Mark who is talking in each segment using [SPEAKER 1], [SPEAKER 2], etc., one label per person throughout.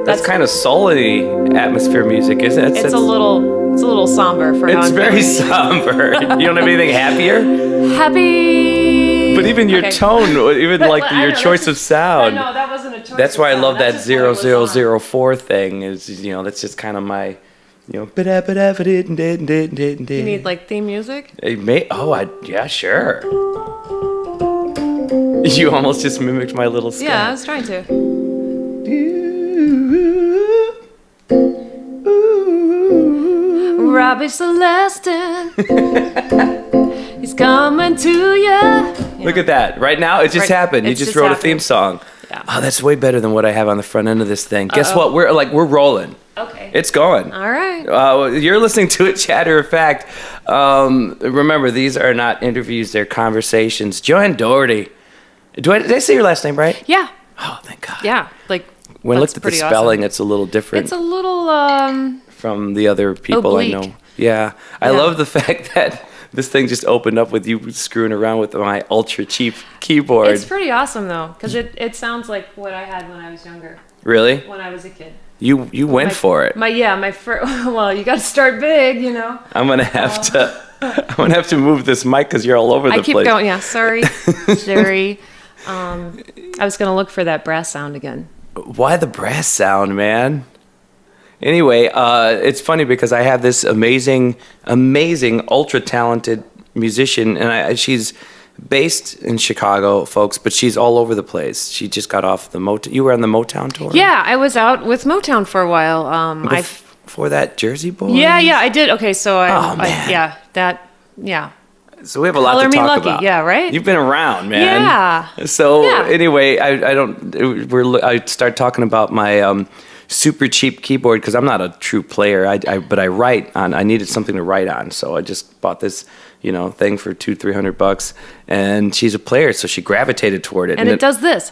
[SPEAKER 1] That's kind of soul-y atmosphere music, isn't it?
[SPEAKER 2] It's a little somber for how
[SPEAKER 1] It's
[SPEAKER 2] I'm
[SPEAKER 1] very
[SPEAKER 2] feeling.
[SPEAKER 1] somber. You don't have anything happier?
[SPEAKER 2] Happy.
[SPEAKER 1] But even your tone, even like your choice of sound.
[SPEAKER 2] I know, that wasn't a choice.
[SPEAKER 1] That's why I love that
[SPEAKER 2] That's just what it was on.
[SPEAKER 1] 0004 thing. Is that's just kind of my,
[SPEAKER 2] You need like theme music?
[SPEAKER 1] Yeah, sure. You almost just mimicked my little sketch.
[SPEAKER 2] Yeah, I was trying to. Robby Celestin, he's coming to you.
[SPEAKER 1] Look at that. Right now, it just happened. You just wrote a theme song.
[SPEAKER 2] Yeah.
[SPEAKER 1] Oh, that's way better than what I have on the front end of this thing. Guess what? We're rolling.
[SPEAKER 2] Okay.
[SPEAKER 1] It's going.
[SPEAKER 2] All right.
[SPEAKER 1] You're listening to it, Chatter of Fact. Remember, these are not interviews; they're conversations. Joanne Daugherty. Did I say your last name right?
[SPEAKER 2] Yeah.
[SPEAKER 1] Oh, thank God.
[SPEAKER 2] Yeah. Like
[SPEAKER 1] When I
[SPEAKER 2] that's
[SPEAKER 1] looked at the
[SPEAKER 2] pretty
[SPEAKER 1] spelling,
[SPEAKER 2] awesome.
[SPEAKER 1] it's a little different.
[SPEAKER 2] It's a little
[SPEAKER 1] from the other people
[SPEAKER 2] oblique.
[SPEAKER 1] I know. Yeah. I love the fact that this thing just opened up with you screwing around with my ultra cheap keyboard.
[SPEAKER 2] It's pretty awesome though, because it sounds like what I had when I was younger.
[SPEAKER 1] Really?
[SPEAKER 2] When I was a kid.
[SPEAKER 1] You went for it.
[SPEAKER 2] My first. Well, you got to start big, you know.
[SPEAKER 1] I'm gonna have to move this mic because you're all over the
[SPEAKER 2] I keep
[SPEAKER 1] place.
[SPEAKER 2] going. Yeah, sorry, Jerry. I was gonna look for that brass sound again.
[SPEAKER 1] Why the brass sound, man? Anyway, it's funny because I have this amazing, ultra talented musician, and she's based in Chicago, folks, but she's all over the place. She just got off the Motown. You were on the Motown tour?
[SPEAKER 2] Yeah, I was out with Motown for a while.
[SPEAKER 1] For that Jersey Boys?
[SPEAKER 2] Yeah, I did. Okay, so
[SPEAKER 1] man. So we have a lot
[SPEAKER 2] Color
[SPEAKER 1] to
[SPEAKER 2] Me
[SPEAKER 1] talk
[SPEAKER 2] Lucky.
[SPEAKER 1] about.
[SPEAKER 2] Yeah, right?
[SPEAKER 1] You've been around, man.
[SPEAKER 2] Yeah.
[SPEAKER 1] So
[SPEAKER 2] Yeah.
[SPEAKER 1] anyway, I start talking about my super cheap keyboard because I'm not a true player. But I write on. I needed something to write on, so I just bought this thing for $200-300, and she's a player, so she gravitated toward it.
[SPEAKER 2] And it does this.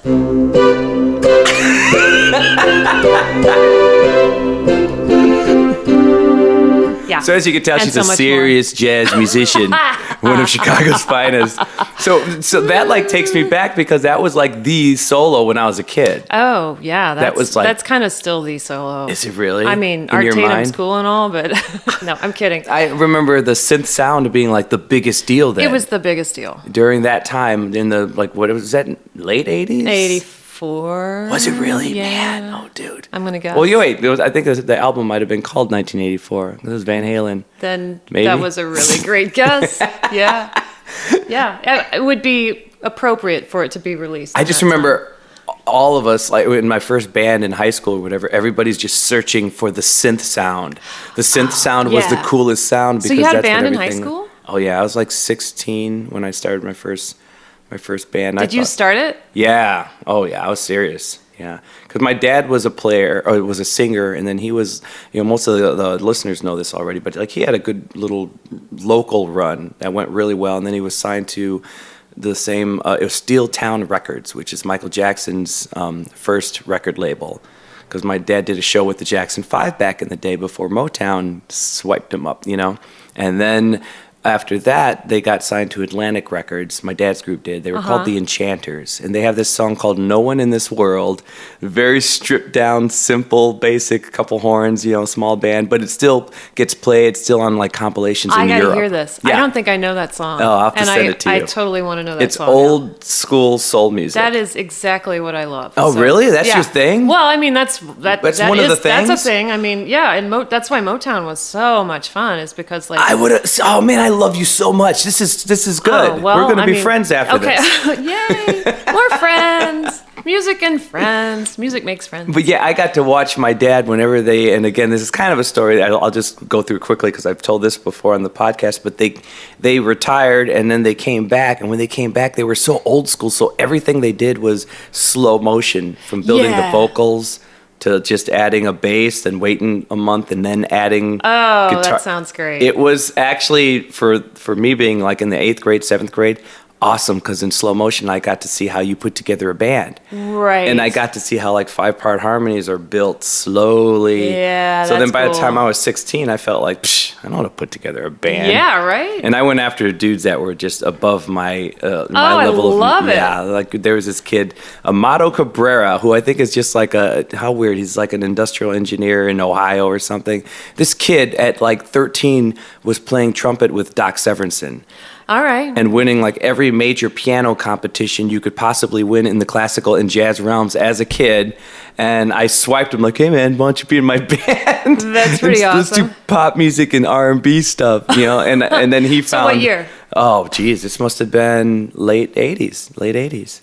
[SPEAKER 2] Yeah.
[SPEAKER 1] So as you can tell, she's
[SPEAKER 2] so
[SPEAKER 1] a
[SPEAKER 2] much
[SPEAKER 1] serious jazz musician, one of Chicago's finest. So that like takes me back because that was like the solo when I was a kid.
[SPEAKER 2] Oh yeah, that's kind of still the solo.
[SPEAKER 1] Is it really?
[SPEAKER 2] I mean,
[SPEAKER 1] In
[SPEAKER 2] Art
[SPEAKER 1] your
[SPEAKER 2] Tatum's
[SPEAKER 1] mind?
[SPEAKER 2] cool and all, but no, I'm kidding.
[SPEAKER 1] I remember the synth sound being like the biggest deal then.
[SPEAKER 2] It was the biggest deal.
[SPEAKER 1] During that time in the what was that, late 80s?
[SPEAKER 2] 84.
[SPEAKER 1] Was it really?
[SPEAKER 2] Yeah.
[SPEAKER 1] Man, oh dude.
[SPEAKER 2] I'm gonna guess.
[SPEAKER 1] Well, I think the album might have been called 1984. It was Van Halen.
[SPEAKER 2] Then
[SPEAKER 1] Maybe?
[SPEAKER 2] that was a really great guess. Yeah. It would be appropriate for it to be released.
[SPEAKER 1] I just remember all of us, like in my first band in high school or whatever, everybody's just searching for the synth sound. The synth sound was the
[SPEAKER 2] yeah.
[SPEAKER 1] coolest sound because
[SPEAKER 2] So you had a
[SPEAKER 1] that's what
[SPEAKER 2] band in high
[SPEAKER 1] everything-
[SPEAKER 2] school?
[SPEAKER 1] Oh yeah, I was like 16 when I started my first band.
[SPEAKER 2] Did you start it?
[SPEAKER 1] Yeah. Oh yeah, I was serious. Yeah, because my dad was a player, or was a singer, and then he was, most of the listeners know this already, but like he had a good little local run that went really well, and then he was signed to the same, it was Steel Town Records, which is Michael Jackson's first record label, because my dad did a show with the Jackson 5 back in the day before Motown swiped him up, and then after that, they got signed to Atlantic Records. My dad's group did. They were called the Enchanters. And they have this song called No One in This World. Very stripped down, simple, basic, couple horns, small band. But it still gets played. It's still on like compilations in Europe.
[SPEAKER 2] I gotta hear this.
[SPEAKER 1] Yeah.
[SPEAKER 2] I don't think I know that song.
[SPEAKER 1] Oh, I'll have to send it to you.
[SPEAKER 2] I totally want to know that
[SPEAKER 1] It's
[SPEAKER 2] song.
[SPEAKER 1] old school soul music.
[SPEAKER 2] That is exactly what I love.
[SPEAKER 1] Oh, really? That's your thing?
[SPEAKER 2] Well, I mean, that's
[SPEAKER 1] one of the things?
[SPEAKER 2] That's a thing. I mean, yeah, and that's why Motown was so much fun. Is because like
[SPEAKER 1] Oh man, I love you so much. This is good.
[SPEAKER 2] Oh, well,
[SPEAKER 1] We're going to be friends after this.
[SPEAKER 2] Okay. Yay! More friends. Music and friends. Music makes friends.
[SPEAKER 1] But yeah, I got to watch my dad whenever and again, this is kind of a story that I'll just go through quickly because I've told this before on the podcast, but they retired and then they came back, and when they came back, they were so old school, so everything they did was slow motion, from building the vocals to just adding a bass and waiting a month and then adding guitar.
[SPEAKER 2] That sounds great.
[SPEAKER 1] It was actually, for me being like in the 8th grade, 7th grade, awesome because in slow motion, I got to see how you put together a band.
[SPEAKER 2] Right.
[SPEAKER 1] And I got to see how like 5-part harmonies are built slowly.
[SPEAKER 2] Yeah,
[SPEAKER 1] So then
[SPEAKER 2] that's
[SPEAKER 1] by the
[SPEAKER 2] cool.
[SPEAKER 1] time I was 16, I felt like, I know how to put together a band.
[SPEAKER 2] Yeah, right?
[SPEAKER 1] And I went after dudes that were just above my
[SPEAKER 2] I
[SPEAKER 1] level of
[SPEAKER 2] love it.
[SPEAKER 1] Yeah, like there was this kid, Amato Cabrera, who I think is just like how weird. He's like an industrial engineer in Ohio or something. This kid at like 13 was playing trumpet with Doc Severinsen.
[SPEAKER 2] All right.
[SPEAKER 1] And winning like every major piano competition you could possibly win in the classical and jazz realms as a kid. And I swiped him like, hey man, why don't you be in my band?
[SPEAKER 2] That's pretty
[SPEAKER 1] Let's do
[SPEAKER 2] awesome.
[SPEAKER 1] pop music and R&B stuff, you know? And then he found...
[SPEAKER 2] So what year?
[SPEAKER 1] Oh, geez, this must have been late 80s.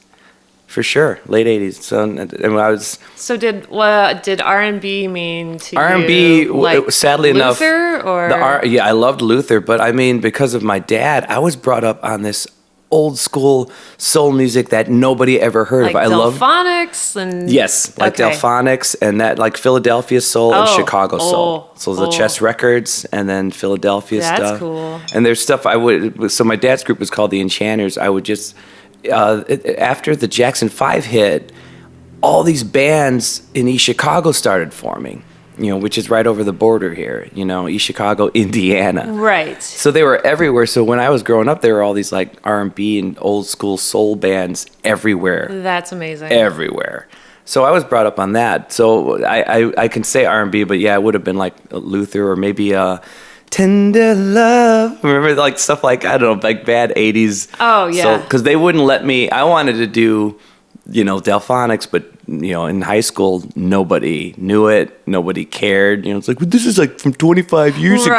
[SPEAKER 1] For sure, late 80s. So, and I was...
[SPEAKER 2] So did R&B mean to
[SPEAKER 1] R&B,
[SPEAKER 2] you, like
[SPEAKER 1] sadly enough,
[SPEAKER 2] Luther or
[SPEAKER 1] yeah, I loved Luther, but I mean, because of my dad, I was brought up on this old school soul music that nobody ever heard
[SPEAKER 2] like
[SPEAKER 1] of. I love
[SPEAKER 2] Delphonics and
[SPEAKER 1] yes, like
[SPEAKER 2] okay.
[SPEAKER 1] Delphonics and that like Philadelphia soul and
[SPEAKER 2] Oh,
[SPEAKER 1] Chicago soul. So the Chess Records and then Philadelphia
[SPEAKER 2] That's
[SPEAKER 1] stuff.
[SPEAKER 2] cool.
[SPEAKER 1] And there's stuff I would. So my dad's group was called the Enchanters. I would just after the Jackson 5 hit, all these bands in East Chicago started forming, you know, which is right over the border here, you know, East Chicago, Indiana.
[SPEAKER 2] Right.
[SPEAKER 1] So they were everywhere. So when I was growing up, there were all these like R&B and old school soul bands everywhere.
[SPEAKER 2] That's amazing.
[SPEAKER 1] Everywhere. So I was brought up on that. So I can say R&B, but yeah, it would have been like Luther or maybe Tender Love. Remember, like stuff like, I don't know, like bad 80s.
[SPEAKER 2] Oh, yeah.
[SPEAKER 1] Because they wouldn't let me, I wanted to do, you know, Delphonics, but, you know, in high school, nobody knew it. Nobody cared. You know, it's like, well, this is like from 25 years ago.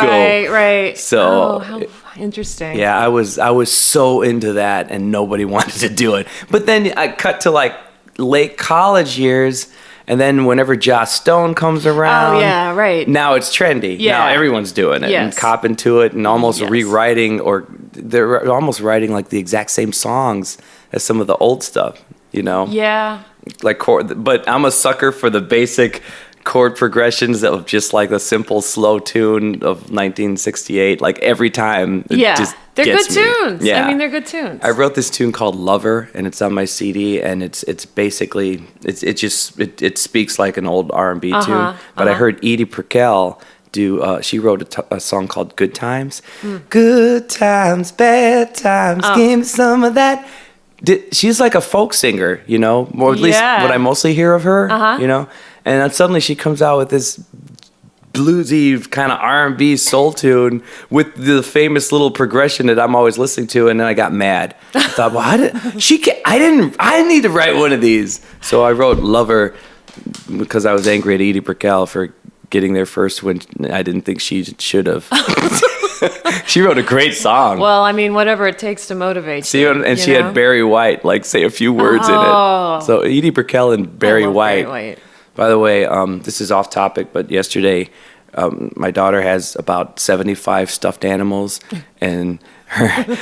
[SPEAKER 2] Right.
[SPEAKER 1] So,
[SPEAKER 2] oh, how interesting.
[SPEAKER 1] yeah, I was so into that and nobody wanted to do it. But then I cut to like late college years. And then whenever Joss Stone comes around,
[SPEAKER 2] Oh, yeah, right.
[SPEAKER 1] now it's trendy.
[SPEAKER 2] Yeah.
[SPEAKER 1] Now everyone's doing it and
[SPEAKER 2] Yes.
[SPEAKER 1] copping to it and almost
[SPEAKER 2] Yes.
[SPEAKER 1] rewriting, or they're almost writing like the exact same songs as some of the old stuff, you know?
[SPEAKER 2] Yeah.
[SPEAKER 1] Like but I'm a sucker for the basic chord progressions of just like a simple slow tune of 1968. Like every time, it
[SPEAKER 2] Yeah.
[SPEAKER 1] just
[SPEAKER 2] They're good
[SPEAKER 1] gets me.
[SPEAKER 2] tunes.
[SPEAKER 1] Yeah.
[SPEAKER 2] I mean, they're good tunes.
[SPEAKER 1] I wrote this tune called Lover, and it's on my CD, and it's basically it speaks like an old R&B tune. But I heard Edie Brickell do. She wrote a song called Good Times. Good times, bad times, give me some of that. She's like a folk singer, you know, or at least
[SPEAKER 2] Yeah.
[SPEAKER 1] what I mostly hear of her, you know. And then suddenly she comes out with this bluesy kind of R&B soul tune with the famous little progression that I'm always listening to, and then I got mad. I thought, well, I need to write one of these. So I wrote Lover because I was angry at Edie Brickell for getting there first when I didn't think she should have. She wrote a great song.
[SPEAKER 2] Well, I mean, whatever it takes to motivate
[SPEAKER 1] See,
[SPEAKER 2] you.
[SPEAKER 1] and she
[SPEAKER 2] know?
[SPEAKER 1] had Barry White like say a few words in
[SPEAKER 2] Oh.
[SPEAKER 1] it. So Edie Brickell and Barry
[SPEAKER 2] I love
[SPEAKER 1] White.
[SPEAKER 2] Barry White.
[SPEAKER 1] By the way, this is off topic, but yesterday my daughter has about 75 stuffed animals, and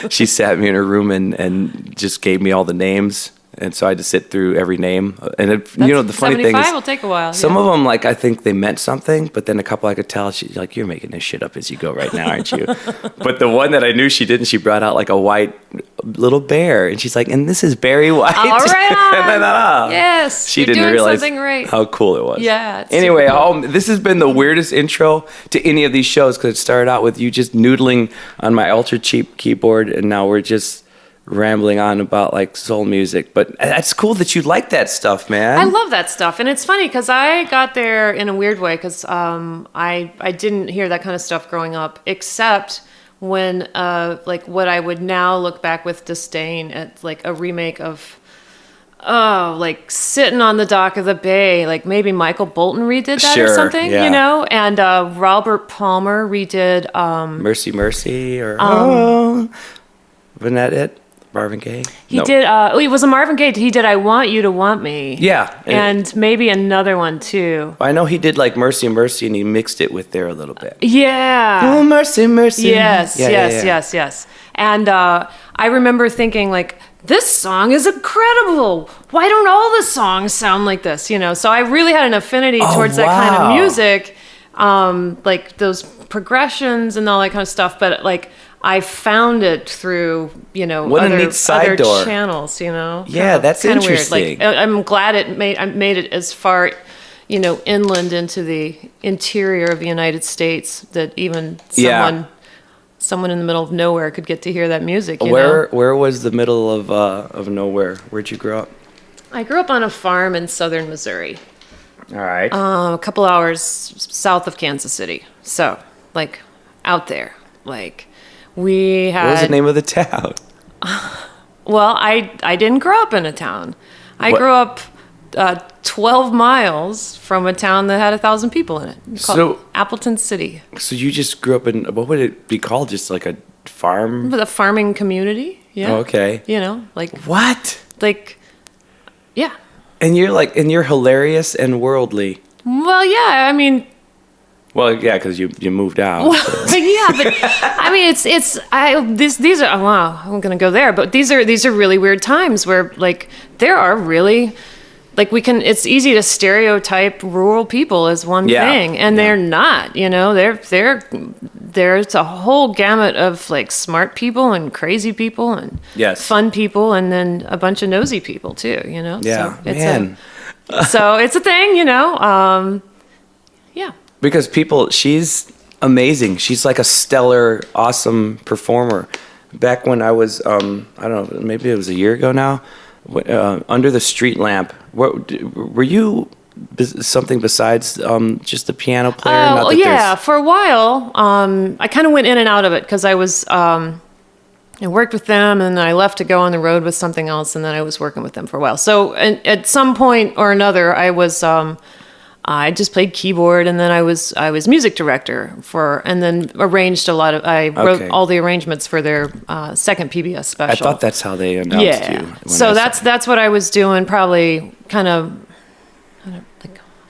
[SPEAKER 1] she sat me in her room and just gave me all the names. And so I had to sit through every name. And you know, the funny thing
[SPEAKER 2] 75
[SPEAKER 1] is,
[SPEAKER 2] will take a while.
[SPEAKER 1] some
[SPEAKER 2] yeah.
[SPEAKER 1] of them, like, I think they meant something, but then a couple I could tell, she's like, you're making this shit up as you go right now, aren't you? But the one that I knew she didn't, she brought out like a white little bear. And she's like, and this is Barry White.
[SPEAKER 2] All right.
[SPEAKER 1] And then,
[SPEAKER 2] Yes,
[SPEAKER 1] she
[SPEAKER 2] you're
[SPEAKER 1] didn't
[SPEAKER 2] doing
[SPEAKER 1] realize
[SPEAKER 2] something right.
[SPEAKER 1] how cool it was.
[SPEAKER 2] Yeah, it's
[SPEAKER 1] Anyway,
[SPEAKER 2] super cool.
[SPEAKER 1] this has been the weirdest intro to any of these shows because it started out with you just noodling on my ultra cheap keyboard, and now we're just rambling on about like soul music. But that's cool that you like that stuff, man.
[SPEAKER 2] I love that stuff, and it's funny because I got there in a weird way because I didn't hear that kind of stuff growing up, except when like what I would now look back with disdain at like a remake of like Sitting on the Dock of the Bay, like maybe Michael Bolton redid that or
[SPEAKER 1] Sure,
[SPEAKER 2] something,
[SPEAKER 1] yeah.
[SPEAKER 2] you know, and Robert Palmer redid
[SPEAKER 1] Mercy Mercy or wasn't that it? Marvin Gaye?
[SPEAKER 2] he
[SPEAKER 1] No.
[SPEAKER 2] did it was a Marvin Gaye. He did I Want You to Want Me.
[SPEAKER 1] Yeah.
[SPEAKER 2] And maybe another one too.
[SPEAKER 1] I know he did like Mercy Mercy and he mixed it with there a little bit.
[SPEAKER 2] Yeah.
[SPEAKER 1] Oh, Mercy Mercy.
[SPEAKER 2] Yes,
[SPEAKER 1] Yeah,
[SPEAKER 2] yes,
[SPEAKER 1] yeah, yeah.
[SPEAKER 2] yes. And I remember thinking, like, this song is incredible. Why don't all the songs sound like this? You know, so I really had an affinity towards that kind
[SPEAKER 1] wow.
[SPEAKER 2] of music, like those progressions and all that kind of stuff. But like, I found it through,
[SPEAKER 1] What a neat side
[SPEAKER 2] other
[SPEAKER 1] door.
[SPEAKER 2] channels,
[SPEAKER 1] Yeah, that's
[SPEAKER 2] kinda
[SPEAKER 1] interesting.
[SPEAKER 2] Weird. Like, I'm glad I made it as far, inland into the interior of the United States that even someone in the middle of nowhere could get to hear that music.
[SPEAKER 1] Where was the middle of nowhere? Where'd you grow up?
[SPEAKER 2] I grew up on a farm in southern Missouri,
[SPEAKER 1] All right.
[SPEAKER 2] a couple hours south of Kansas City. So, like, out there, like. We had.
[SPEAKER 1] What was the name of the town?
[SPEAKER 2] Well, I didn't grow up in a town. I
[SPEAKER 1] What?
[SPEAKER 2] grew up 12 miles from a town that had 1,000 people in it. Called Appleton City.
[SPEAKER 1] So you just grew up in, what would it be called? Just like a farm?
[SPEAKER 2] The farming community. Yeah.
[SPEAKER 1] Oh, okay.
[SPEAKER 2] What? Yeah.
[SPEAKER 1] And you're hilarious and worldly.
[SPEAKER 2] Well, yeah. I mean.
[SPEAKER 1] Well, yeah, because you moved out.
[SPEAKER 2] Well, yeah, but I mean, these are wow. I'm gonna go there, but these are really weird times where there are really it's easy to stereotype rural people as one thing, and they're not. There's a whole gamut of smart people and crazy people and fun people, and then a bunch of nosy people too.
[SPEAKER 1] Yeah,
[SPEAKER 2] so
[SPEAKER 1] man.
[SPEAKER 2] So it's a thing. Yeah.
[SPEAKER 1] Because she's amazing. She's like a stellar, awesome performer. Back when I was, I don't know, maybe it was a year ago now, Under the Street Lamp. Were you something besides just the piano player?
[SPEAKER 2] Oh, yeah. For a while, I kind of went in and out of it because I was, I worked with them and then I left to go on the road with something else, and then I was working with them for a while. So at some point or another, I just played keyboard, and then I was music director and then arranged I wrote all the arrangements for their second PBS special.
[SPEAKER 1] I thought that's how they announced you.
[SPEAKER 2] So that's what I was doing, probably kind of, I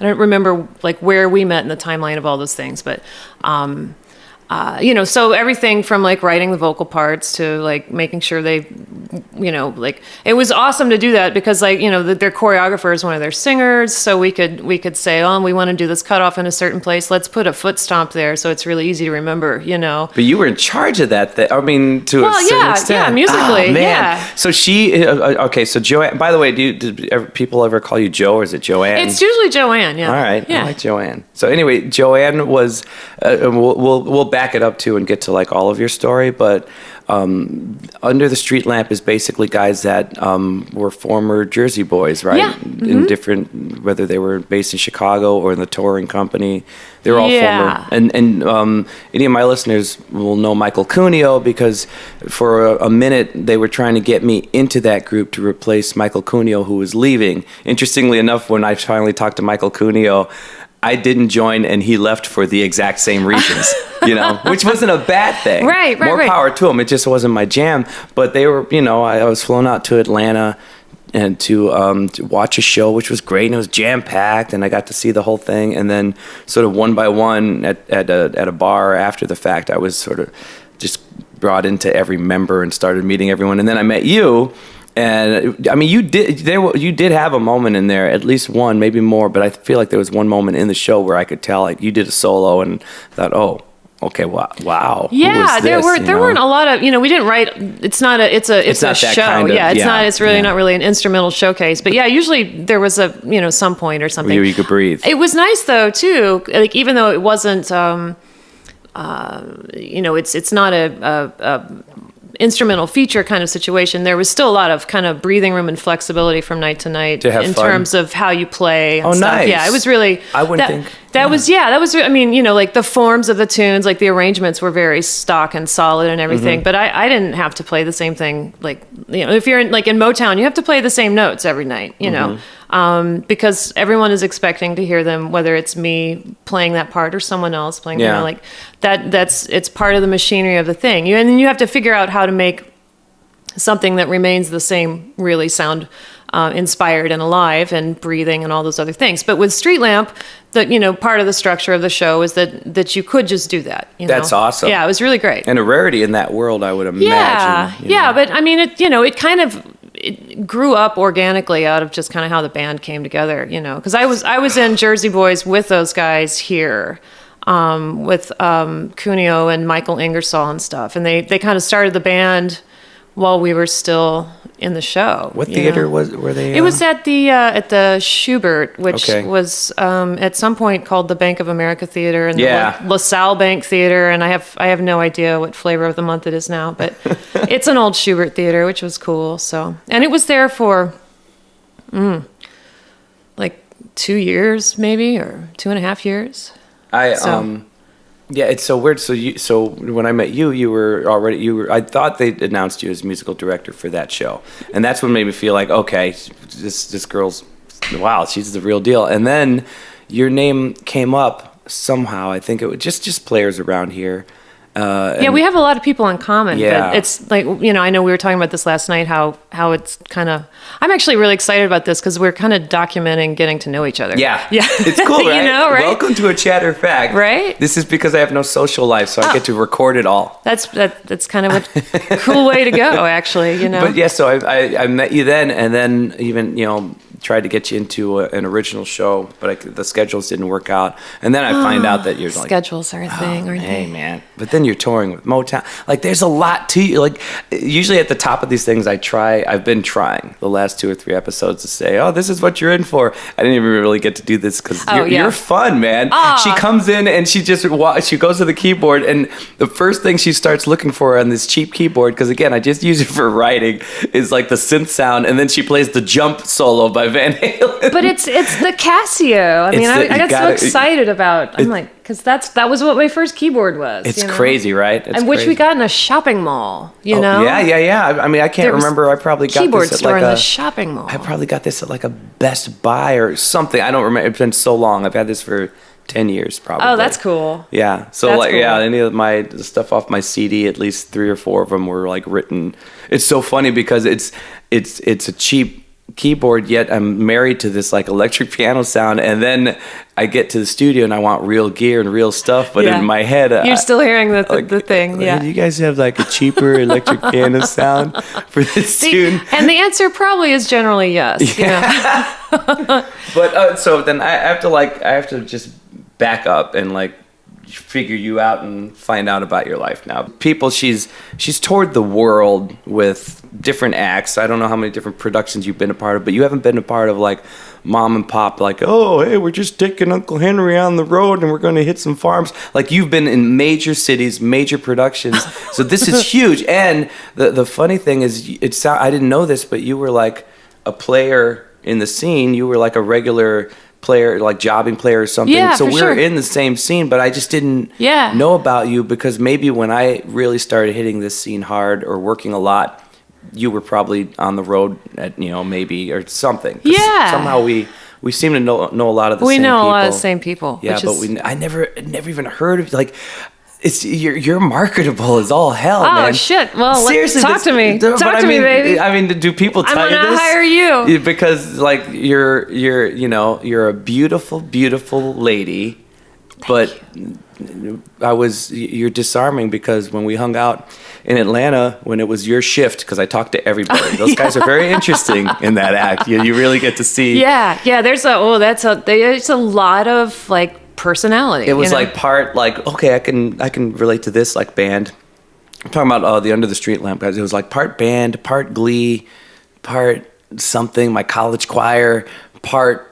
[SPEAKER 2] don't remember where we met in the timeline of all those things, but so everything from writing the vocal parts to making sure they, it was awesome to do that because their choreographer is one of their singers, so we could say, oh, we want to do this cutoff in a certain place. Let's put a foot stomp there so it's really easy to remember.
[SPEAKER 1] But you were in charge of that. To a certain extent.
[SPEAKER 2] Yeah, musically,
[SPEAKER 1] oh, man.
[SPEAKER 2] yeah.
[SPEAKER 1] So she, okay. So Joanne. By the way, did people ever call you Joe, or is it Joanne?
[SPEAKER 2] It's usually Joanne. Yeah.
[SPEAKER 1] All right.
[SPEAKER 2] Yeah.
[SPEAKER 1] I like Joanne. So anyway, Joanne was. We'll back it up to and get to all of your story, but Under the Street Lamp is basically guys that were former Jersey boys, right?
[SPEAKER 2] Yeah.
[SPEAKER 1] In different, whether they were based in Chicago or in the touring company, they're all former. And any of my listeners will know Michael Cuneo because for a minute they were trying to get me into that group to replace Michael Cuneo, who was leaving. Interestingly enough, when I finally talked to Michael Cuneo, I didn't join, and he left for the exact same reasons, which wasn't a bad thing.
[SPEAKER 2] Right.
[SPEAKER 1] More power to him. It just wasn't my jam. But they were, I was flown out to Atlanta and to watch a show, which was great, and it was jam-packed, and I got to see the whole thing. And then sort of one by one at a bar after the fact, I was sort of just brought into every member and started meeting everyone. And then I met you. And I mean, you did have a moment in there, at least one, maybe more, but I feel like there was one moment in the show where I could tell you did a solo and thought, oh, okay, wow.
[SPEAKER 2] Yeah, there weren't a lot of, we didn't write. It's not a show.
[SPEAKER 1] Kind of,
[SPEAKER 2] it's really not really an instrumental showcase. But yeah, usually there was some point or something
[SPEAKER 1] where you could breathe.
[SPEAKER 2] It was nice though too. Even though it wasn't, it's not a instrumental feature kind of situation, there was still a lot of kind of breathing room and flexibility from night to night in terms of how you play and stuff.
[SPEAKER 1] Nice.
[SPEAKER 2] Yeah, it was really,
[SPEAKER 1] I wouldn't think
[SPEAKER 2] that was I mean, the forms of the tunes, the arrangements were very stock and solid and everything, but I didn't have to play the same thing. If you're in Motown, you have to play the same notes every night, because everyone is expecting to hear them, whether it's me playing that part or someone else playing, it's part of the machinery of the thing. And then you have to figure out how to make something that remains the same, really sound inspired and alive and breathing and all those other things. But with Street Lamp, part of the structure of the show is that you could just do that.
[SPEAKER 1] That's awesome.
[SPEAKER 2] Yeah, it was really great.
[SPEAKER 1] And a rarity in that world, I would imagine.
[SPEAKER 2] Yeah, but I mean, it grew up organically out of just kind of how the band came together, because I was in Jersey Boys with those guys here. with Cuneo and Michael Ingersoll and stuff. And they kind of started the band while we were still in the show.
[SPEAKER 1] What theater were they?
[SPEAKER 2] It was at the Schubert, which
[SPEAKER 1] Okay.
[SPEAKER 2] was at some point called the Bank of America Theater and
[SPEAKER 1] Yeah.
[SPEAKER 2] the LaSalle Bank Theater. And I have no idea what flavor of the month it is now, but it's an old Schubert theater, which was cool. So, and it was there for like 2 years, maybe, or 2.5 years.
[SPEAKER 1] Yeah, it's so weird. So when I met you, I thought they announced you as musical director for that show, and that's what made me feel like, okay, this girl's, wow, she's the real deal. And then your name came up somehow. I think it was just players around here.
[SPEAKER 2] Yeah, we have a lot of people in common.
[SPEAKER 1] Yeah.
[SPEAKER 2] But it's like, I know we were talking about this last night, how it's kind of, I'm actually really excited about this because we're kind of documenting getting to know each other.
[SPEAKER 1] Yeah.
[SPEAKER 2] Yeah.
[SPEAKER 1] It's cool, right?
[SPEAKER 2] Right?
[SPEAKER 1] Welcome to a Chatter Fact.
[SPEAKER 2] Right?
[SPEAKER 1] This is because I have no social life, so I get to record it all.
[SPEAKER 2] That's kind of a cool way to go, actually,
[SPEAKER 1] But yeah, so I met you then, and then even, tried to get you into an original show, but the schedules didn't work out. And then I find out that you're like...
[SPEAKER 2] Schedules are a thing, aren't
[SPEAKER 1] Hey,
[SPEAKER 2] they?
[SPEAKER 1] man. But then you're touring with Motown. Like, there's a lot to you. Like, usually at the top of these things, I've been trying the last 2 or 3 episodes to say, oh, this is what you're in for. I didn't even really get to do this because you're fun, man. She comes in and she goes to the keyboard, and the first thing she starts looking for on this cheap keyboard, because again, I just use it for writing, is like the synth sound, and then she plays the jump solo by Van Halen.
[SPEAKER 2] But it's the Casio. I mean, I got so excited about. I'm like, because that was what my first keyboard was.
[SPEAKER 1] It's crazy, right?
[SPEAKER 2] And which we got in a shopping mall. You know?
[SPEAKER 1] Yeah. I mean, I can't remember. I probably got
[SPEAKER 2] keyboard
[SPEAKER 1] this at
[SPEAKER 2] store
[SPEAKER 1] like
[SPEAKER 2] in the shopping mall.
[SPEAKER 1] I probably got this at like a Best Buy or something. I don't remember. It's been so long. I've had this for 10 years probably.
[SPEAKER 2] Oh, that's cool.
[SPEAKER 1] Yeah. So
[SPEAKER 2] that's cool.
[SPEAKER 1] any of the stuff off my CD, at least 3 or 4 of them were like written. It's so funny because it's a cheap keyboard, yet I'm married to this like electric piano sound, and then I get to the studio and I want real gear and real stuff, but in my head
[SPEAKER 2] you're still hearing the thing. Yeah.
[SPEAKER 1] Do you guys have like a cheaper electric piano sound for this tune?
[SPEAKER 2] And the answer probably is generally yes. Yeah.
[SPEAKER 1] But so then I have to just back up and like figure you out and find out about your life now. She's toured the world with different acts. I don't know how many different productions you've been a part of, but you haven't been a part of like mom and pop, like, oh, hey, we're just taking Uncle Henry on the road and we're going to hit some farms. Like, you've been in major cities, major productions. So this is huge. And the funny thing is, I didn't know this, but you were like a player in the scene. You were like a regular player, like jobbing player or something.
[SPEAKER 2] Yeah,
[SPEAKER 1] so
[SPEAKER 2] for
[SPEAKER 1] we're
[SPEAKER 2] sure.
[SPEAKER 1] in the same scene, but I just didn't know about you, because maybe when I really started hitting this scene hard or working a lot, you were probably on the road at, maybe, or something. 'Cause somehow we seem to know a lot of the same people.
[SPEAKER 2] We know a lot of the same people.
[SPEAKER 1] Yeah, but I never even heard of, like, you're marketable as all hell, man.
[SPEAKER 2] Oh shit! Well,
[SPEAKER 1] seriously,
[SPEAKER 2] talk to me. Talk to me, baby.
[SPEAKER 1] I mean, do people tell you this?
[SPEAKER 2] I'm gonna hire you
[SPEAKER 1] because, like, you're a beautiful, beautiful lady, but you're disarming, because when we hung out in Atlanta, when it was your shift, because I talked to everybody. Those guys are very interesting in that act. You really get to see.
[SPEAKER 2] Yeah. There's a lot of like personality.
[SPEAKER 1] It was like part like, okay, I can relate to this like band. I'm talking about the Under the Street Lamp guys. It was like part band, part Glee, part something, my college choir, part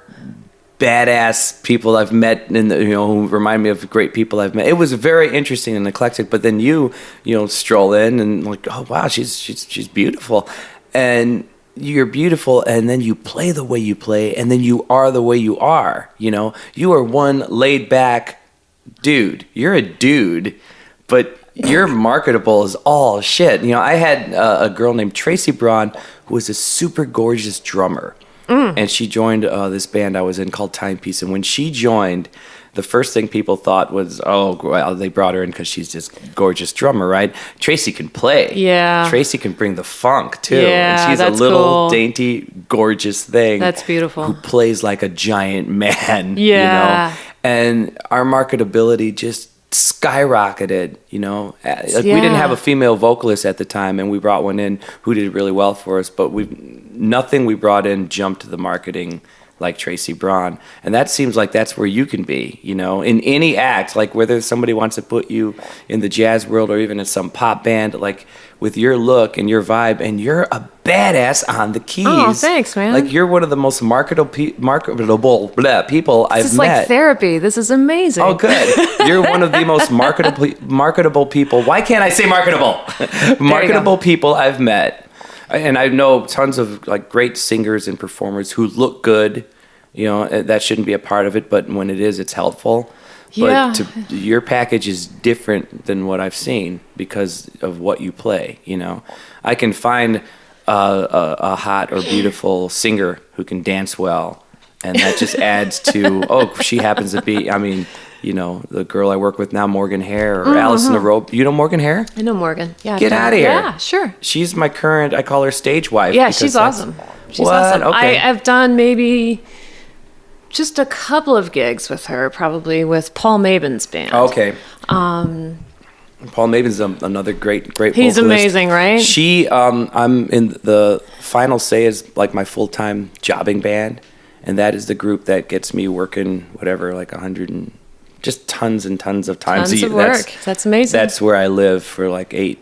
[SPEAKER 1] badass people I've met who remind me of great people I've met. It was very interesting and eclectic. But then you stroll in and like, oh wow, she's beautiful, and you're beautiful, and then you play the way you play, and then you are the way you are. You are one laid back dude. You're a dude, but you're marketable as all shit. I had a girl named Tracy Braun who was a super gorgeous drummer. And she joined this band I was in called Timepiece. And when she joined, the first thing people thought was, oh, well, they brought her in because she's this gorgeous drummer, right? Tracy can play. Yeah. Tracy can bring the funk, too.
[SPEAKER 2] Yeah,
[SPEAKER 1] and she's a little dainty, gorgeous thing.
[SPEAKER 2] That's beautiful.
[SPEAKER 1] Who plays like a giant man.
[SPEAKER 2] Yeah.
[SPEAKER 1] And our marketability just skyrocketed. We didn't have a female vocalist at the time, and we brought one in who did really well for us, but nothing we brought in jumped the marketing like Tracy Braun. And that seems like that's where you can be, you know, in any act, like whether somebody wants to put you in the jazz world or even in some pop band, like with your look and your vibe, and you're a badass on the keys.
[SPEAKER 2] Oh, thanks, man.
[SPEAKER 1] Like you're one of the most marketable people I've
[SPEAKER 2] This is
[SPEAKER 1] met.
[SPEAKER 2] like therapy. This is amazing.
[SPEAKER 1] Oh, good. You're one of the most marketable people. Why can't I say marketable? Marketable people I've met. And I know tons of like great singers and performers who look good. You know, that shouldn't be a part of it, but when it is, it's helpful.
[SPEAKER 2] Yeah.
[SPEAKER 1] But your package is different than what I've seen because of what you play, you know. I can find a hot or beautiful singer who can dance well, and that just adds to, she happens to be, I mean, you know, the girl I work with now, Morgan Hare, or Allison Robby. You know Morgan Hare?
[SPEAKER 2] I know Morgan. Yeah.
[SPEAKER 1] Get out of here.
[SPEAKER 2] Yeah, sure.
[SPEAKER 1] She's my current, I call her stage wife.
[SPEAKER 2] Yeah,
[SPEAKER 1] because
[SPEAKER 2] she's awesome. She's
[SPEAKER 1] What?
[SPEAKER 2] awesome.
[SPEAKER 1] Okay.
[SPEAKER 2] I've done maybe just a couple of gigs with her, probably with Paul Mabin's band.
[SPEAKER 1] Okay. Paul Mabin's another great
[SPEAKER 2] He's
[SPEAKER 1] vocalist.
[SPEAKER 2] amazing, right?
[SPEAKER 1] She, I'm in the Final Say is like my full-time jobbing band, and that is the group that gets me working whatever, like 100 and just tons and tons of times.
[SPEAKER 2] Tons of work. That's amazing.
[SPEAKER 1] That's where I live for like 9.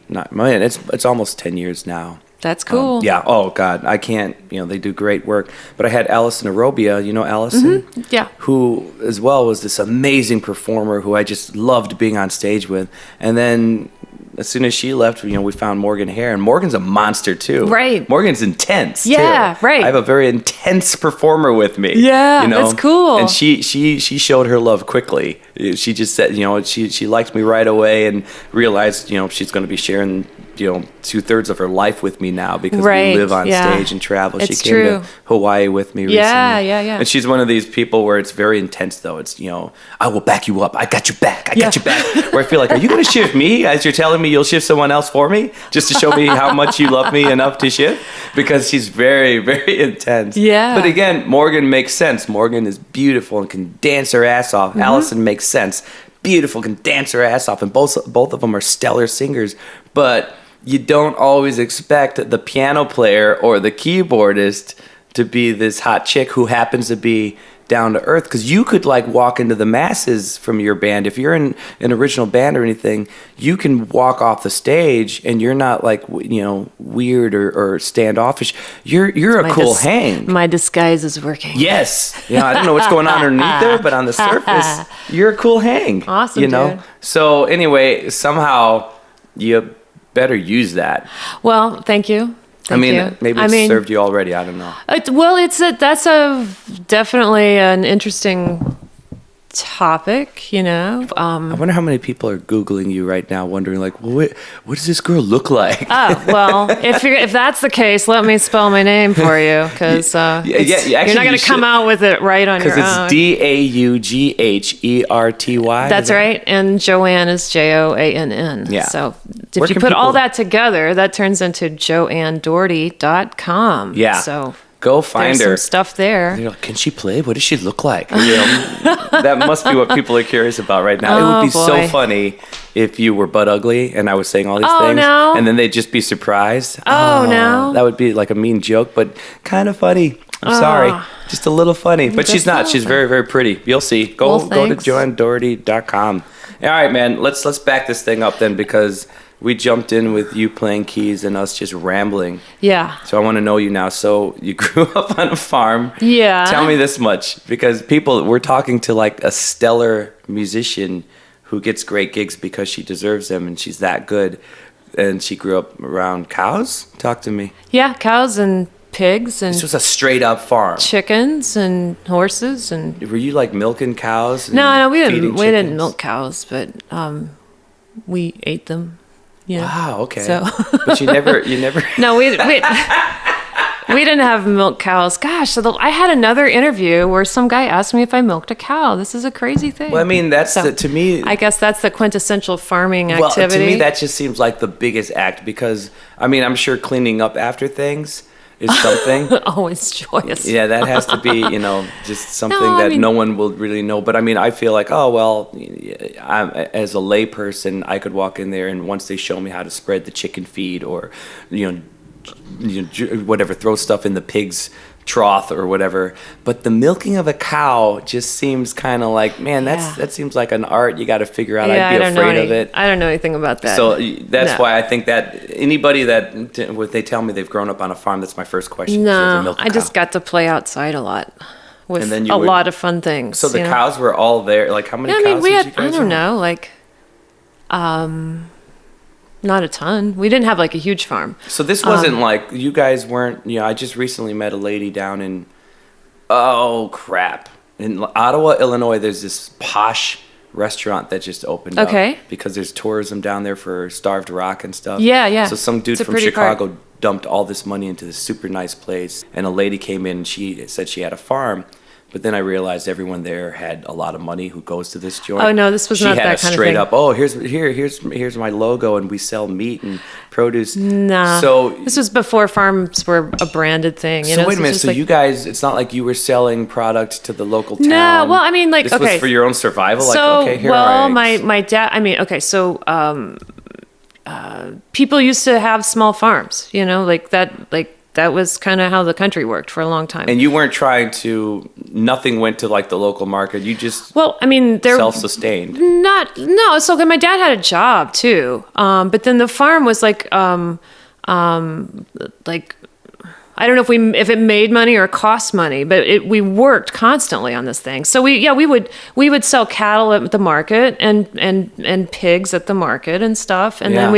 [SPEAKER 1] It's almost 10 years now.
[SPEAKER 2] That's cool.
[SPEAKER 1] Yeah. Oh God, I can't. You know, they do great work. But I had Allison Arobia. You know Allison?
[SPEAKER 2] Mm-hmm. Yeah.
[SPEAKER 1] Who as well was this amazing performer who I just loved being on stage with. And then as soon as she left, you know, we found Morgan Hare, and Morgan's a monster too.
[SPEAKER 2] Right.
[SPEAKER 1] Morgan's intense.
[SPEAKER 2] Yeah.
[SPEAKER 1] Too.
[SPEAKER 2] Right.
[SPEAKER 1] I have a very intense performer with me.
[SPEAKER 2] Yeah,
[SPEAKER 1] You know?
[SPEAKER 2] that's cool.
[SPEAKER 1] And she showed her love quickly. She just said, you know, she liked me right away and realized, you know, she's going to be sharing, you know, 2/3 of her life with me now because
[SPEAKER 2] Right,
[SPEAKER 1] we live on
[SPEAKER 2] yeah.
[SPEAKER 1] stage and travel.
[SPEAKER 2] It's
[SPEAKER 1] she came
[SPEAKER 2] true.
[SPEAKER 1] to Hawaii with me recently.
[SPEAKER 2] Yeah.
[SPEAKER 1] And she's one of these people where it's very intense though. It's, you know, I will back you up. I got your back. I got your back. Where I feel like, are you going to shift me as you're telling me you'll shift someone else for me just to show me how much you love me enough to shift? Because she's very, very intense.
[SPEAKER 2] Yeah.
[SPEAKER 1] But again, Morgan makes sense. Morgan is beautiful and can dance her ass off.
[SPEAKER 2] Mm-hmm.
[SPEAKER 1] Allison makes sense. Beautiful, can dance her ass off. And both of them are stellar singers. But you don't always expect the piano player or the keyboardist to be this hot chick who happens to be down to earth, because you could like walk into the masses from your band. If you're in an original band or anything, you can walk off the stage and you're not like, you know, weird or standoffish. You're a cool hang.
[SPEAKER 2] My disguise is working.
[SPEAKER 1] Yes. You know, I don't know what's going on underneath there, but on the surface, you're a cool hang.
[SPEAKER 2] Awesome,
[SPEAKER 1] you know?
[SPEAKER 2] dude.
[SPEAKER 1] So anyway, somehow you better use that.
[SPEAKER 2] Well, thank you.
[SPEAKER 1] Maybe it's served you already. I don't know.
[SPEAKER 2] That's definitely an interesting topic, you know.
[SPEAKER 1] I wonder how many people are Googling you right now, wondering like, what does this girl look like?
[SPEAKER 2] Oh, well, if that's the case, let me spell my name for you, because
[SPEAKER 1] actually,
[SPEAKER 2] you're not going to come out with it right on your own.
[SPEAKER 1] Because it's Daugherty.
[SPEAKER 2] That's right, and Joanne is Joann.
[SPEAKER 1] Yeah.
[SPEAKER 2] So
[SPEAKER 1] Where
[SPEAKER 2] if you
[SPEAKER 1] can
[SPEAKER 2] put all
[SPEAKER 1] people-
[SPEAKER 2] that together, that turns into JoannDaugherty.com.
[SPEAKER 1] Yeah.
[SPEAKER 2] So
[SPEAKER 1] Go find
[SPEAKER 2] there's
[SPEAKER 1] her.
[SPEAKER 2] some stuff there.
[SPEAKER 1] You're like, can she play? What does she look like? You know, that must be what people are curious about right now. It would be so
[SPEAKER 2] boy.
[SPEAKER 1] funny if you were butt ugly and I was saying all these
[SPEAKER 2] Oh,
[SPEAKER 1] things,
[SPEAKER 2] no.
[SPEAKER 1] and then they'd just be surprised.
[SPEAKER 2] Oh, no.
[SPEAKER 1] That would be like a mean joke, but kind of funny. I'm sorry, just a little funny. But she's not. She's very, very pretty. You'll see. Go to
[SPEAKER 2] thanks.
[SPEAKER 1] JoannDaugherty.com. All right, man. Let's back this thing up then, because we jumped in with you playing keys and us just rambling.
[SPEAKER 2] Yeah.
[SPEAKER 1] So I want to know you now. So you grew up on a farm.
[SPEAKER 2] Yeah.
[SPEAKER 1] Tell me this much, because we're talking to like a stellar musician who gets great gigs because she deserves them and she's that good. And she grew up around cows? Talk to me.
[SPEAKER 2] Yeah, cows and pigs and
[SPEAKER 1] This was a straight up farm.
[SPEAKER 2] chickens and horses and
[SPEAKER 1] Were you like milking cows? and
[SPEAKER 2] no, we
[SPEAKER 1] feeding
[SPEAKER 2] didn't. We didn't
[SPEAKER 1] chickens?
[SPEAKER 2] milk cows, but we ate them. Yeah.
[SPEAKER 1] Wow, okay.
[SPEAKER 2] So
[SPEAKER 1] But you never
[SPEAKER 2] no, we didn't have milk cows. Gosh, I had another interview where some guy asked me if I milked a cow. This is a crazy thing.
[SPEAKER 1] Well, I mean, that's to me.
[SPEAKER 2] I guess that's the quintessential farming
[SPEAKER 1] Well,
[SPEAKER 2] activity.
[SPEAKER 1] to me, that just seems like the biggest act, because I mean, I'm sure cleaning up after things is something.
[SPEAKER 2] always joyous.
[SPEAKER 1] Yeah, that has to be, you know, just something
[SPEAKER 2] No, I
[SPEAKER 1] that
[SPEAKER 2] mean-
[SPEAKER 1] no one will really know. But I mean, I feel like, oh, well, as a layperson, I could walk in there and once they show me how to spread the chicken feed or, you know, whatever, throw stuff in the pig's trough or whatever. But the milking of a cow just seems kind of like, man, that seems like an art you got to figure out. I'd be afraid of it.
[SPEAKER 2] I don't know anything about that.
[SPEAKER 1] So that's why I think that anybody that they tell me they've grown up on a farm, that's my first question.
[SPEAKER 2] No, I just got to play outside a lot with lot of fun things.
[SPEAKER 1] So the cows were all there. Like how many cows did you guys have?
[SPEAKER 2] I don't know, like, not a ton. We didn't have like a huge farm.
[SPEAKER 1] So this wasn't like, you guys weren't, I just recently met a lady down in, oh crap, in Ottawa, Illinois, there's this posh restaurant that just opened up. Because there's tourism down there for Starved Rock and stuff.
[SPEAKER 2] Yeah.
[SPEAKER 1] So some dude from Chicago dumped all this money into this super nice place, and a lady came in and she said she had a farm. But then I realized everyone there had a lot of money who goes to this joint.
[SPEAKER 2] Oh no, this was not that kind of thing.
[SPEAKER 1] She had a straight up, oh, here's my logo, and we sell meat and produce.
[SPEAKER 2] Nah.
[SPEAKER 1] So
[SPEAKER 2] this was before farms were a branded thing.
[SPEAKER 1] So wait a minute. So you guys, it's not like you were selling product to the local town.
[SPEAKER 2] No. Well, I mean, like,
[SPEAKER 1] this was for your own survival.
[SPEAKER 2] So,
[SPEAKER 1] like, okay, here are
[SPEAKER 2] my dad. I mean, okay, so people used to have small farms. Like that. That was kind of how the country worked for a long time.
[SPEAKER 1] And you weren't trying to, nothing went to like the local market. You just self-sustained.
[SPEAKER 2] So my dad had a job too. But then the farm was like I don't know if it made money or cost money, but we worked constantly on this thing. So we would sell cattle at the market and pigs at the market and stuff, and then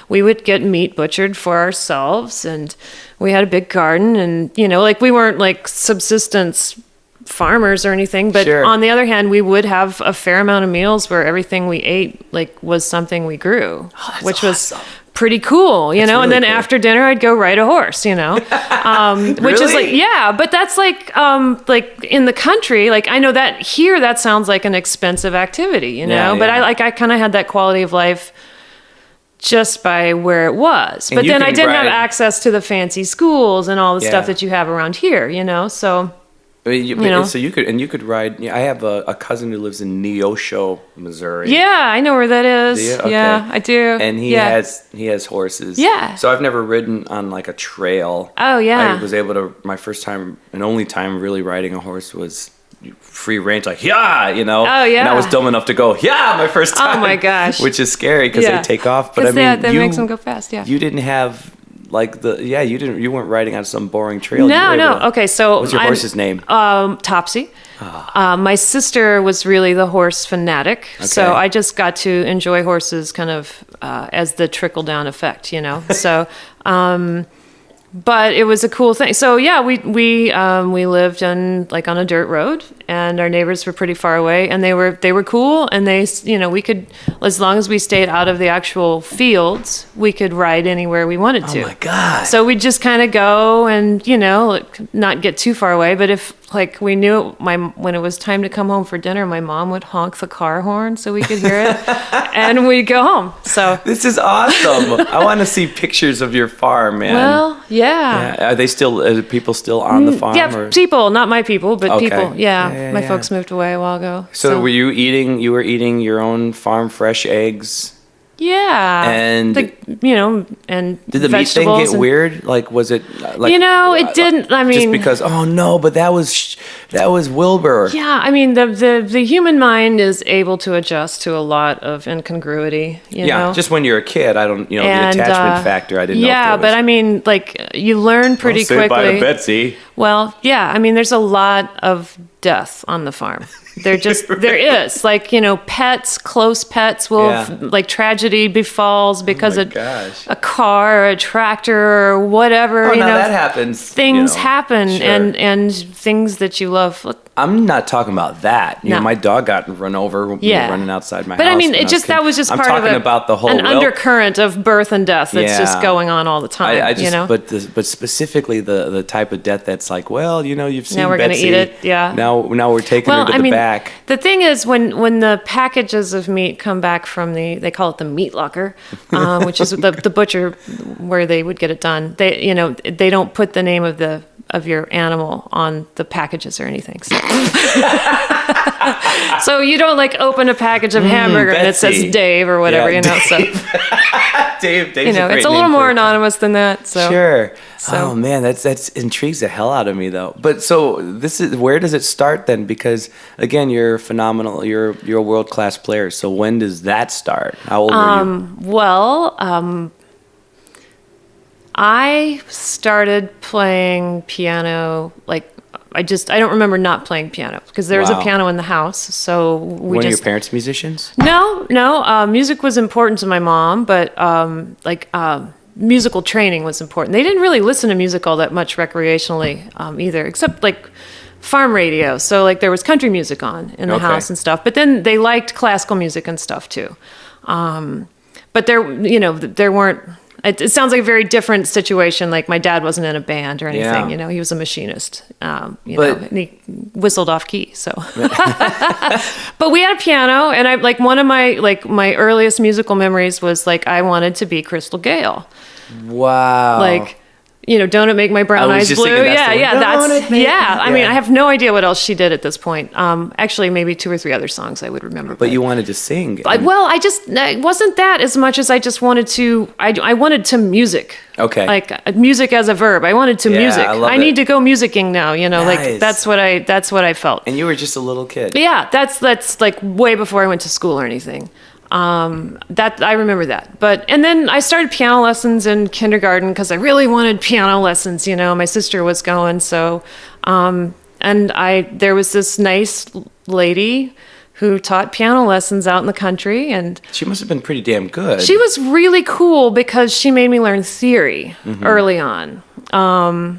[SPEAKER 2] we would get meat butchered for ourselves, and we had a big garden, and like we weren't like subsistence farmers or anything, but on the other hand, we would have a fair amount of meals where everything we ate like was something we grew, which was pretty cool, and then cool. After dinner I'd go ride a horse, which is like, but that's like in the country, like I know that here that sounds like an expensive activity, but I kind of had that quality of life just by where it was. But then I didn't have access to the fancy schools and all the stuff that you have around here, so
[SPEAKER 1] So you could ride. I have a cousin who lives in Neosho, Missouri.
[SPEAKER 2] Yeah, I know where that is. Okay. Yeah, I do.
[SPEAKER 1] And he has horses.
[SPEAKER 2] Yeah.
[SPEAKER 1] So I've never ridden on like a trail.
[SPEAKER 2] Oh yeah.
[SPEAKER 1] I was able to. My first time and only time really riding a horse was free range, like Oh yeah. And I was dumb enough to go my first time.
[SPEAKER 2] Oh my gosh.
[SPEAKER 1] Which is scary because they take off. But I mean,
[SPEAKER 2] that makes them go fast. Yeah.
[SPEAKER 1] You didn't have. Like you weren't riding on some boring trail.
[SPEAKER 2] No. Okay, so
[SPEAKER 1] what's your horse's name?
[SPEAKER 2] Topsy. My sister was really the horse fanatic, so I just got to enjoy horses kind of as the trickle down effect, So, but it was a cool thing. So we lived on a dirt road, and our neighbors were pretty far away, and they were cool, and we could, as long as we stayed out of the actual fields, we could ride anywhere we wanted to.
[SPEAKER 1] Oh my God.
[SPEAKER 2] So we'd just kind of go and, not get too far away, but if we knew when it was time to come home for dinner, my mom would honk the car horn so we could hear it and we'd go home. So
[SPEAKER 1] this is awesome. I want to see pictures of your farm, man.
[SPEAKER 2] Well, yeah.
[SPEAKER 1] Are people still on the farm?
[SPEAKER 2] Yeah, people, not my people, but people. Yeah. My folks moved away a while ago.
[SPEAKER 1] So were you eating your own farm fresh eggs?
[SPEAKER 2] Yeah.
[SPEAKER 1] And
[SPEAKER 2] and
[SPEAKER 1] did the meat thing get weird? Like, was it like,
[SPEAKER 2] it didn't. I mean,
[SPEAKER 1] just because, but that was Wilbur.
[SPEAKER 2] Yeah. I mean, the human mind is able to adjust to a lot of incongruity, know?
[SPEAKER 1] Just when you're a kid, I don't, the attachment factor, I didn't know.
[SPEAKER 2] Yeah. But I mean, like, you learn pretty quickly.
[SPEAKER 1] Say bye to Betsy.
[SPEAKER 2] Well, yeah. I mean, there's a lot of death on the farm. There is, like, close pets will, like, tragedy befalls because of a car or a tractor or whatever,
[SPEAKER 1] that happens.
[SPEAKER 2] Things happen, and things that you love.
[SPEAKER 1] I'm not talking about that. My dog got run over running outside my house.
[SPEAKER 2] But I mean, that was just part of
[SPEAKER 1] about the whole
[SPEAKER 2] undercurrent of birth and death that's just going on all the time.
[SPEAKER 1] But specifically the type of death that's like, you've seen
[SPEAKER 2] now we're
[SPEAKER 1] Betsy.
[SPEAKER 2] Gonna eat it. Yeah.
[SPEAKER 1] Now we're taking her to the back.
[SPEAKER 2] The thing is, when the packages of meat come back from they call it the meat locker, which is the butcher where they would get it done. They don't put the name of your animal on the packages or anything. So. So you don't like open a package of hamburger and it says
[SPEAKER 1] Betsy.
[SPEAKER 2] Dave or whatever,
[SPEAKER 1] Yeah,
[SPEAKER 2] you know. So
[SPEAKER 1] Dave's
[SPEAKER 2] you know,
[SPEAKER 1] a great
[SPEAKER 2] it's a
[SPEAKER 1] name
[SPEAKER 2] little more
[SPEAKER 1] for
[SPEAKER 2] anonymous than that. So
[SPEAKER 1] Sure.
[SPEAKER 2] So-
[SPEAKER 1] Oh man, that's intrigues the hell out of me though. But so where does it start then? Because again, you're phenomenal. You're a world class player. So when does that start? How old were you?
[SPEAKER 2] Well, I started playing piano like I don't remember not playing piano because there was a
[SPEAKER 1] Wow.
[SPEAKER 2] piano in the house. So we
[SPEAKER 1] One of
[SPEAKER 2] just
[SPEAKER 1] your parents musicians?
[SPEAKER 2] no. Music was important to my mom, but musical training was important. They didn't really listen to music all that much recreationally either, except like farm radio. So like there was country music on in the
[SPEAKER 1] Okay.
[SPEAKER 2] house and stuff. But then they liked classical music and stuff too. But there weren't. It sounds like a very different situation. Like my dad wasn't in a band or anything.
[SPEAKER 1] Yeah.
[SPEAKER 2] You know, he was a machinist. And he whistled off key. So, but we had a piano, and I like one of my earliest musical memories was like I wanted to be Crystal Gale.
[SPEAKER 1] Wow.
[SPEAKER 2] Like, don't it make my brown
[SPEAKER 1] I was
[SPEAKER 2] eyes
[SPEAKER 1] just
[SPEAKER 2] blue?
[SPEAKER 1] thinking that's the
[SPEAKER 2] Yeah,
[SPEAKER 1] one.
[SPEAKER 2] that's
[SPEAKER 1] Don't it make-
[SPEAKER 2] I mean,
[SPEAKER 1] yeah.
[SPEAKER 2] I have no idea what else she did at this point. Actually, maybe 2 or 3 other songs I would remember.
[SPEAKER 1] But you wanted to sing.
[SPEAKER 2] It wasn't that as much as I just wanted to. I wanted to music.
[SPEAKER 1] Okay.
[SPEAKER 2] Like music as a verb. I wanted to
[SPEAKER 1] Yeah,
[SPEAKER 2] music.
[SPEAKER 1] I love
[SPEAKER 2] I
[SPEAKER 1] it.
[SPEAKER 2] need to go musicking now.
[SPEAKER 1] Nice.
[SPEAKER 2] Like that's what I felt.
[SPEAKER 1] And you were just a little kid.
[SPEAKER 2] Yeah, that's like way before I went to school or anything. That I remember that. And then I started piano lessons in kindergarten because I really wanted piano lessons. My sister was going, so there was this nice lady who taught piano lessons out in the country, and
[SPEAKER 1] She must have been pretty damn good.
[SPEAKER 2] she was really cool because she made me learn theory early on.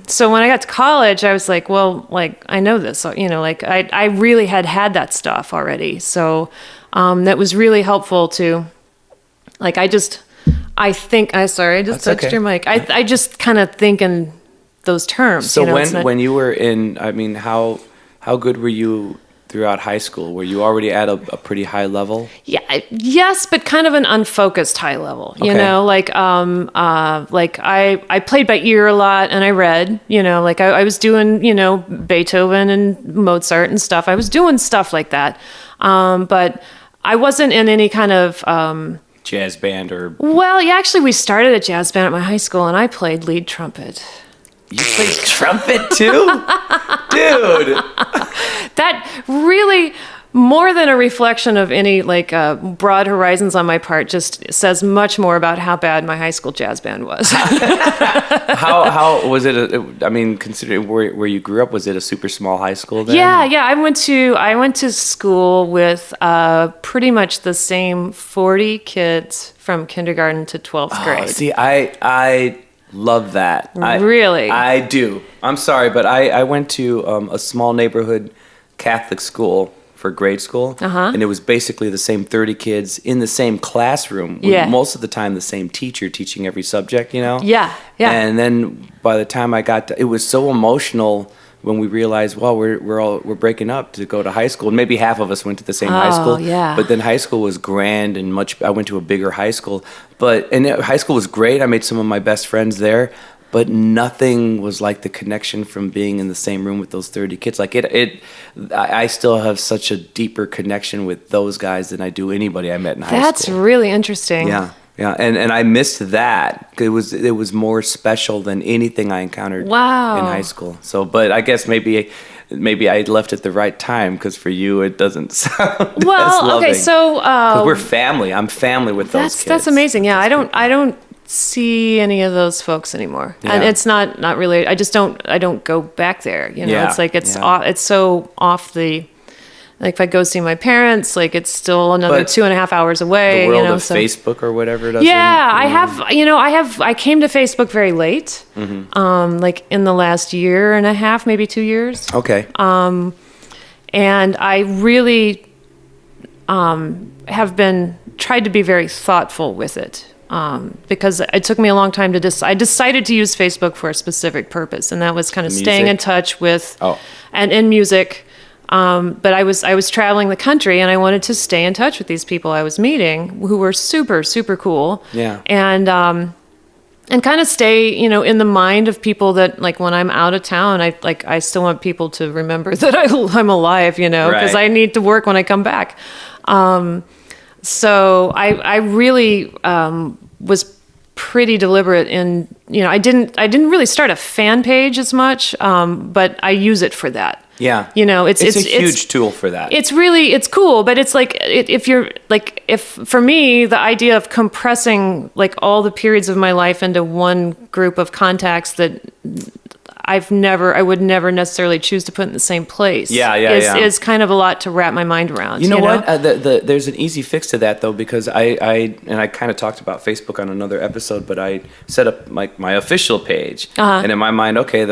[SPEAKER 2] So when I got to college, I was like, well, like I know this, like I really had that stuff already. So that was really helpful to, like, I just
[SPEAKER 1] That's
[SPEAKER 2] touched
[SPEAKER 1] okay.
[SPEAKER 2] your mic. I just kind of think in those terms.
[SPEAKER 1] So
[SPEAKER 2] it's not-
[SPEAKER 1] when you were in, I mean, how good were you throughout high school? Were you already at a pretty high level?
[SPEAKER 2] Yeah, yes, but kind of an unfocused high level,
[SPEAKER 1] Okay.
[SPEAKER 2] like I played by ear a lot and I read, like I was doing, Beethoven and Mozart and stuff. I was doing stuff like that. But I wasn't in any kind of,
[SPEAKER 1] Jazz band or
[SPEAKER 2] well, yeah, actually we started a jazz band at my high school and I played lead trumpet.
[SPEAKER 1] you played trumpet too? Dude.
[SPEAKER 2] That really, more than a reflection of any broad horizons on my part, just says much more about how bad my high school jazz band was.
[SPEAKER 1] How was it? I mean, considering where you grew up, was it a super small high school then?
[SPEAKER 2] Yeah. I went to school with pretty much the same 40 kids from kindergarten to 12th grade.
[SPEAKER 1] See, I love that.
[SPEAKER 2] Really?
[SPEAKER 1] I do. I'm sorry, but I went to a small neighborhood Catholic school for grade school, and it was basically the same 30 kids in the same classroom, with
[SPEAKER 2] Yeah.
[SPEAKER 1] most of the time the same teacher teaching every subject,
[SPEAKER 2] Yeah.
[SPEAKER 1] And then by the time I got to, it was so emotional when we realized, well, we're breaking up to go to high school, and maybe half of us went to the same high school.
[SPEAKER 2] Yeah.
[SPEAKER 1] But then high school was grand and much. I went to a bigger high school, high school was great. I made some of my best friends there. But nothing was like the connection from being in the same room with those 30 kids. Like I still have such a deeper connection with those guys than I do anybody I met in high school.
[SPEAKER 2] That's really interesting.
[SPEAKER 1] Yeah, and I missed that. It was more special than anything I encountered
[SPEAKER 2] Wow.
[SPEAKER 1] in high school. So, but I guess maybe I left at the right time because for you it doesn't sound as
[SPEAKER 2] Well,
[SPEAKER 1] loving.
[SPEAKER 2] okay, so
[SPEAKER 1] 'Cause we're family. I'm family with those kids.
[SPEAKER 2] that's amazing. Yeah, I don't see any of those folks anymore, and
[SPEAKER 1] Yeah.
[SPEAKER 2] it's not really. I don't go back there.
[SPEAKER 1] Yeah,
[SPEAKER 2] It's like it's
[SPEAKER 1] yeah.
[SPEAKER 2] it's so off the. Like if I go see my parents, like it's still another
[SPEAKER 1] But
[SPEAKER 2] 2.5 hours away.
[SPEAKER 1] The world of
[SPEAKER 2] so.
[SPEAKER 1] Facebook or whatever doesn't.
[SPEAKER 2] Yeah, I came to Facebook very late, like in the last year and a half, maybe 2 years.
[SPEAKER 1] Okay.
[SPEAKER 2] And I really have been tried to be very thoughtful with it because it took me a long time to I decided to use Facebook for a specific purpose, and that was kind of staying in
[SPEAKER 1] Music?
[SPEAKER 2] touch with
[SPEAKER 1] Oh.
[SPEAKER 2] and in music. But I was traveling the country, and I wanted to stay in touch with these people I was meeting, who were super super cool.
[SPEAKER 1] Yeah.
[SPEAKER 2] and kind of stay, in the mind of people that, like, when I'm out of town, I still want people to remember that I'm alive, because
[SPEAKER 1] Right.
[SPEAKER 2] I need to work when I come back. So I really was pretty deliberate in, I didn't really start a fan page as much, but I use it for that.
[SPEAKER 1] Yeah.
[SPEAKER 2] It's
[SPEAKER 1] a huge tool for that.
[SPEAKER 2] It's cool, but it's like, if for me, the idea of compressing like all the periods of my life into one group of contacts that I would never necessarily choose to put in the same place. Is kind of a lot to wrap my mind around.
[SPEAKER 1] You know what? There's an easy fix to that though, because I kind of talked about Facebook on another episode, but I set up my official page, and in my mind, okay,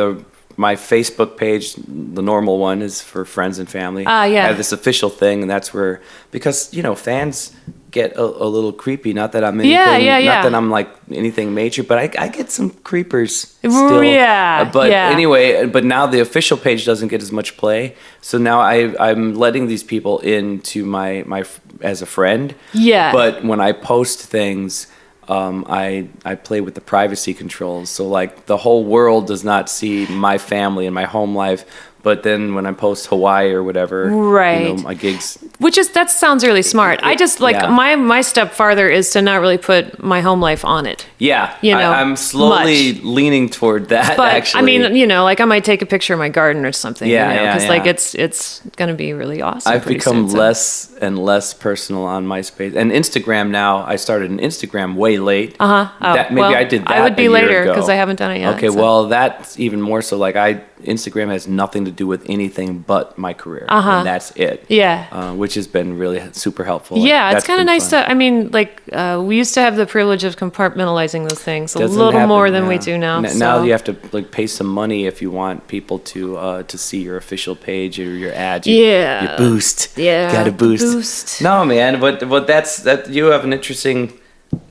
[SPEAKER 1] my Facebook page, the normal one, is for friends and family. I have this official thing, and that's where, because fans get a little creepy. Not that I'm anything, not that I'm like anything major, but I get some creepers still. Anyway, but now the official page doesn't get as much play, so now I'm letting these people into my as a friend. Yeah. But when I post things, I play with the privacy controls, so like the whole world does not see my family and my home life. But then when I post Hawaii or whatever,
[SPEAKER 2] right,
[SPEAKER 1] my gigs,
[SPEAKER 2] that sounds really smart. I just my step farther is to not really put my home life on it. Yeah,
[SPEAKER 1] I'm slowly leaning toward that.
[SPEAKER 2] But
[SPEAKER 1] actually,
[SPEAKER 2] I mean, I might take a picture of my garden or something. Because it's going to be really awesome.
[SPEAKER 1] I've become less and less personal on MySpace and Instagram now. I started an Instagram way late. I did that.
[SPEAKER 2] I would be later because I haven't done it yet.
[SPEAKER 1] Okay, well that's even more so. Like Instagram has nothing to do with anything but my career, and that's it. Yeah, which has been really super helpful.
[SPEAKER 2] Yeah, it's kind of nice to. I mean, we used to have the privilege of compartmentalizing those things a little more than we do now.
[SPEAKER 1] Now you have to pay some money if you want people to see your official page or your ad. You boost. Yeah, got to boost. No, man, but that's that. You have an interesting.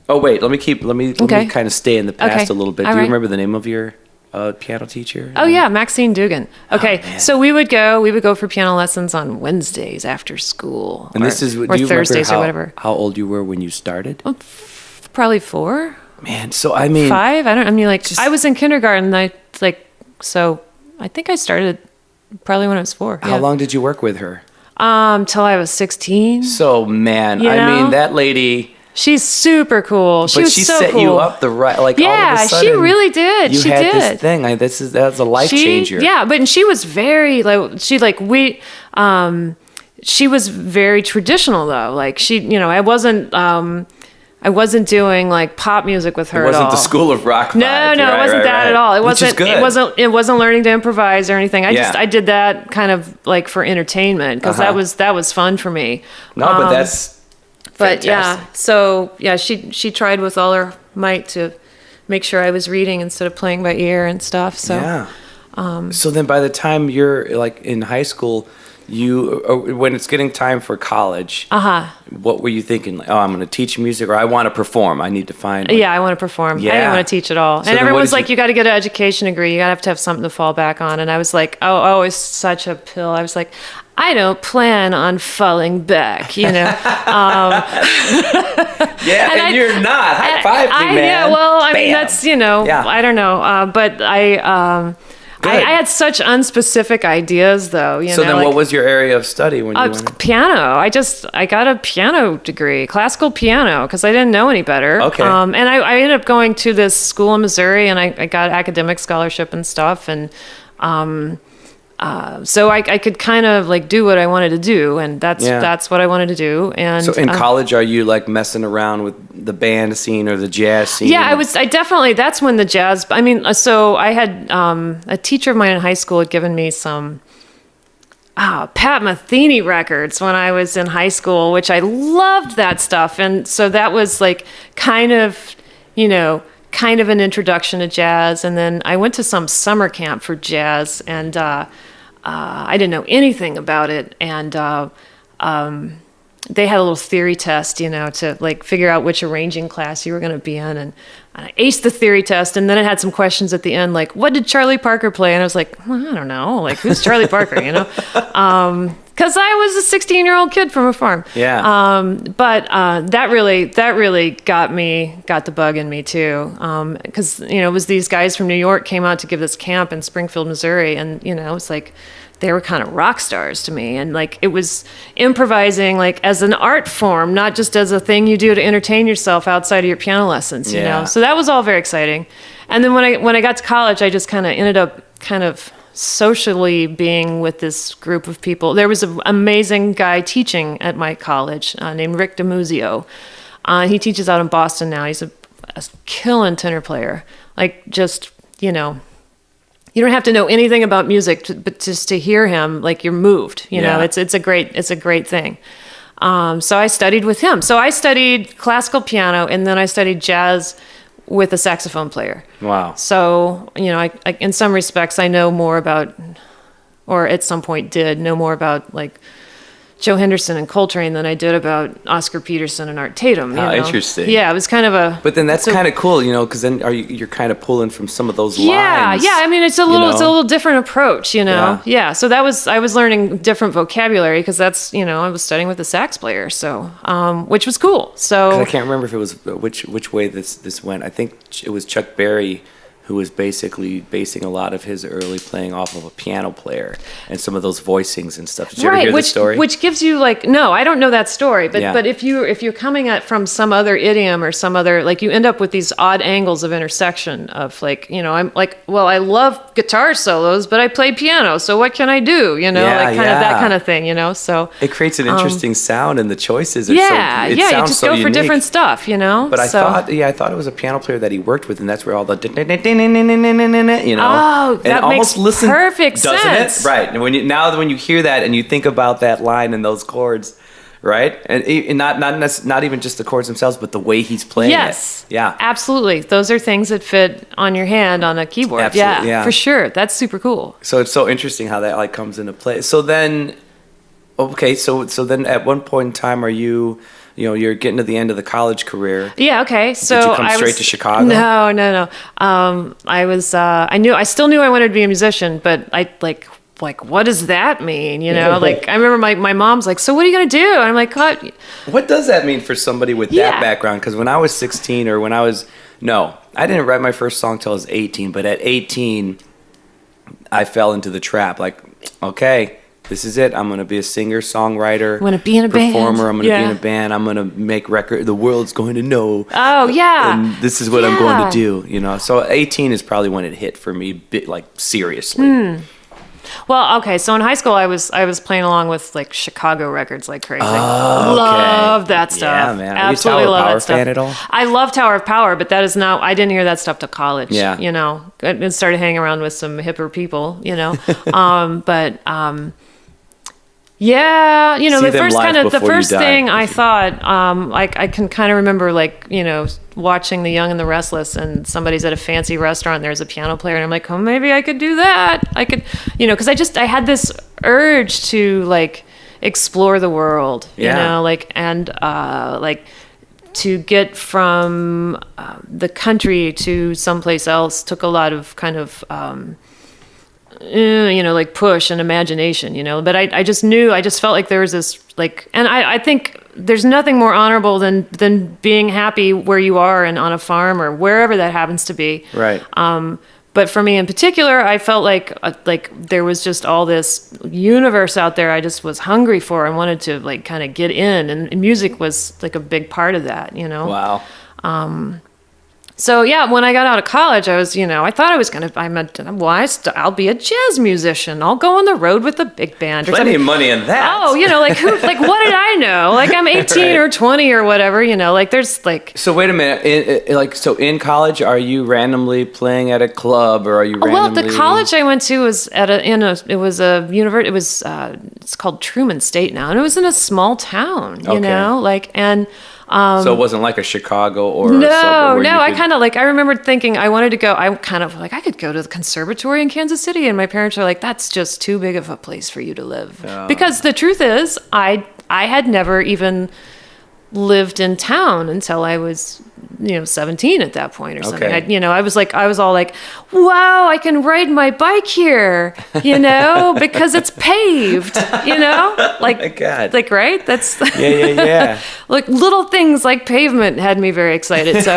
[SPEAKER 1] Oh wait, let me kind of stay in the past a little bit. Do you remember the name of your piano teacher?
[SPEAKER 2] Oh yeah, Maxine Dugan. Okay, so we would go for piano lessons on Wednesdays after school,
[SPEAKER 1] and this is
[SPEAKER 2] or Thursdays or whatever.
[SPEAKER 1] How old you were when you started?
[SPEAKER 2] Probably 4.
[SPEAKER 1] Man, so I mean
[SPEAKER 2] 5. I was in kindergarten. So I think I started probably when I was 4.
[SPEAKER 1] How long did you work with her?
[SPEAKER 2] Till I was 16.
[SPEAKER 1] So man, I mean that lady.
[SPEAKER 2] She's super cool. She was so cool.
[SPEAKER 1] But she set you up the right, all of a sudden.
[SPEAKER 2] She really did.
[SPEAKER 1] You had this thing. That's a life changer.
[SPEAKER 2] Yeah, but she was very she was very traditional though. Like I wasn't doing like pop music with her.
[SPEAKER 1] It wasn't the School of Rock vibe.
[SPEAKER 2] No, it wasn't that at all. It wasn't learning to improvise or anything. I did that kind of like for entertainment because that was fun for me.
[SPEAKER 1] No, but that's.
[SPEAKER 2] But
[SPEAKER 1] fantastic.
[SPEAKER 2] she tried with all her might to make sure I was reading instead of playing by ear and stuff. So
[SPEAKER 1] so then by the time you're like in high school, when it's getting time for college, what were you thinking? Like, I'm going to teach music, or I want to perform. I need to find.
[SPEAKER 2] I want to perform. Yeah. I didn't want to teach at all. So and everyone's like, you got to get an education degree. You got to have something to fall back on. And I was like, oh, it's such a pill. I was like, I don't plan on falling back,
[SPEAKER 1] and you're not. High five me, man.
[SPEAKER 2] Yeah, well, I mean, that's, I don't know. But I had such unspecific ideas, though.
[SPEAKER 1] So then what was your area of study when you went?
[SPEAKER 2] Piano. I got a piano degree, classical piano, because I didn't know any better. Okay. And I ended up going to this school in Missouri, and I got academic scholarship and stuff, and so I could kind of like do what I wanted to do, and that's what I wanted to do. And
[SPEAKER 1] so in college, are you like messing around with the band scene or the jazz scene?
[SPEAKER 2] Yeah, I definitely. That's when the jazz. I mean, so I had a teacher of mine in high school had given me some Pat Metheny records when I was in high school, which I loved that stuff, and so that was like kind of an introduction to jazz. And then I went to some summer camp for jazz, and I didn't know anything about it. And they had a little theory test, to like figure out which arranging class you were going to be in. And I aced the theory test, and then it had some questions at the end, like, what did Charlie Parker play? And I was like, well, I don't know. Like, who's Charlie Parker, you know? Because I was a 16-year-old kid from a farm.
[SPEAKER 1] Yeah.
[SPEAKER 2] But that really got the bug in me, too. Because, you know, it was these guys from New York came out to give this camp in Springfield, Missouri. And, you know, it's like, they were kind of rock stars to me. And like, it was improvising like as an art form, not just as a thing you do to entertain yourself outside of your piano lessons, you know? So that was all very exciting. And then when I got to college, I just kind of ended up kind of socially being with this group of people. There was an amazing guy teaching at my college named Rick DiMuzio. He teaches out in Boston now. He's a killing tenor player. Like just, you know, you don't have to know anything about music, but just to hear him, like you're moved. You know, it's a great thing. So I studied with him. So I studied classical piano, and then I studied jazz with a saxophone player. Wow. So you know, I in some respects I know more about, or at some point did know more about like Joe Henderson and Coltrane than I did about Oscar Peterson and Art Tatum. You know?
[SPEAKER 1] Interesting.
[SPEAKER 2] Yeah, it was kind of a.
[SPEAKER 1] But then that's kind of cool, you know, because then you're kind of pulling from some of those lines.
[SPEAKER 2] Yeah. I mean, it's a little different approach, you know. Yeah. So I was learning different vocabulary because that's, you know, I was studying with a sax player, so which was cool. So
[SPEAKER 1] I can't remember if it was which way this went. I think it was Chuck Berry who was basically basing a lot of his early playing off of a piano player and some of those voicings and stuff. Did you ever hear the story?
[SPEAKER 2] Which gives you like, no, I don't know that story, but if you're coming at from some other idiom or some other, like you end up with these odd angles of intersection of like, you know, I'm like, well, I love guitar solos, but I play piano, so what can I do? You know, like kind of that kind of thing, you know. So
[SPEAKER 1] it creates an interesting sound, and the choices are
[SPEAKER 2] you just go for different stuff, you know.
[SPEAKER 1] But I thought it was a piano player that he worked with, and that's where all the you know,
[SPEAKER 2] oh, that makes perfect
[SPEAKER 1] doesn't
[SPEAKER 2] sense,
[SPEAKER 1] it? Right? And when you hear that and you think about that line and those chords, right? And not even just the chords themselves, but the way he's playing it. Yeah,
[SPEAKER 2] absolutely. Those are things that fit on your hand on a keyboard.
[SPEAKER 1] Absolutely,
[SPEAKER 2] yeah, for sure. That's super cool.
[SPEAKER 1] So it's so interesting how that like comes into play. So then, okay, so then at one point in time, are you? You know, you're getting to the end of the college career. Yeah,
[SPEAKER 2] okay. So
[SPEAKER 1] did you come straight to Chicago?
[SPEAKER 2] No. I still knew I wanted to be a musician, but I like, what does that mean? You know, like I remember my mom's like, so what are you going to do? And I'm like,
[SPEAKER 1] what does that mean for somebody with that background? Because when I was 16 or I didn't write my first song till I was 18, but at 18, I fell into the trap. Like, okay, this is it. I'm going to be a singer, songwriter. I'm
[SPEAKER 2] going to be in a
[SPEAKER 1] performer. I'm going to be in a band. I'm going to make record. The world's going to know.
[SPEAKER 2] Oh, yeah.
[SPEAKER 1] And this is what I'm going to do, you know. So 18 is probably when it hit for me, like seriously.
[SPEAKER 2] Well, okay. So in high school, I was playing along with like Chicago records like crazy.
[SPEAKER 1] Oh,
[SPEAKER 2] love that stuff.
[SPEAKER 1] Yeah, man.
[SPEAKER 2] Absolutely love that stuff.
[SPEAKER 1] Are you a Tower of Power fan at all?
[SPEAKER 2] I love Tower of Power, but that is not. I didn't hear that stuff till college.
[SPEAKER 1] Yeah.
[SPEAKER 2] You know, and started hanging around with some hipper people. You know, yeah, you know, the first thing I thought, like I can kind of remember, like, you know, watching The Young and the Restless, and somebody's at a fancy restaurant and there's a piano player, and I'm like, oh, maybe I could do that. I could, you know, because I had this urge to like explore the world, you know, like, and like to get from the country to someplace else took a lot of kind of you know, like push and imagination, you know, but I just felt like there was this like, and I think there's nothing more honorable than being happy where you are and on a farm or wherever that happens to be.
[SPEAKER 1] Right.
[SPEAKER 2] But for me in particular, I felt like there was just all this universe out there I just was hungry for and wanted to like kind of get in, and music was like a big part of that, you know?
[SPEAKER 1] Wow.
[SPEAKER 2] So yeah, when I got out of college, I was, you know, I thought I was I'll be a jazz musician. I'll go on the road with a big band.
[SPEAKER 1] Plenty of money in that.
[SPEAKER 2] Oh, you know, like what did I know? Like I'm 18 or 20 or whatever, you know, like there's like.
[SPEAKER 1] So wait a minute, in college, are you randomly playing at a club, or are you randomly?
[SPEAKER 2] Well, the college I went to was it's called Truman State now, and it was in a small town, you know, like, and.
[SPEAKER 1] So it wasn't like a Chicago or
[SPEAKER 2] no. I remember thinking I wanted to go. I kind of like I could go to the conservatory in Kansas City, and my parents were like, "That's just too big of a place for you to live." Because the truth is, I had never even lived in town until I was 17 at that point or something.
[SPEAKER 1] Okay.
[SPEAKER 2] I was all like, wow, I can ride my bike here, because it's paved, like,
[SPEAKER 1] Oh my God.
[SPEAKER 2] like, right. That's
[SPEAKER 1] Yeah.
[SPEAKER 2] like little things like pavement had me very excited. So,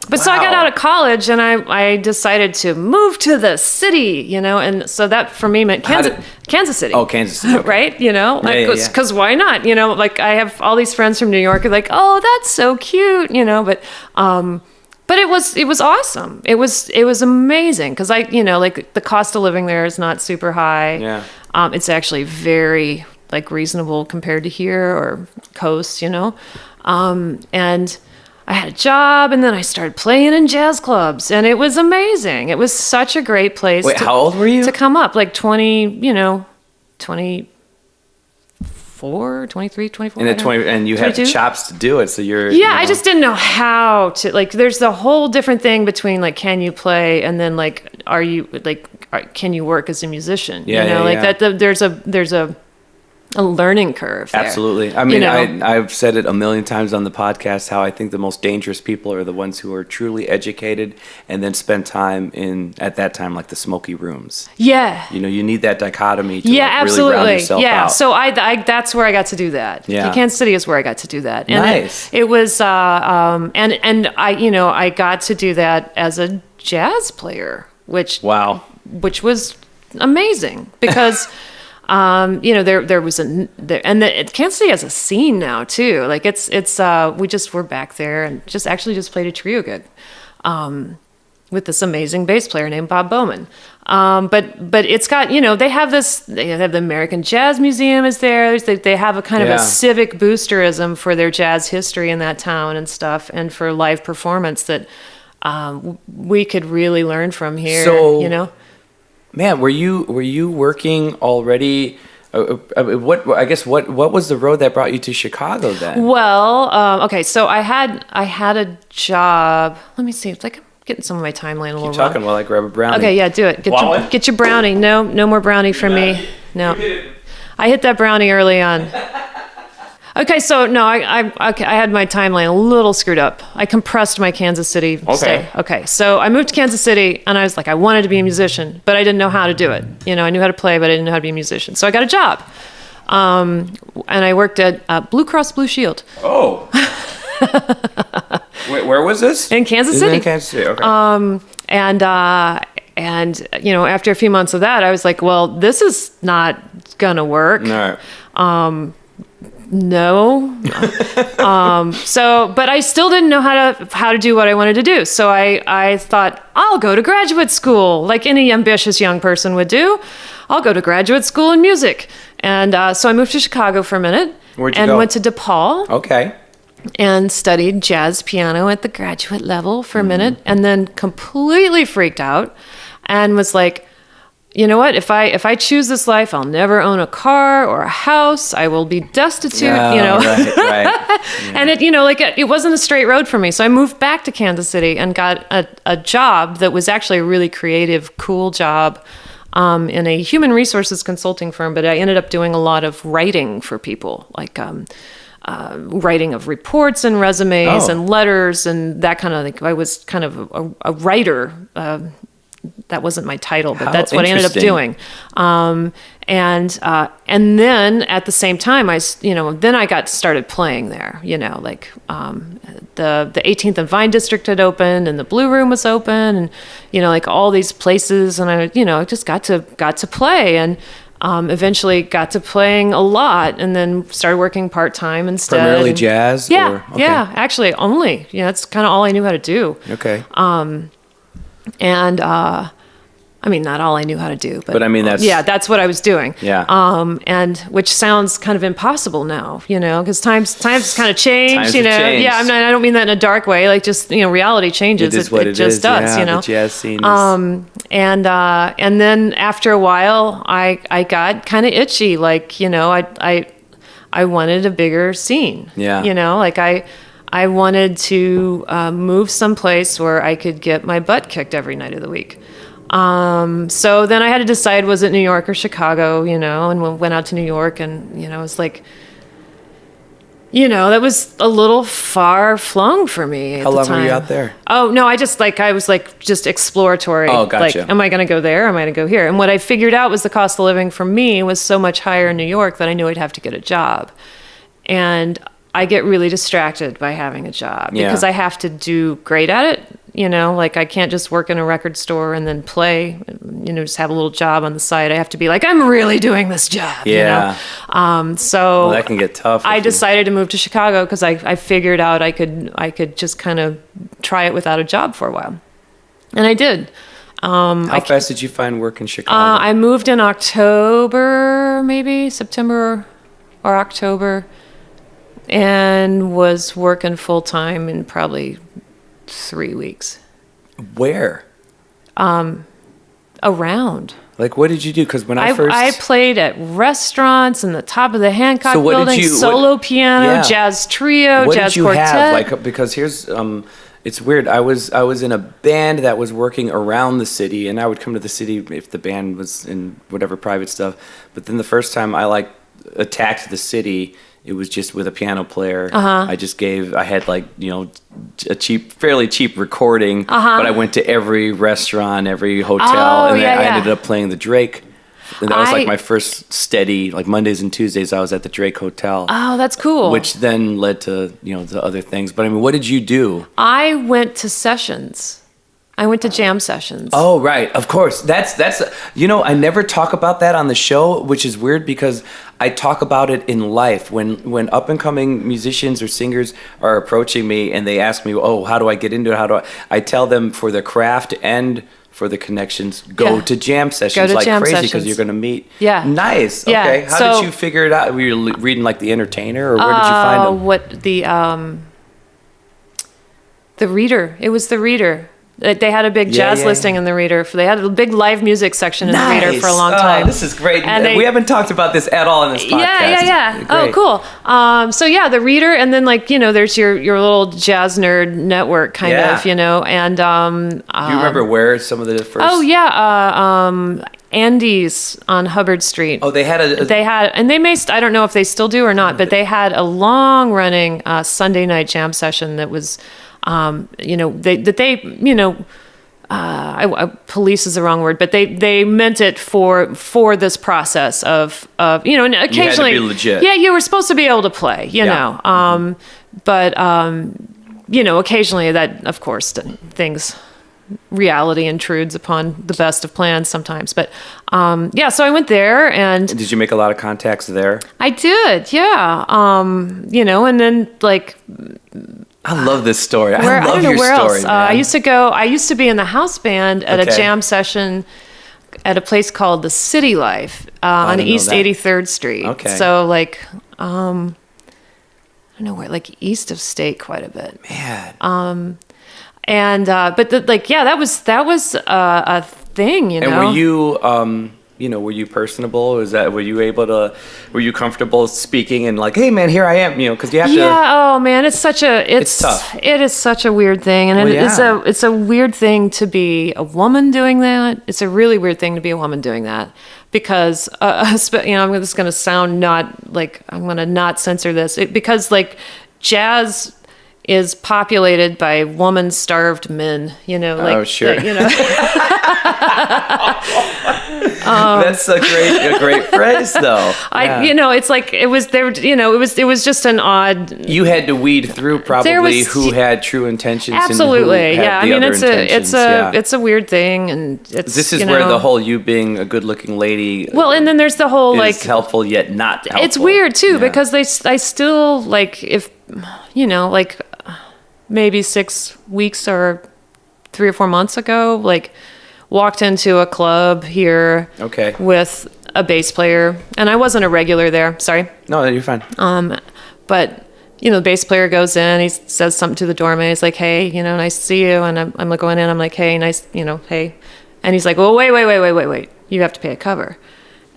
[SPEAKER 2] but so I got out of college and I decided to move to the city, and so that for me meant Kansas City.
[SPEAKER 1] Oh, Kansas City. Okay.
[SPEAKER 2] Right?
[SPEAKER 1] Yeah.
[SPEAKER 2] Because why not? Like I have all these friends from New York are like, oh, that's so cute, but it was awesome. It was amazing because like the cost of living there is not super high.
[SPEAKER 1] Yeah.
[SPEAKER 2] It's actually very like reasonable compared to here or coast, and I had a job and then I started playing in jazz clubs and it was amazing. It was such a great place.
[SPEAKER 1] Wait, how old were you?
[SPEAKER 2] To come up like 24, 23, 24.
[SPEAKER 1] And you had
[SPEAKER 2] 22?
[SPEAKER 1] chops to do it, so you're...
[SPEAKER 2] Yeah, I just didn't know how to, like, there's the whole different thing between, like, can you play and then, like, can you work as a musician?
[SPEAKER 1] Yeah.
[SPEAKER 2] That there's a learning curve there.
[SPEAKER 1] Absolutely. I mean, I've said it a million times on the podcast how I think the most dangerous people are the ones who are truly educated and then spend time at that time, like the smoky rooms.
[SPEAKER 2] Yeah.
[SPEAKER 1] You need that dichotomy to
[SPEAKER 2] absolutely.
[SPEAKER 1] really round yourself out.
[SPEAKER 2] So I that's where I got to do that.
[SPEAKER 1] Yeah.
[SPEAKER 2] Kansas City is where I got to do that. And
[SPEAKER 1] Nice.
[SPEAKER 2] It was, and I got to do that as a jazz player, which was amazing because... there was Kansas City has a scene now too. Like we're back there and just played a trio gig, with this amazing bass player named Bob Bowman. But it's got, they have the American Jazz Museum is there. They have a kind of a civic boosterism for their jazz history in that town and stuff, and for live performance that, we could really learn from here,
[SPEAKER 1] Man, were you working already? What was the road that brought you to Chicago then?
[SPEAKER 2] Well, okay, so I had a job. Let me see. It's like I'm getting some of my timeline a little wrong.
[SPEAKER 1] Talking while I grab a brownie.
[SPEAKER 2] Okay, yeah, do it. Get your brownie. No more brownie for me. No, I hit that brownie early on. Okay, so no, I had my timeline a little screwed up. I compressed my Kansas City stay. Okay, so I moved to Kansas City, and I was like, I wanted to be a musician, but I didn't know how to do it. I knew how to play, but I didn't know how to be a musician. So I got a job, and I worked at Blue Cross Blue Shield.
[SPEAKER 1] Oh. Wait, where was this?
[SPEAKER 2] In Kansas City.
[SPEAKER 1] In Kansas City, okay.
[SPEAKER 2] And after a few months of that, I was like, well, this is not gonna work.
[SPEAKER 1] No.
[SPEAKER 2] No. But I still didn't know how to do what I wanted to do. So I thought, I'll go to graduate school, like any ambitious young person would do. I'll go to graduate school in music. And so I moved to Chicago for a minute.
[SPEAKER 1] Where'd you go?
[SPEAKER 2] Went to DePaul.
[SPEAKER 1] Okay.
[SPEAKER 2] And studied jazz piano at the graduate level for a minute, and then completely freaked out and was like, you know what? If I choose this life, I'll never own a car or a house. I will be destitute.
[SPEAKER 1] Right. Yeah.
[SPEAKER 2] And it wasn't a straight road for me. So I moved back to Kansas City and got a job that was actually a really creative, cool job in a human resources consulting firm. But I ended up doing a lot of writing for people, like writing of reports and resumes and letters and that kind of thing. I was kind of a writer. That wasn't my title, but that's what I ended up doing. And then at the same time, then I got started playing there. The 18th and Vine District had opened, and the Blue Room was open, and like all these places, and I just got to play, and eventually got to playing a lot, and then started working part time instead.
[SPEAKER 1] Primarily jazz.
[SPEAKER 2] Yeah, actually only. That's kind of all I knew how to do.
[SPEAKER 1] Okay.
[SPEAKER 2] And I mean, not all I knew how to do, but
[SPEAKER 1] I mean,
[SPEAKER 2] that's what I was doing.
[SPEAKER 1] Yeah.
[SPEAKER 2] And which sounds kind of impossible now, because times kind of change.
[SPEAKER 1] Times have changed.
[SPEAKER 2] Yeah. I don't mean that in a dark way. Like just reality changes.
[SPEAKER 1] It is what it
[SPEAKER 2] just
[SPEAKER 1] is.
[SPEAKER 2] does.
[SPEAKER 1] Yeah, the jazz scene.
[SPEAKER 2] And then after a while, I got kind of itchy. Like I wanted a bigger scene.
[SPEAKER 1] Yeah.
[SPEAKER 2] Like I wanted to move someplace where I could get my butt kicked every night of the week. So then I had to decide, was it New York or Chicago, and we went out to New York, and, it was like, that was a little far flung for me at
[SPEAKER 1] How
[SPEAKER 2] the
[SPEAKER 1] long
[SPEAKER 2] time.
[SPEAKER 1] were you out there?
[SPEAKER 2] Oh, no, I was just exploratory.
[SPEAKER 1] Oh, gotcha.
[SPEAKER 2] Like, am I going to go there? Am I going to go here? And what I figured out was the cost of living for me was so much higher in New York that I knew I'd have to get a job. And I get really distracted by having a job because I have to do great at it. Like I can't just work in a record store and then play, just have a little job on the side. I have to be like, I'm really doing this job.
[SPEAKER 1] Yeah.
[SPEAKER 2] So
[SPEAKER 1] that can get tough.
[SPEAKER 2] I decided to move to Chicago because I figured out I could just kind of try it without a job for a while. And I did.
[SPEAKER 1] How fast did you find work in Chicago?
[SPEAKER 2] I moved in October, maybe September or October, and was working full time in probably 3 weeks.
[SPEAKER 1] Where?
[SPEAKER 2] Around.
[SPEAKER 1] Like, what did you do? Because when I
[SPEAKER 2] played at restaurants in the top of the Hancock building, solo piano, jazz trio,
[SPEAKER 1] what
[SPEAKER 2] jazz
[SPEAKER 1] did you
[SPEAKER 2] quartet.
[SPEAKER 1] have? Like, because here's it's weird. I was in a band that was working around the city, and I would come to the city if the band was in whatever private stuff. But then the first time I attacked the city, it was just with a piano player. I had a fairly cheap recording, but I went to every restaurant, every hotel, and then I ended up playing the Drake. And that was like my first steady, like Mondays and Tuesdays, I was at the Drake Hotel.
[SPEAKER 2] Oh, that's cool.
[SPEAKER 1] Which then led to, the other things. But I mean, what did you do?
[SPEAKER 2] I went to sessions. I went to jam sessions.
[SPEAKER 1] Oh, right. Of course. That's I never talk about that on the show, which is weird because I talk about it in life. When up and coming musicians or singers are approaching me and they ask me, "Oh, how do I get into it? I tell them for the craft and for the connections, go to jam sessions like crazy because you're going to meet.
[SPEAKER 2] Yeah.
[SPEAKER 1] Nice.
[SPEAKER 2] Yeah.
[SPEAKER 1] Okay. How did you figure it out? Were you reading like the Entertainer or where did you find them?
[SPEAKER 2] The Reader. It was the Reader. They had a big jazz listing in the Reader. They had a big live music section in the Reader for a long time.
[SPEAKER 1] This is great. And we haven't talked about this at all in this podcast.
[SPEAKER 2] Yeah. Oh, cool. The Reader, and then there's your little jazz nerd network kind of, and
[SPEAKER 1] do you remember where some of the first?
[SPEAKER 2] Oh yeah, Andy's on Hubbard Street.
[SPEAKER 1] Oh, they had
[SPEAKER 2] and they may, I don't know if they still do or not, but they had a long running Sunday night jam session that was. Police is the wrong word, but they meant it for this process of and occasionally,
[SPEAKER 1] you had to be legit.
[SPEAKER 2] Yeah, you were supposed to be able to play, but occasionally that, of course, reality intrudes upon the best of plans sometimes. But so I went there, and
[SPEAKER 1] did you make a lot of contacts there?
[SPEAKER 2] I did, yeah. And then
[SPEAKER 1] I love this story.
[SPEAKER 2] I love your story.
[SPEAKER 1] Man.
[SPEAKER 2] I used to be in the house band at a jam session at a place called the City Life on East 83rd Street. Okay. So I don't know where, east of State quite a bit.
[SPEAKER 1] Man.
[SPEAKER 2] That was a thing,
[SPEAKER 1] And were you were you personable? Were you comfortable speaking and hey man, here I am, because you have to.
[SPEAKER 2] Yeah. Oh man, it's tough. It is such a weird thing, and it's a weird thing to be a woman doing that. It's a really weird thing to be a woman doing that because I'm just going to sound not I'm going to not censor this because jazz is populated by woman-starved men,
[SPEAKER 1] oh, sure. That's a great phrase, though.
[SPEAKER 2] It was just an odd.
[SPEAKER 1] You had to weed through probably who had true intentions.
[SPEAKER 2] Absolutely,
[SPEAKER 1] and who had
[SPEAKER 2] it's a weird thing, and
[SPEAKER 1] this is where the whole you being a good-looking lady.
[SPEAKER 2] Well, and then there's the whole
[SPEAKER 1] is helpful yet not helpful.
[SPEAKER 2] It's weird too because I still if maybe 6 weeks or 3 or 4 months ago, walked into a club here with a bass player, and I wasn't a regular there. Sorry.
[SPEAKER 1] No, you're fine.
[SPEAKER 2] But the bass player goes in, he says something to the doorman. He's like, "Hey, nice to see you." And I'm going in. I'm like, "Hey, nice, hey." And he's like, "Well, wait. You have to pay a cover."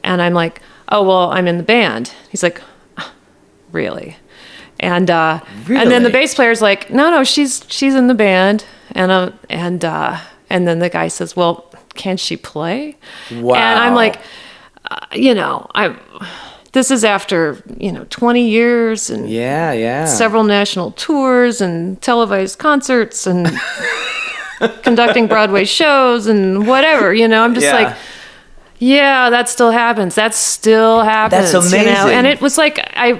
[SPEAKER 2] And I'm like, "Oh, well, I'm in the band." He's like, "Really?" And
[SPEAKER 1] really?
[SPEAKER 2] And then the bass player's like, no, she's in the band, and then the guy says, "Well, can she play?"
[SPEAKER 1] Wow.
[SPEAKER 2] And I'm like, this is after, 20 years and
[SPEAKER 1] Yeah.
[SPEAKER 2] several national tours and televised concerts and conducting Broadway shows and whatever, I'm just
[SPEAKER 1] Yeah.
[SPEAKER 2] like, yeah, that still happens. That still happens.
[SPEAKER 1] That's amazing.
[SPEAKER 2] And it was like, I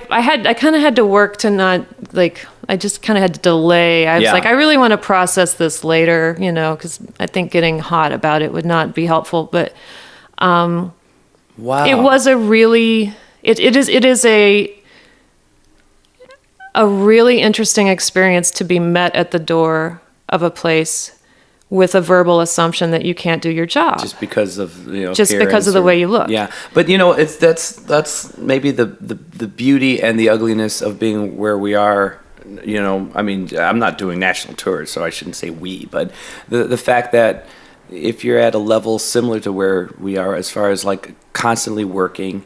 [SPEAKER 2] kind of had to work to not, like, I just kind of had to delay. I was
[SPEAKER 1] Yeah.
[SPEAKER 2] like, I really want to process this later, because I think getting hot about it would not be helpful. But
[SPEAKER 1] Wow.
[SPEAKER 2] it was a really, it is a really interesting experience to be met at the door of a place with a verbal assumption that you can't do your job.
[SPEAKER 1] Just because of
[SPEAKER 2] Just because of the way you look.
[SPEAKER 1] Yeah, but that's maybe the beauty and the ugliness of being where we are. I mean, I'm not doing national tours, so I shouldn't say we, but the fact that if you're at a level similar to where we are, as far as like constantly working,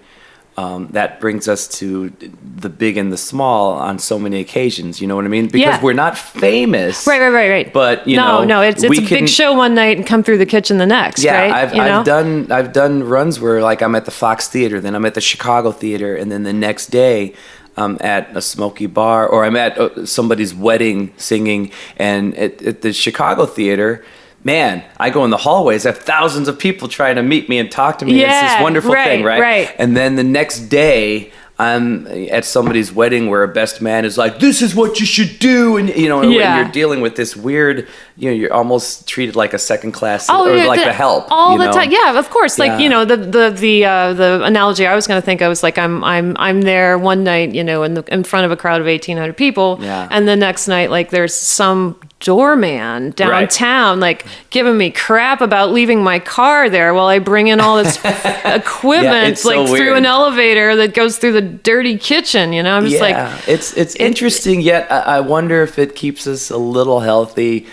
[SPEAKER 1] that brings us to the big and the small on so many occasions. You know what I mean? Because we're not famous.
[SPEAKER 2] Right.
[SPEAKER 1] But
[SPEAKER 2] no, it's a big show one night and come through the kitchen the next.
[SPEAKER 1] Yeah,
[SPEAKER 2] right?
[SPEAKER 1] I've done runs where like I'm at the Fox Theater, then I'm at the Chicago Theater, and then the next day I'm at a smoky bar, or I'm at somebody's wedding singing, and at the Chicago Theater. Man, I go in the hallways. I have thousands of people trying to meet me and talk to me.
[SPEAKER 2] Yeah,
[SPEAKER 1] it's this wonderful thing, right?
[SPEAKER 2] Right.
[SPEAKER 1] And then the next day, I'm at somebody's wedding where a best man is like, "This is what you should do," and and you're dealing with this weird. You're almost treated like a second class, or like the help
[SPEAKER 2] all the time. Yeah, of course. Like
[SPEAKER 1] Yeah.
[SPEAKER 2] the analogy I was going to think, I was like, I'm there one night, in front of a crowd of 1,800 people,
[SPEAKER 1] Yeah.
[SPEAKER 2] and the next night, like, there's some doorman downtown, like, giving me crap about leaving my car there while I bring in all this equipment,
[SPEAKER 1] it's so
[SPEAKER 2] like through
[SPEAKER 1] weird.
[SPEAKER 2] an elevator that goes through the dirty kitchen. I'm just like,
[SPEAKER 1] it's interesting. Yet I wonder if it keeps us a little healthy.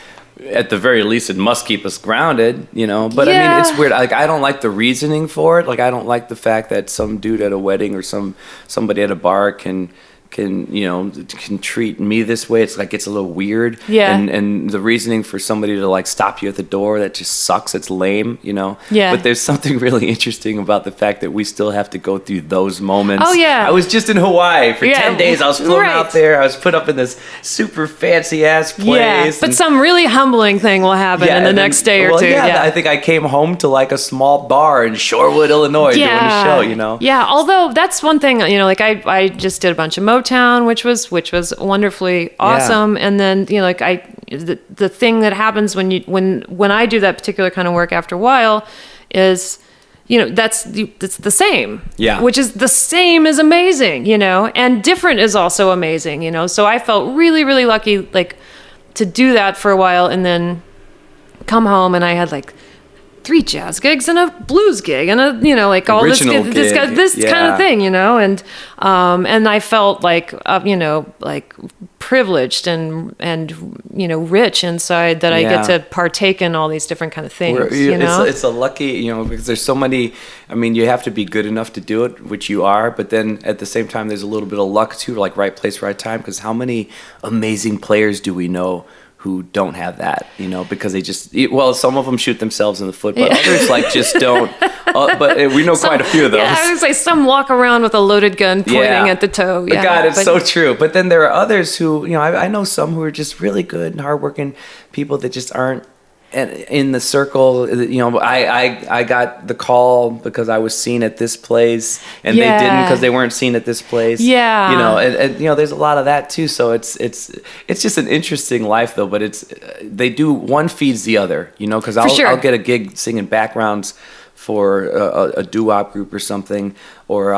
[SPEAKER 1] At the very least, it must keep us grounded, But I mean, it's weird. Like, I don't like the reasoning for it. Like, I don't like the fact that some dude at a wedding or somebody at a bar can treat me this way. It's like, it's a little weird.
[SPEAKER 2] Yeah.
[SPEAKER 1] And the reasoning for somebody to like stop you at the door, that just sucks. It's lame,
[SPEAKER 2] Yeah.
[SPEAKER 1] But there's something really interesting about the fact that we still have to go through those moments.
[SPEAKER 2] Oh, yeah.
[SPEAKER 1] I was just in Hawaii for 10 days. I was flown out
[SPEAKER 2] Right.
[SPEAKER 1] there. I was put up in this super fancy ass place.
[SPEAKER 2] yeah, but
[SPEAKER 1] and-
[SPEAKER 2] some really humbling thing will happen in the
[SPEAKER 1] and then-
[SPEAKER 2] next day or
[SPEAKER 1] well,
[SPEAKER 2] two.
[SPEAKER 1] Yeah, I think I came home to like a small bar in Shorewood, Illinois, doing a show.
[SPEAKER 2] Yeah, although that's one thing, like I just did a bunch of Motown, which was wonderfully awesome. And then, like the thing that happens when I do that particular kind of work after a while is, it's the same.
[SPEAKER 1] Yeah.
[SPEAKER 2] Which is the same is amazing, and different is also amazing, So I felt really, really lucky, like, to do that for a while and then come home and I had like 3 jazz gigs and a blues gig and like all
[SPEAKER 1] Original
[SPEAKER 2] this
[SPEAKER 1] gig.
[SPEAKER 2] kind of thing, and I felt like like privileged and rich inside that I get to partake in all these different kind of things.
[SPEAKER 1] It's a lucky, because there's so many. I mean, you have to be good enough to do it, which you are, but then at the same time, there's a little bit of luck too, like right place, right time. Because how many amazing players do we know who don't have that, because they just, some of them shoot themselves in the foot, but others like just don't. But we know quite a few of those.
[SPEAKER 2] Yeah, I was like, some walk around with a loaded gun pointing at the toe.
[SPEAKER 1] Yeah, God, it's so true. But then there are others who, I know some who are just really good and hardworking people that just aren't in the circle. I got the call because I was seen at this place, and they didn't because they weren't seen at this place.
[SPEAKER 2] Yeah,
[SPEAKER 1] and there's a lot of that too. So it's just an interesting life though. But they do, one feeds the other. Because I'll get a gig singing backgrounds for a doo-wop group or something, or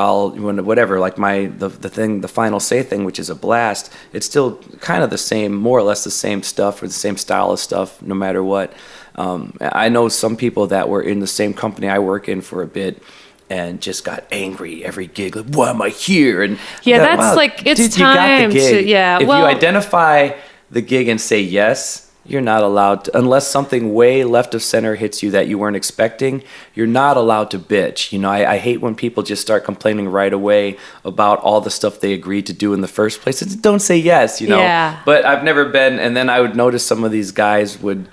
[SPEAKER 1] whatever, like the Final Say thing, which is a blast. It's still kind of the same, more or less the same stuff or the same style of stuff, no matter what. I know some people that were in the same company I work in for a bit and just got angry every gig, like, why am I here? And
[SPEAKER 2] that's like, it's
[SPEAKER 1] dude,
[SPEAKER 2] time
[SPEAKER 1] you got the gig.
[SPEAKER 2] to,
[SPEAKER 1] If you identify the gig and say yes, you're not allowed to, unless something way left of center hits you that you weren't expecting, you're not allowed to bitch. I hate when people just start complaining right away about all the stuff they agreed to do in the first place. Don't say yes,
[SPEAKER 2] Yeah.
[SPEAKER 1] But I've never been, and then I would notice some of these guys would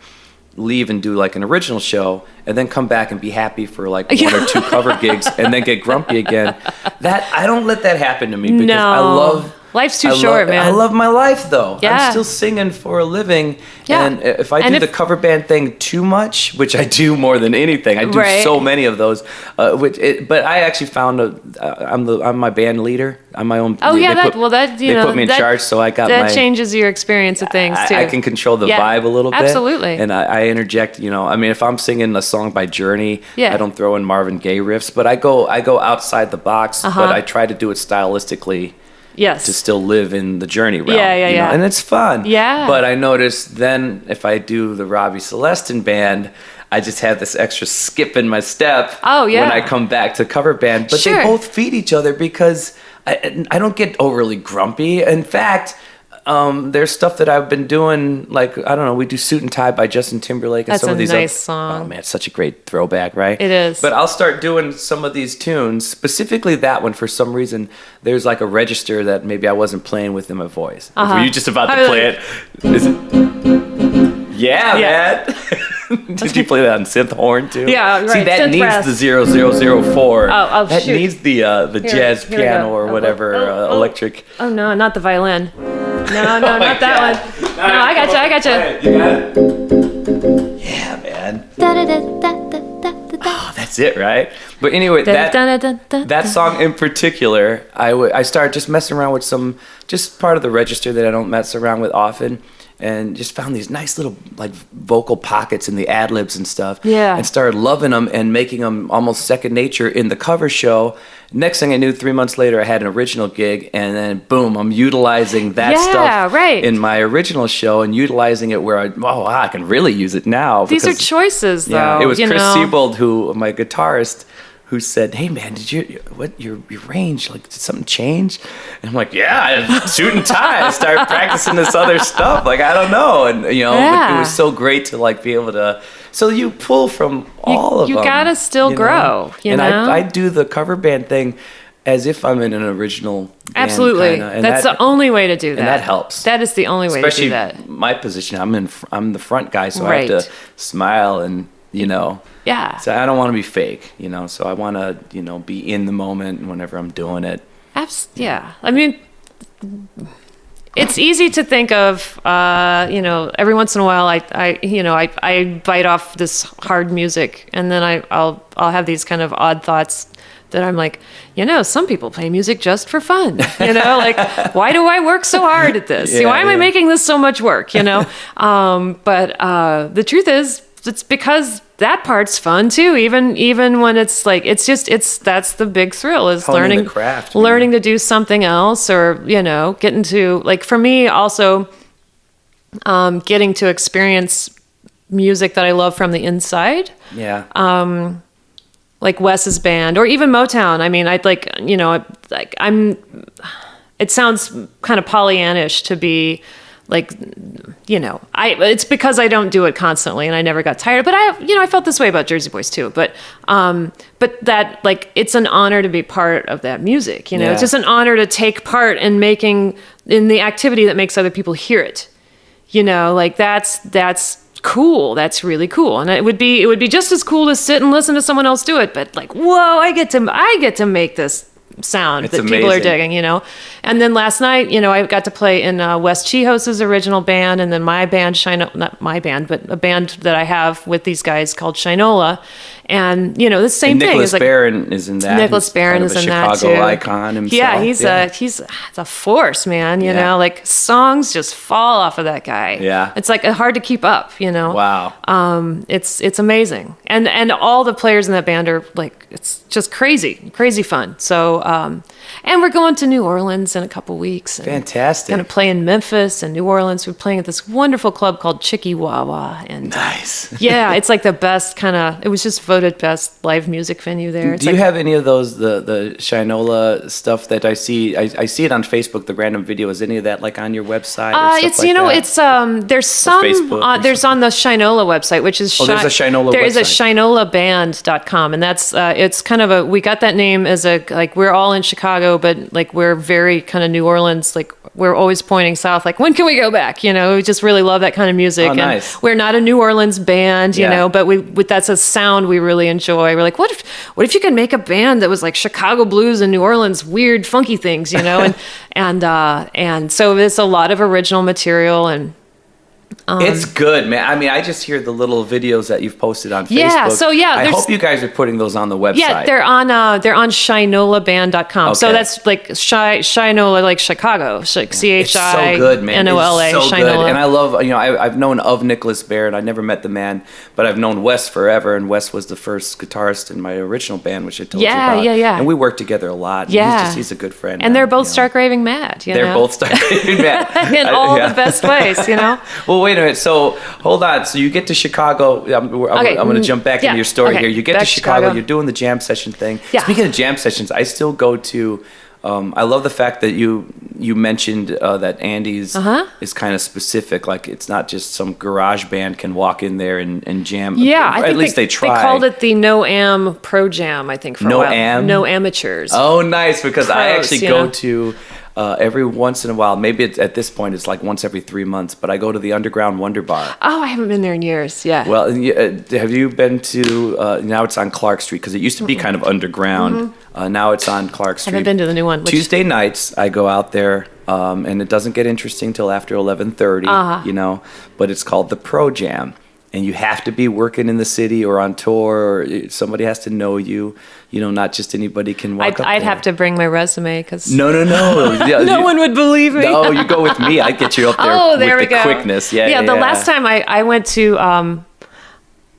[SPEAKER 1] leave and do like an original show and then come back and be happy for like one or two cover gigs and then get grumpy again. That I don't let that happen to me because I love
[SPEAKER 2] life's too short, man.
[SPEAKER 1] I love my life though.
[SPEAKER 2] Yeah.
[SPEAKER 1] I'm still singing for a living.
[SPEAKER 2] Yeah.
[SPEAKER 1] And if I do the cover band thing too much, which I do more than anything, I do so many of those. But I actually found I'm my band leader. I'm my own.
[SPEAKER 2] Oh yeah, they put
[SPEAKER 1] me in charge, so I got
[SPEAKER 2] that changes your experience of things too.
[SPEAKER 1] I can control the vibe a little bit.
[SPEAKER 2] Absolutely.
[SPEAKER 1] And I interject. I mean, if I'm singing a song by Journey, I don't throw in Marvin Gaye riffs, but I go outside the box. But I try to do it stylistically.
[SPEAKER 2] Yes.
[SPEAKER 1] To still live in the Journey realm.
[SPEAKER 2] Yeah.
[SPEAKER 1] And it's fun.
[SPEAKER 2] Yeah.
[SPEAKER 1] But I noticed then if I do the Robby Celestin band, I just have this extra skip in my step when I come back to cover band. But they both feed each other because I don't get overly grumpy. In fact, there's stuff that I've been doing, like, I don't know, we do Suit and Tie by Justin Timberlake. And
[SPEAKER 2] That's
[SPEAKER 1] some of these
[SPEAKER 2] nice song.
[SPEAKER 1] Oh, man, it's such a great throwback, right?
[SPEAKER 2] It is.
[SPEAKER 1] But I'll start doing some of these tunes, specifically that one, for some reason, there's like a register that maybe I wasn't playing with in my voice. Were you just about to play it? Is it? Yeah, man. Did you play that on synth horn too?
[SPEAKER 2] Yeah, right.
[SPEAKER 1] See, that
[SPEAKER 2] synth
[SPEAKER 1] needs
[SPEAKER 2] brass.
[SPEAKER 1] the 0004. That
[SPEAKER 2] shoot.
[SPEAKER 1] needs the jazz
[SPEAKER 2] here we
[SPEAKER 1] piano
[SPEAKER 2] go.
[SPEAKER 1] or whatever, electric.
[SPEAKER 2] Oh no, not the violin. No, not that one. No, I gotcha.
[SPEAKER 1] You got it? Yeah, man. Oh, that's it, right? But anyway, that song in particular, I started just messing around with just part of the register that I don't mess around with often. And just found these nice little like vocal pockets in the ad libs and stuff.
[SPEAKER 2] Yeah.
[SPEAKER 1] And started loving them and making them almost second nature in the cover show. Next thing I knew, 3 months later, I had an original gig, and then boom, I'm utilizing that stuff in my original show and utilizing it where I can really use it now.
[SPEAKER 2] These are choices, though.
[SPEAKER 1] Yeah, it was Chris Siebold, my guitarist, who said, "Hey man, did your range, like, did something change?" And I'm like, "Yeah, Suit and Tie. I started practicing this other stuff. Like, I don't know." And but it was so great to like be able to. So you pull from all of them.
[SPEAKER 2] You gotta still grow. You know.
[SPEAKER 1] I do the cover band thing as if I'm in an original band.
[SPEAKER 2] Absolutely,
[SPEAKER 1] Kinda,
[SPEAKER 2] that's the only way to do that.
[SPEAKER 1] And that helps.
[SPEAKER 2] That is the only way to do that.
[SPEAKER 1] Especially my position. I'm the front guy, so I have to smile and
[SPEAKER 2] Yeah.
[SPEAKER 1] So I don't want to be fake, so I want to, be in the moment whenever I'm doing it.
[SPEAKER 2] Yeah. I mean, it's easy to think of, every once in a while I bite off this hard music, and then I'll have these kind of odd thoughts that I'm like, some people play music just for fun, like, why do I work so hard at this? Why am I making this so much work, But the truth is, it's because that part's fun too, even when it's like, that's the big thrill, is
[SPEAKER 1] learning the craft,
[SPEAKER 2] learning to do something else, or, getting to, like, for me also, getting to experience music that I love from the inside.
[SPEAKER 1] Yeah.
[SPEAKER 2] Like Wes's band, or even Motown. I mean, it sounds kind of Pollyannish to be like, it's because I don't do it constantly and I never got tired, but I felt this way about Jersey Boys too. But that, like, it's an honor to be part of that music, it's just an honor to take part in the activity that makes other people hear it, like that's cool. That's really cool. And it would be just as cool to sit and listen to someone else do it, but like, whoa, I get to make this sound that people are digging, And then last night, I got to play in Wes Chihos's original band, and then my band, not my band, but a band that I have with these guys called Shinola. And, the same thing.
[SPEAKER 1] Nicholas Barron is in that.
[SPEAKER 2] Nicholas Barron is in that too.
[SPEAKER 1] Chicago icon himself.
[SPEAKER 2] Yeah, he's a force, man. Like, songs just fall off of that guy.
[SPEAKER 1] Yeah,
[SPEAKER 2] it's like hard to keep up.
[SPEAKER 1] Wow.
[SPEAKER 2] It's amazing, and all the players in that band are like, it's just crazy fun. So, and we're going to New Orleans in a couple weeks.
[SPEAKER 1] Fantastic.
[SPEAKER 2] Going to play in Memphis and New Orleans. We're playing at this wonderful club called Chicky Wawa, and
[SPEAKER 1] nice.
[SPEAKER 2] Yeah, it's like the best kind of. It was just voted voted best live music venue there. It's
[SPEAKER 1] Do you have any of those the Shinola stuff that I see? I see it on Facebook. The random video, is any of that like on your website? Or stuff
[SPEAKER 2] it's
[SPEAKER 1] like that?
[SPEAKER 2] it's there's some
[SPEAKER 1] Facebook or
[SPEAKER 2] there's on the Shinola website, which is
[SPEAKER 1] there's a Shinola
[SPEAKER 2] there is a
[SPEAKER 1] website.
[SPEAKER 2] shinolaband.com, and that's it's kind of we got that name as a like we're all in Chicago, but like we're very kind of New Orleans, like we're always pointing south, like when can we go back? We just really love that kind of music.
[SPEAKER 1] Oh, nice.
[SPEAKER 2] And we're not a New Orleans band, you know, but that's a sound we really enjoy. We're like, what if you could make a band that was like Chicago blues and New Orleans weird funky things, and so there's a lot of original material and
[SPEAKER 1] it's good, man. I mean, I just hear the little videos that you've posted on Facebook.
[SPEAKER 2] Yeah, so
[SPEAKER 1] I hope you guys are putting those on the website.
[SPEAKER 2] Yeah, they're on shinolaband.com. So
[SPEAKER 1] Okay.
[SPEAKER 2] that's like Shinola, like Chicago, like CHI
[SPEAKER 1] It's so good, man.
[SPEAKER 2] NOLA,
[SPEAKER 1] It's so
[SPEAKER 2] Shinola.
[SPEAKER 1] good. And I love, I've known of Nicholas Baird. I never met the man, but I've known Wes forever. And Wes was the first guitarist in my original band, which I told you about.
[SPEAKER 2] Yeah.
[SPEAKER 1] And we worked together a lot.
[SPEAKER 2] Yeah.
[SPEAKER 1] He's a good friend.
[SPEAKER 2] And they're
[SPEAKER 1] man,
[SPEAKER 2] both stark raving mad.
[SPEAKER 1] They're both stark raving mad.
[SPEAKER 2] In all the best ways,
[SPEAKER 1] Well, wait a minute. So, hold on. So you get to Chicago. I'm going to jump back into your story here. You get
[SPEAKER 2] Back
[SPEAKER 1] to
[SPEAKER 2] to
[SPEAKER 1] Chicago.
[SPEAKER 2] Chicago.
[SPEAKER 1] You're doing the jam session thing.
[SPEAKER 2] Yeah.
[SPEAKER 1] Speaking of jam sessions, I still go to. I love the fact that you mentioned that Andy's is kind of specific. Like it's not just some garage band can walk in there and jam.
[SPEAKER 2] Yeah, I think
[SPEAKER 1] at least they try.
[SPEAKER 2] They called it the No Am Pro Jam, I think, for
[SPEAKER 1] No
[SPEAKER 2] a while.
[SPEAKER 1] Am?
[SPEAKER 2] No amateurs.
[SPEAKER 1] Oh, nice! Because I
[SPEAKER 2] Pros,
[SPEAKER 1] actually go to. Every once in a while, maybe at this point it's like once every 3 months, but I go to the Underground Wonder Bar.
[SPEAKER 2] Oh, I haven't been there in years. Yeah.
[SPEAKER 1] Well, have you been to, now it's on Clark Street, because it used to be kind of underground. Now it's on Clark Street.
[SPEAKER 2] haven't been to the new one.
[SPEAKER 1] Tuesday nights, I go out there, and it doesn't get interesting till after 11:30, but it's called the Pro Jam. And you have to be working in the city or on tour, or somebody has to know you. Not just anybody can walk up
[SPEAKER 2] I'd
[SPEAKER 1] there.
[SPEAKER 2] have to bring my resume because
[SPEAKER 1] No. Yeah,
[SPEAKER 2] no one would believe me.
[SPEAKER 1] No, you go with me. I'd get you up there
[SPEAKER 2] Oh, there
[SPEAKER 1] with
[SPEAKER 2] we
[SPEAKER 1] the
[SPEAKER 2] go.
[SPEAKER 1] quickness. Yeah.
[SPEAKER 2] The last time I went to,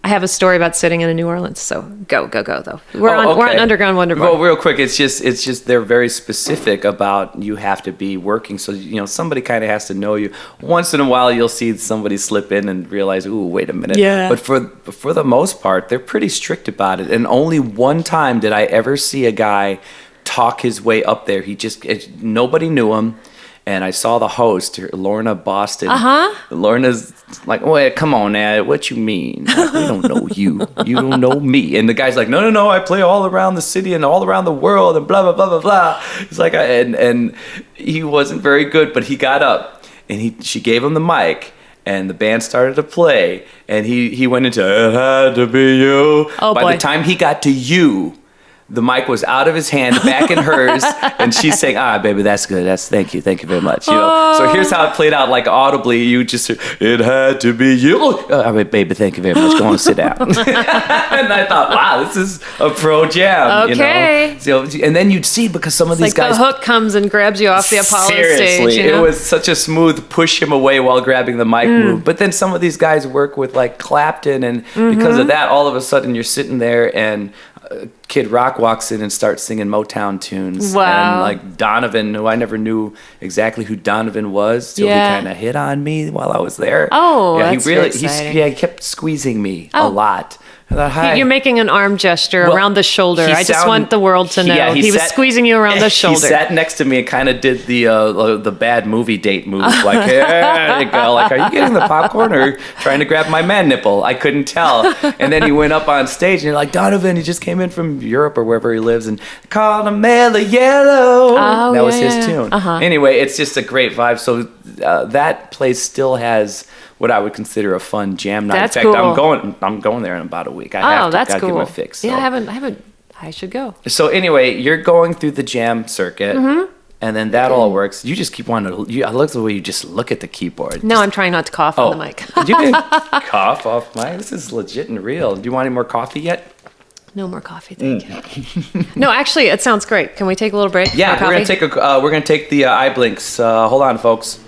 [SPEAKER 2] I have a story about sitting in New Orleans. So go though. We're on Underground Wonder Bar.
[SPEAKER 1] Well, real quick, it's just they're very specific about you have to be working. So somebody kind of has to know you. Once in a while, you'll see somebody slip in and realize, ooh, wait a minute.
[SPEAKER 2] Yeah.
[SPEAKER 1] But for the most part, they're pretty strict about it. And only one time did I ever see a guy talk his way up there. Nobody knew him. And I saw the host, Lorna Boston. Lorna's like, wait, come on, Ed, what you mean? Like, we don't know you. You don't know me. And the guy's like, no, I play all around the city and all around the world and blah, blah, blah, blah, blah. It's like, and he wasn't very good, but he got up and she gave him the mic. And the band started to play. And he went into, it had to be you.
[SPEAKER 2] Oh,
[SPEAKER 1] By
[SPEAKER 2] boy.
[SPEAKER 1] the time he got to you, the mic was out of his hand, back in hers, and she's saying, baby, that's good. Thank you very much. So here's how it played out, like audibly, you just, it had to be you. Baby, thank you very much. Go on, sit down. And I thought, wow, this is a pro jam.
[SPEAKER 2] Okay.
[SPEAKER 1] So, and then you'd see, because some of these
[SPEAKER 2] like
[SPEAKER 1] guys.
[SPEAKER 2] the hook comes and grabs you off the Apollo
[SPEAKER 1] Seriously,
[SPEAKER 2] stage.
[SPEAKER 1] it was such a smooth push him away while grabbing the mic move. But then some of these guys work with like Clapton, and because of that, all of a sudden you're sitting there and Kid Rock walks in and starts singing Motown tunes.
[SPEAKER 2] Wow.
[SPEAKER 1] And like Donovan, who I never knew exactly who Donovan was, till he kind of hit on me while I was there.
[SPEAKER 2] Oh,
[SPEAKER 1] yeah,
[SPEAKER 2] that's very exciting.
[SPEAKER 1] he kept squeezing me a lot. I thought, hi.
[SPEAKER 2] You're making an arm gesture around the shoulder. I just want the world to know.
[SPEAKER 1] Yeah,
[SPEAKER 2] he was squeezing you around the shoulder.
[SPEAKER 1] He sat next to me and kind of did the bad movie date move. Like, here you go. Like, are you getting the popcorn or trying to grab my man nipple? I couldn't tell. And then he went up on stage and you're like, Donovan, he just came in from Europe or wherever he lives and called him Mellow Yellow.
[SPEAKER 2] Oh,
[SPEAKER 1] that was
[SPEAKER 2] yeah,
[SPEAKER 1] his
[SPEAKER 2] yeah.
[SPEAKER 1] tune. Anyway, it's just a great vibe. So that place still has what I would consider a fun jam night.
[SPEAKER 2] That's
[SPEAKER 1] in fact,
[SPEAKER 2] cool.
[SPEAKER 1] I'm going there in about a week. I have to
[SPEAKER 2] that's
[SPEAKER 1] gotta
[SPEAKER 2] cool.
[SPEAKER 1] get my fix. So.
[SPEAKER 2] Yeah, I haven't. I should go.
[SPEAKER 1] So anyway, you're going through the jam circuit, and then that all works. You just keep wanting to. I love the way you just look at the keyboard.
[SPEAKER 2] No, I'm trying not to cough on the mic.
[SPEAKER 1] You can cough off mic. This is legit and real. Do you want any more coffee yet?
[SPEAKER 2] No more coffee, thank you. No, actually, it sounds great. Can we take a little break?
[SPEAKER 1] Yeah,
[SPEAKER 2] for
[SPEAKER 1] we're
[SPEAKER 2] coffee?
[SPEAKER 1] gonna take the eye blinks. Hold on, folks.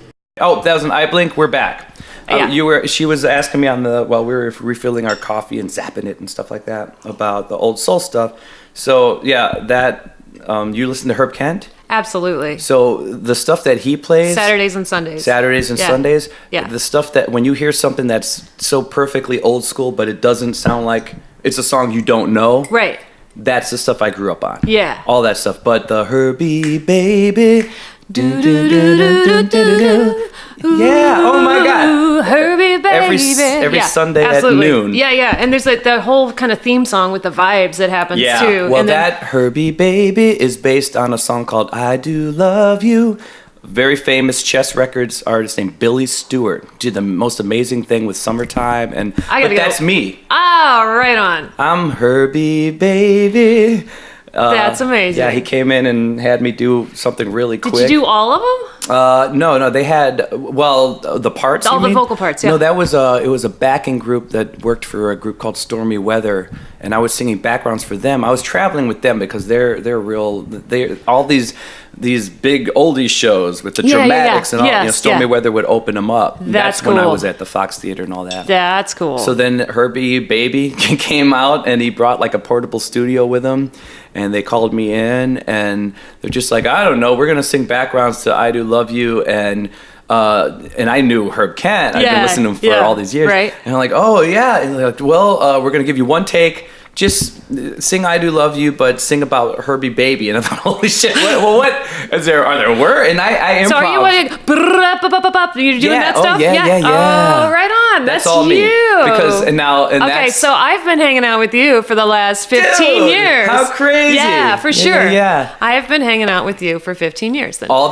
[SPEAKER 1] Oh, that was an eye blink. We're back.
[SPEAKER 2] Yeah.
[SPEAKER 1] She was asking me while we were refilling our coffee and zapping it and stuff like that about the old soul stuff. So yeah, that you listen to Herb Kent.
[SPEAKER 2] Absolutely.
[SPEAKER 1] So the stuff that he plays
[SPEAKER 2] Saturdays and Sundays.
[SPEAKER 1] Saturdays and
[SPEAKER 2] Yeah.
[SPEAKER 1] Sundays.
[SPEAKER 2] Yeah.
[SPEAKER 1] The stuff that when you hear something that's so perfectly old school, but it doesn't sound like it's a song you don't know.
[SPEAKER 2] Right.
[SPEAKER 1] That's the stuff I grew up on.
[SPEAKER 2] Yeah.
[SPEAKER 1] All that stuff. But the Herbie Baby. Do, do, do, do, do, do, do. Yeah. Oh my God.
[SPEAKER 2] Herbie Baby.
[SPEAKER 1] Every Sunday
[SPEAKER 2] absolutely.
[SPEAKER 1] at noon.
[SPEAKER 2] Yeah, yeah. And there's like the whole kind of theme song with the vibes that happens
[SPEAKER 1] Yeah.
[SPEAKER 2] too.
[SPEAKER 1] Well,
[SPEAKER 2] and then,
[SPEAKER 1] that Herbie Baby is based on a song called I Do Love You. Very famous Chess Records artist named Billy Stewart did the most amazing thing with Summertime, and but that's me.
[SPEAKER 2] Ah, right on.
[SPEAKER 1] I'm Herbie Baby.
[SPEAKER 2] That's amazing.
[SPEAKER 1] Yeah, he came in and had me do something really quick.
[SPEAKER 2] Did you do all of them?
[SPEAKER 1] No, they had, the parts.
[SPEAKER 2] All
[SPEAKER 1] you
[SPEAKER 2] the
[SPEAKER 1] mean?
[SPEAKER 2] vocal parts, yeah.
[SPEAKER 1] No, it was a backing group that worked for a group called Stormy Weather, and I was singing backgrounds for them. I was traveling with them because they're all these big oldies shows with the dramatics and all. Stormy Weather would open them up.
[SPEAKER 2] That's
[SPEAKER 1] when I
[SPEAKER 2] cool.
[SPEAKER 1] was at the Fox Theater and all that.
[SPEAKER 2] That's cool.
[SPEAKER 1] So then Herbie Baby came out and he brought like a portable studio with him, and they called me in and they're just like, I don't know, we're gonna sing backgrounds to I Do Love You, and I knew Herb Kent. I've been listening to him for all these years.
[SPEAKER 2] Right.
[SPEAKER 1] And I'm like, oh yeah. And they're like, well, we're gonna give you one take. Just sing I Do Love You, but sing about Herbie Baby. And I thought, holy shit, what are there words? And I improv.
[SPEAKER 2] So are you you're doing that stuff?
[SPEAKER 1] Yeah.
[SPEAKER 2] Oh, right on. That's
[SPEAKER 1] all
[SPEAKER 2] you.
[SPEAKER 1] me. Because
[SPEAKER 2] okay, so I've been hanging out with you for the last 15 years.
[SPEAKER 1] How crazy.
[SPEAKER 2] Yeah, for sure.
[SPEAKER 1] Yeah.
[SPEAKER 2] I have been hanging out with you for 15 years then.
[SPEAKER 1] All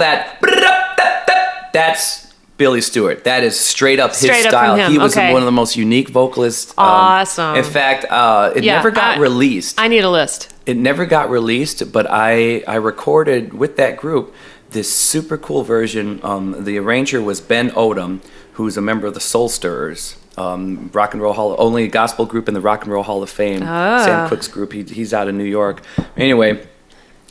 [SPEAKER 1] that's Billy Stewart. That is straight up his
[SPEAKER 2] Straight up
[SPEAKER 1] style.
[SPEAKER 2] from him.
[SPEAKER 1] He was
[SPEAKER 2] Okay.
[SPEAKER 1] one of the most unique vocalists.
[SPEAKER 2] Awesome.
[SPEAKER 1] In fact, it never got released.
[SPEAKER 2] I need a list.
[SPEAKER 1] It never got released, but I recorded with that group this super cool version. The arranger was Ben Odom, who's a member of the Soul Stirrers, Rock and Roll only gospel group in the Rock and Roll Hall of Fame. Sam Cooke's group. He's out of New York. Anyway.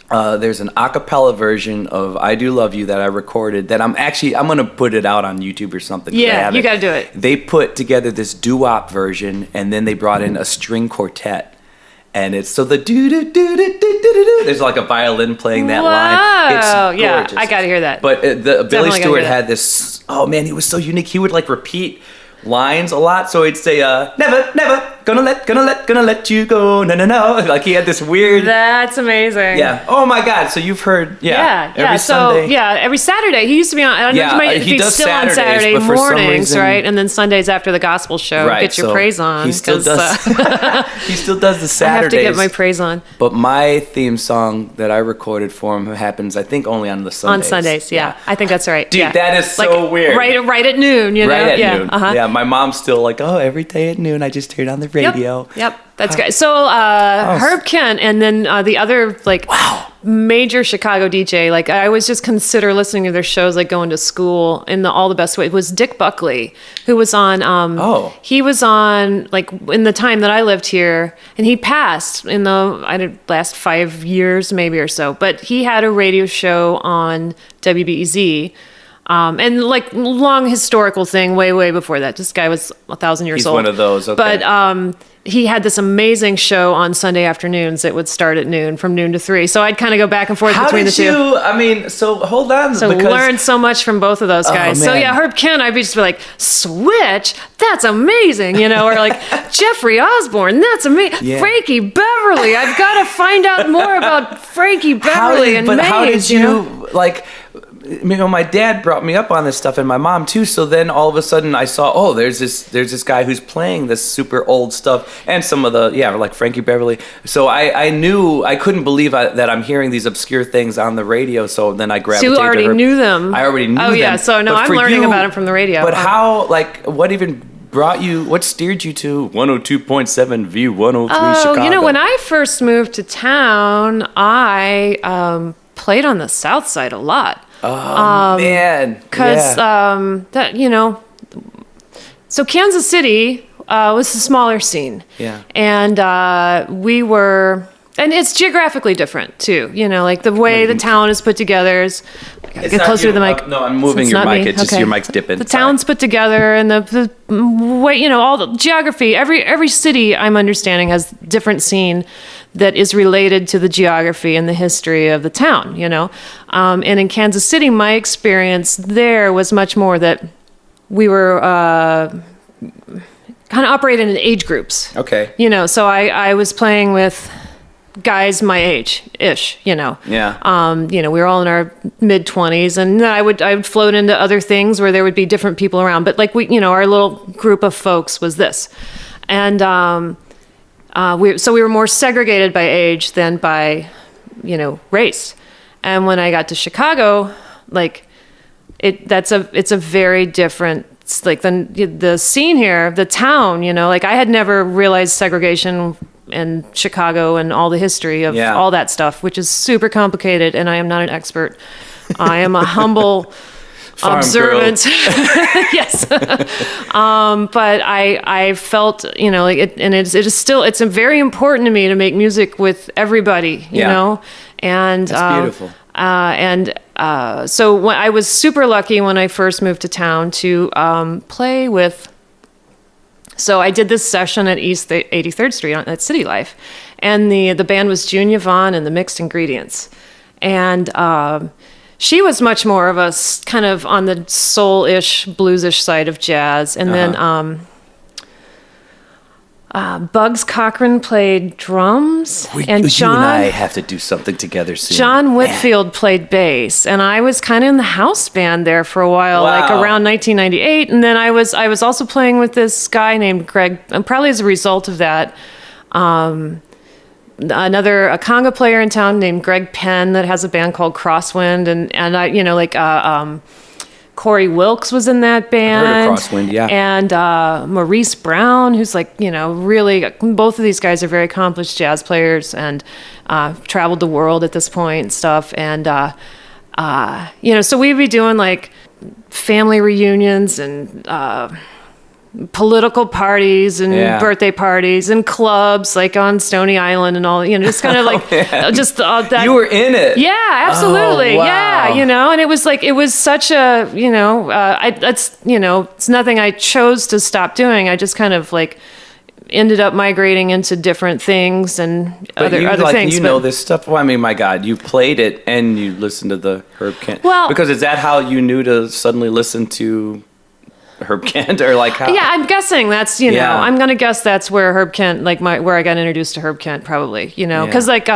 [SPEAKER 1] There's an a cappella version of I Do Love You that I recorded that I'm going to put it out on YouTube or something.
[SPEAKER 2] Yeah, you got to do it.
[SPEAKER 1] They put together this doo-wop version, and then they brought in a string quartet. And it's so the do-do-do-do-do-do-do. There's like a violin playing that line. It's gorgeous.
[SPEAKER 2] Yeah, I got to hear that.
[SPEAKER 1] But Billy Stewart
[SPEAKER 2] that.
[SPEAKER 1] had this, oh man, he was so unique. He would like repeat lines a lot, so he'd say never gonna let you go, no. Like he had this weird.
[SPEAKER 2] That's amazing.
[SPEAKER 1] Yeah. Oh my God. So you've heard.
[SPEAKER 2] Yeah.
[SPEAKER 1] Every Sunday.
[SPEAKER 2] Every Saturday. He used to be on. I don't know if he's still on Saturday
[SPEAKER 1] but for some
[SPEAKER 2] mornings,
[SPEAKER 1] reason,
[SPEAKER 2] right? And then Sundays after the gospel show,
[SPEAKER 1] right,
[SPEAKER 2] get your
[SPEAKER 1] so
[SPEAKER 2] praise on.
[SPEAKER 1] He still does. He still does the Saturdays.
[SPEAKER 2] I have to get my praise on.
[SPEAKER 1] But my theme song that I recorded for him happens, I think, only on the Sundays.
[SPEAKER 2] On Sundays, yeah. I think that's right.
[SPEAKER 1] Dude,
[SPEAKER 2] yeah.
[SPEAKER 1] that is so weird.
[SPEAKER 2] Right at noon, you know?
[SPEAKER 1] Right at noon.
[SPEAKER 2] Uh-huh.
[SPEAKER 1] Yeah, my mom's still like, oh, every day at noon I just turn on the radio.
[SPEAKER 2] Yep. That's great. So Herb Kent, and then the other major Chicago DJ. Like I always just consider listening to their shows like going to school in all the best way. It was Dick Buckley, who was on. He was on like in the time that I lived here, and he passed in the last 5 years maybe or so. But he had a radio show on WBEZ. And like long historical thing, way before that. This guy was 1,000 years
[SPEAKER 1] He's
[SPEAKER 2] old.
[SPEAKER 1] one of those. Okay.
[SPEAKER 2] But he had this amazing show on Sunday afternoons. It would start at noon, from noon to 3. So I'd kind of go back and forth between the two.
[SPEAKER 1] So hold on.
[SPEAKER 2] So learned so much from both of those guys. So
[SPEAKER 1] man.
[SPEAKER 2] yeah, Herb Kent, I'd just be like, Switch, that's amazing, you know, or like Jeffrey Osborne, that's amazing.
[SPEAKER 1] Yeah.
[SPEAKER 2] Frankie Beverly, I've got to find out more about Frankie Beverly and Maze.
[SPEAKER 1] How did you
[SPEAKER 2] know?
[SPEAKER 1] like? My dad brought me up on this stuff, and my mom too. So then all of a sudden, I saw, there's this guy who's playing this super old stuff, and some of the like Frankie Beverly. So I knew, I couldn't believe that I'm hearing these obscure things on the radio. So then I gravitated.
[SPEAKER 2] So you already knew them.
[SPEAKER 1] I already knew them.
[SPEAKER 2] Oh yeah. So no, I'm learning about them from the radio.
[SPEAKER 1] But how? Like, what even brought you? What steered you to 102.7 V103 Chicago?
[SPEAKER 2] You know, when I first moved to town, I played on the South Side a lot.
[SPEAKER 1] Oh man!
[SPEAKER 2] Because that so Kansas City was a smaller scene.
[SPEAKER 1] Yeah.
[SPEAKER 2] And we were, and it's geographically different too. You know, like the way the town is put together is. Get closer to the mic.
[SPEAKER 1] No, I'm moving your mic. It's just your mic's dipping.
[SPEAKER 2] The town's put together, and the way, all the geography. Every city, I'm understanding, has different scene that is related to the geography and the history of the town. And in Kansas City, my experience there was much more that we were kind of operated in age groups.
[SPEAKER 1] Okay.
[SPEAKER 2] You know, so I was playing with guys my age-ish, you know.
[SPEAKER 1] Yeah.
[SPEAKER 2] You know, we were all in our mid-20s, and then I would float into other things where there would be different people around. But like we, you know, our little group of folks was this. And we were more segregated by age than by, you know, race. And when I got to Chicago, like it's a very different, it's like the scene here, the town, you know, like I had never realized segregation in Chicago and all the history of all that stuff, which is super complicated, and I am not an expert. I am a humble observant. Yes. But I felt, you know, like it, and it's very important to me to make music with everybody, you know, and
[SPEAKER 1] that's beautiful.
[SPEAKER 2] So when I was super lucky when I first moved to town to play with. So I did this session at East 83rd Street at City Life, and the band was June Yvonne and the Mixed Ingredients, and she was much more of a kind of on the soul-ish, bluesish side of jazz, and then Bugs Cochran played drums, and
[SPEAKER 1] you and I have to do something together soon.
[SPEAKER 2] John Whitfield played bass, and I was kind of in the house band there for a while, like around 1998. And then I was also playing with this guy named Greg, and probably as a result of that, a conga player in town named Greg Penn that has a band called Crosswind, and I, you know, like Corey Wilkes was in that band.
[SPEAKER 1] I've heard of Crosswind, yeah.
[SPEAKER 2] And Maurice Brown, who's like, you know, really, both of these guys are very accomplished jazz players and traveled the world at this point and stuff. And, you know, so we'd be doing like family reunions and political parties and birthday parties and clubs like on Stony Island and all, you know, just kind of like just that.
[SPEAKER 1] You were in it.
[SPEAKER 2] Yeah, absolutely.
[SPEAKER 1] Oh, wow.
[SPEAKER 2] Yeah, you know, and it was such a, you know, you know, it's nothing I chose to stop doing. I just kind of like ended up migrating into different things and other things.
[SPEAKER 1] You know this stuff. Well, I mean, my God, you played it and you listened to the Herb Kent. Well, because is that how you knew to suddenly listen to Herb Kent, or like how?
[SPEAKER 2] Yeah, I'm guessing that's, you know, I'm gonna guess that's where Herb Kent, like where I got introduced to Herb Kent, probably, you know, because like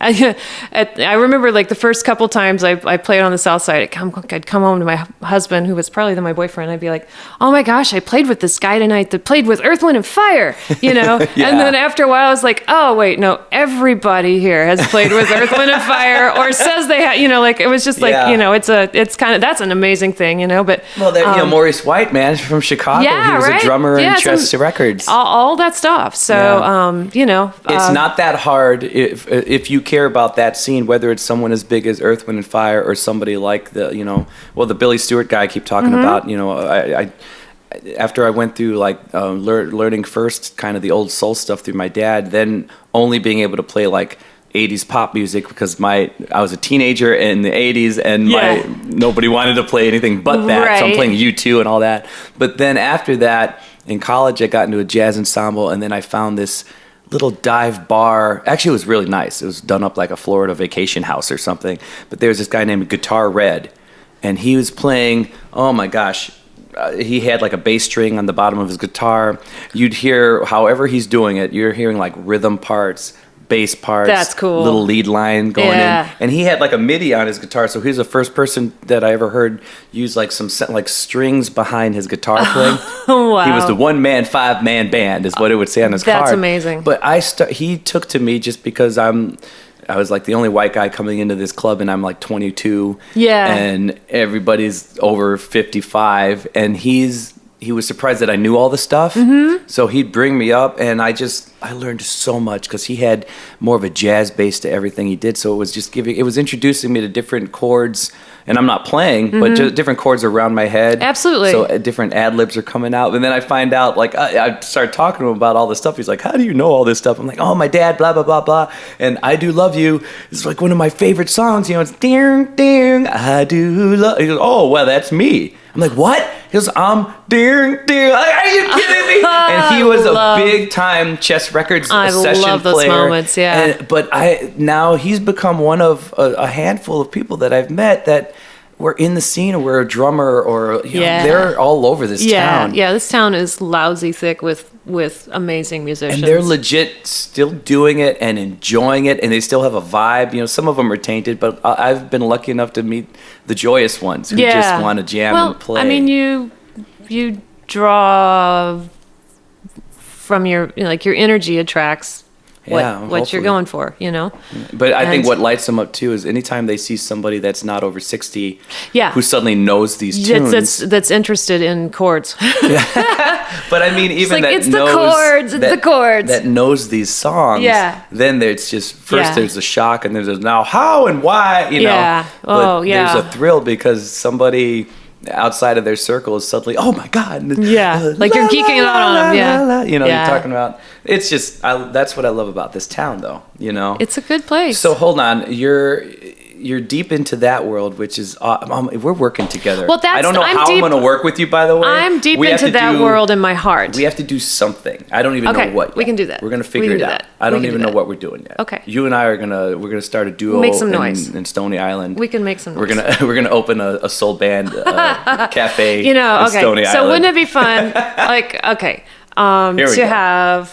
[SPEAKER 2] I remember like the first couple times I played on the South Side, I'd come home to my husband, who was probably then my boyfriend. I'd be like, oh my gosh, I played with this guy tonight that played with Earth, Wind, and Fire, you know? And then after a while I was like, oh wait, no, everybody here has played with Earth, Wind, and Fire, or says they have, you know, like it was just like, you know, it's kind of, that's an amazing thing, you know, but.
[SPEAKER 1] Well, you know, Maurice White, man, from Chicago, he was a drummer in Chess Records.
[SPEAKER 2] All that stuff. So, you know.
[SPEAKER 1] It's not that hard if you care about that scene, whether it's someone as big as Earth, Wind, and Fire or somebody like the, you know, well, the Billy Stewart guy I keep talking about, you know, I after I went through like learning first kind of the old soul stuff through my dad, then only being able to play like 80s pop music because I was a teenager in the 80s and nobody wanted to play anything but that. So I'm playing U2 and all that. But then after that, in college, I got into a jazz ensemble, and then I found this little dive bar. Actually, it was really nice. It was done up like a Florida vacation house or something. But there was this guy named Guitar Red, and he was playing, oh my gosh, he had like a bass string on the bottom of his guitar. You'd hear, however he's doing it, you're hearing like rhythm parts, bass parts. That's cool. Little lead line going in. And he had like a MIDI on his guitar, so he was the first person that I ever heard use like some like strings behind his guitar playing.
[SPEAKER 2] Wow.
[SPEAKER 1] He was the 1-man, 5-man band is what it would say on his card.
[SPEAKER 2] That's amazing.
[SPEAKER 1] But he took to me just because I was like the only white guy coming into this club, and I'm like 22. Yeah. And everybody's over 55, and he was surprised that I knew all the stuff. Mm-hmm. So he'd bring me up, and I learned so much because he had more of a jazz base to everything he did. So it was it was introducing me to different chords, and I'm not playing, but just different chords around my head.
[SPEAKER 2] Absolutely.
[SPEAKER 1] So different ad libs are coming out. And then I find out, like, I started talking to him about all this stuff. He's like, how do you know all this stuff? I'm like, oh, my dad, blah, blah, blah, blah. And I Do Love You is like one of my favorite songs. You know, it's ding, ding, I do love. He goes, oh, well, that's me. I'm like, what? He goes, ding, ding. Like, are you kidding me? And he was a big time Chess Records session player. I love those
[SPEAKER 2] moments, yeah.
[SPEAKER 1] But now he's become one of a handful of people that I've met that we're in the scene, or we're a drummer, or
[SPEAKER 2] Yeah.
[SPEAKER 1] they're all over this town.
[SPEAKER 2] Yeah, this town is lousy thick with amazing musicians.
[SPEAKER 1] And they're legit still doing it and enjoying it, and they still have a vibe. Some of them are tainted, but I've been lucky enough to meet the joyous ones who just want to jam and play.
[SPEAKER 2] I mean, you draw from your your energy attracts what you're going for,
[SPEAKER 1] But I think what lights them up too is anytime they see somebody that's not over 60 who suddenly knows these tunes.
[SPEAKER 2] That's interested in chords.
[SPEAKER 1] But I mean, even that
[SPEAKER 2] it's
[SPEAKER 1] knows
[SPEAKER 2] the chords.
[SPEAKER 1] that knows these songs.
[SPEAKER 2] Yeah.
[SPEAKER 1] Then it's just first there's a shock, and there's a now how and why.
[SPEAKER 2] Yeah.
[SPEAKER 1] But there's a thrill because somebody outside of their circle is suddenly, oh my God.
[SPEAKER 2] Like you're geeking out on them. Yeah.
[SPEAKER 1] You're talking about. It's just that's what I love about this town, though.
[SPEAKER 2] It's a good place.
[SPEAKER 1] So hold on, you're deep into that world, which is we're working together.
[SPEAKER 2] Well,
[SPEAKER 1] I don't know how I'm going to work with you, by the way.
[SPEAKER 2] I'm deep into that world in my heart.
[SPEAKER 1] We have to do something. I don't even know what yet.
[SPEAKER 2] We can do that.
[SPEAKER 1] We're going to figure it out. I don't even know what we're doing yet.
[SPEAKER 2] Okay.
[SPEAKER 1] You and I we're gonna start a duo.
[SPEAKER 2] Make some noise.
[SPEAKER 1] In Stony Island.
[SPEAKER 2] We can make some noise.
[SPEAKER 1] We're gonna open a soul band cafe. In
[SPEAKER 2] okay.
[SPEAKER 1] Stony
[SPEAKER 2] So
[SPEAKER 1] Island.
[SPEAKER 2] wouldn't it be fun? To
[SPEAKER 1] go.
[SPEAKER 2] have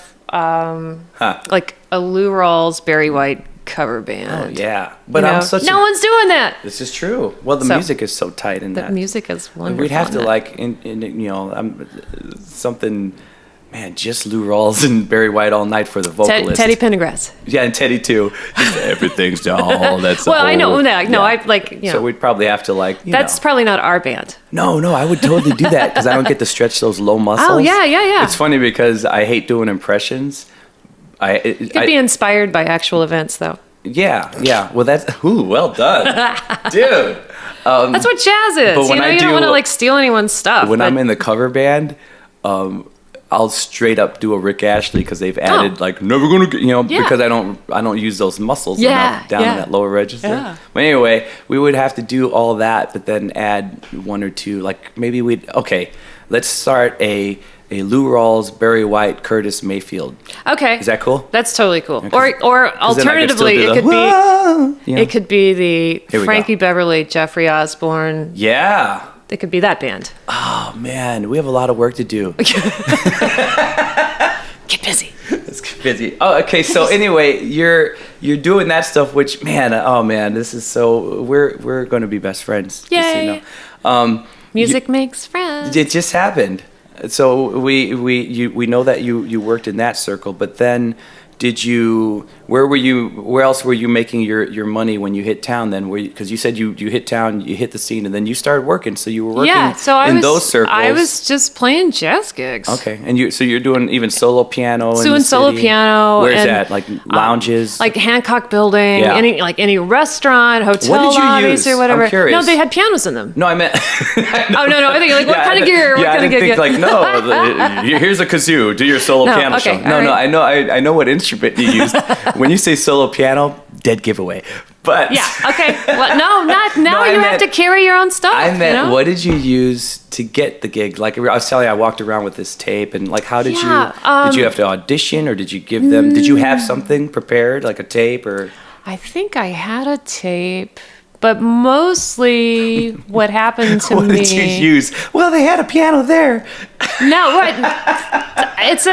[SPEAKER 2] like a Lou Rawls, Barry White cover band.
[SPEAKER 1] Oh yeah, but I'm such.
[SPEAKER 2] No one's doing that.
[SPEAKER 1] This is true. Well, the music is so tight in that.
[SPEAKER 2] The music is wonderful.
[SPEAKER 1] We'd have to something. Man, just Lou Rawls and Barry White all night for the vocalist.
[SPEAKER 2] Teddy Pendergrass.
[SPEAKER 1] Yeah, and Teddy too. Just everything's all that's.
[SPEAKER 2] Well, I know that. No, I
[SPEAKER 1] So we'd probably have to
[SPEAKER 2] That's probably not our band.
[SPEAKER 1] No, I would totally do that because I don't get to stretch those low muscles.
[SPEAKER 2] Oh yeah.
[SPEAKER 1] It's funny because I hate doing impressions.
[SPEAKER 2] It could be inspired by actual events, though.
[SPEAKER 1] Yeah. Well, well done, dude.
[SPEAKER 2] That's what jazz is.
[SPEAKER 1] But when
[SPEAKER 2] you don't want to steal anyone's stuff.
[SPEAKER 1] When I'm in the cover band, I'll straight up do a Rick Ashley because they've added never gonna get because I don't use those muscles enough down in that lower register. Yeah. But anyway, we would have to do all that, but then add one or two. Maybe let's start a Lou Rawls, Barry White, Curtis Mayfield.
[SPEAKER 2] Okay.
[SPEAKER 1] Is that cool?
[SPEAKER 2] That's totally cool. Or alternatively, it could be the Frankie Beverly, Jeffrey Osborne.
[SPEAKER 1] Yeah.
[SPEAKER 2] It could be that band.
[SPEAKER 1] Oh man, we have a lot of work to do.
[SPEAKER 2] Get busy.
[SPEAKER 1] Let's get busy. Oh, okay. So anyway, you're doing that stuff, which this is so we're going to be best friends.
[SPEAKER 2] Yay! Music makes friends.
[SPEAKER 1] It just happened. So we know that you worked in that circle, but then where else were you making your money when you hit town then? Because you said you hit town, you hit the scene, and then you started working, so you were working in those circles.
[SPEAKER 2] I was just playing jazz gigs.
[SPEAKER 1] Okay, and you're doing even solo piano in
[SPEAKER 2] doing
[SPEAKER 1] the
[SPEAKER 2] solo
[SPEAKER 1] city?
[SPEAKER 2] piano.
[SPEAKER 1] Where's that? Like lounges?
[SPEAKER 2] Like Hancock Building,
[SPEAKER 1] Yeah.
[SPEAKER 2] any restaurant, hotel
[SPEAKER 1] What did you
[SPEAKER 2] lobbies
[SPEAKER 1] use?
[SPEAKER 2] or whatever.
[SPEAKER 1] I'm curious.
[SPEAKER 2] No, they had pianos in them.
[SPEAKER 1] No, I meant.
[SPEAKER 2] Oh no, I think what kind of gear? What
[SPEAKER 1] Yeah, I
[SPEAKER 2] kind of
[SPEAKER 1] didn't
[SPEAKER 2] gear?
[SPEAKER 1] think here's a kazoo. Do your solo
[SPEAKER 2] No,
[SPEAKER 1] piano
[SPEAKER 2] okay,
[SPEAKER 1] show. No,
[SPEAKER 2] all right.
[SPEAKER 1] I know what instrument you used. When you say solo piano, dead giveaway. But
[SPEAKER 2] Yeah. Okay. Well, no, not now.
[SPEAKER 1] No, I
[SPEAKER 2] you
[SPEAKER 1] meant-
[SPEAKER 2] have to carry your own stuff.
[SPEAKER 1] I meant,
[SPEAKER 2] you know?
[SPEAKER 1] what did you use to get the gig? Like I was telling you, I walked around with this tape, and how did did you have to audition, or did you give them? Did you have something prepared, like a tape, or?
[SPEAKER 2] I think I had a tape, but mostly what happened to
[SPEAKER 1] What
[SPEAKER 2] me.
[SPEAKER 1] did you use? Well, they had a piano there.
[SPEAKER 2] No, what? It's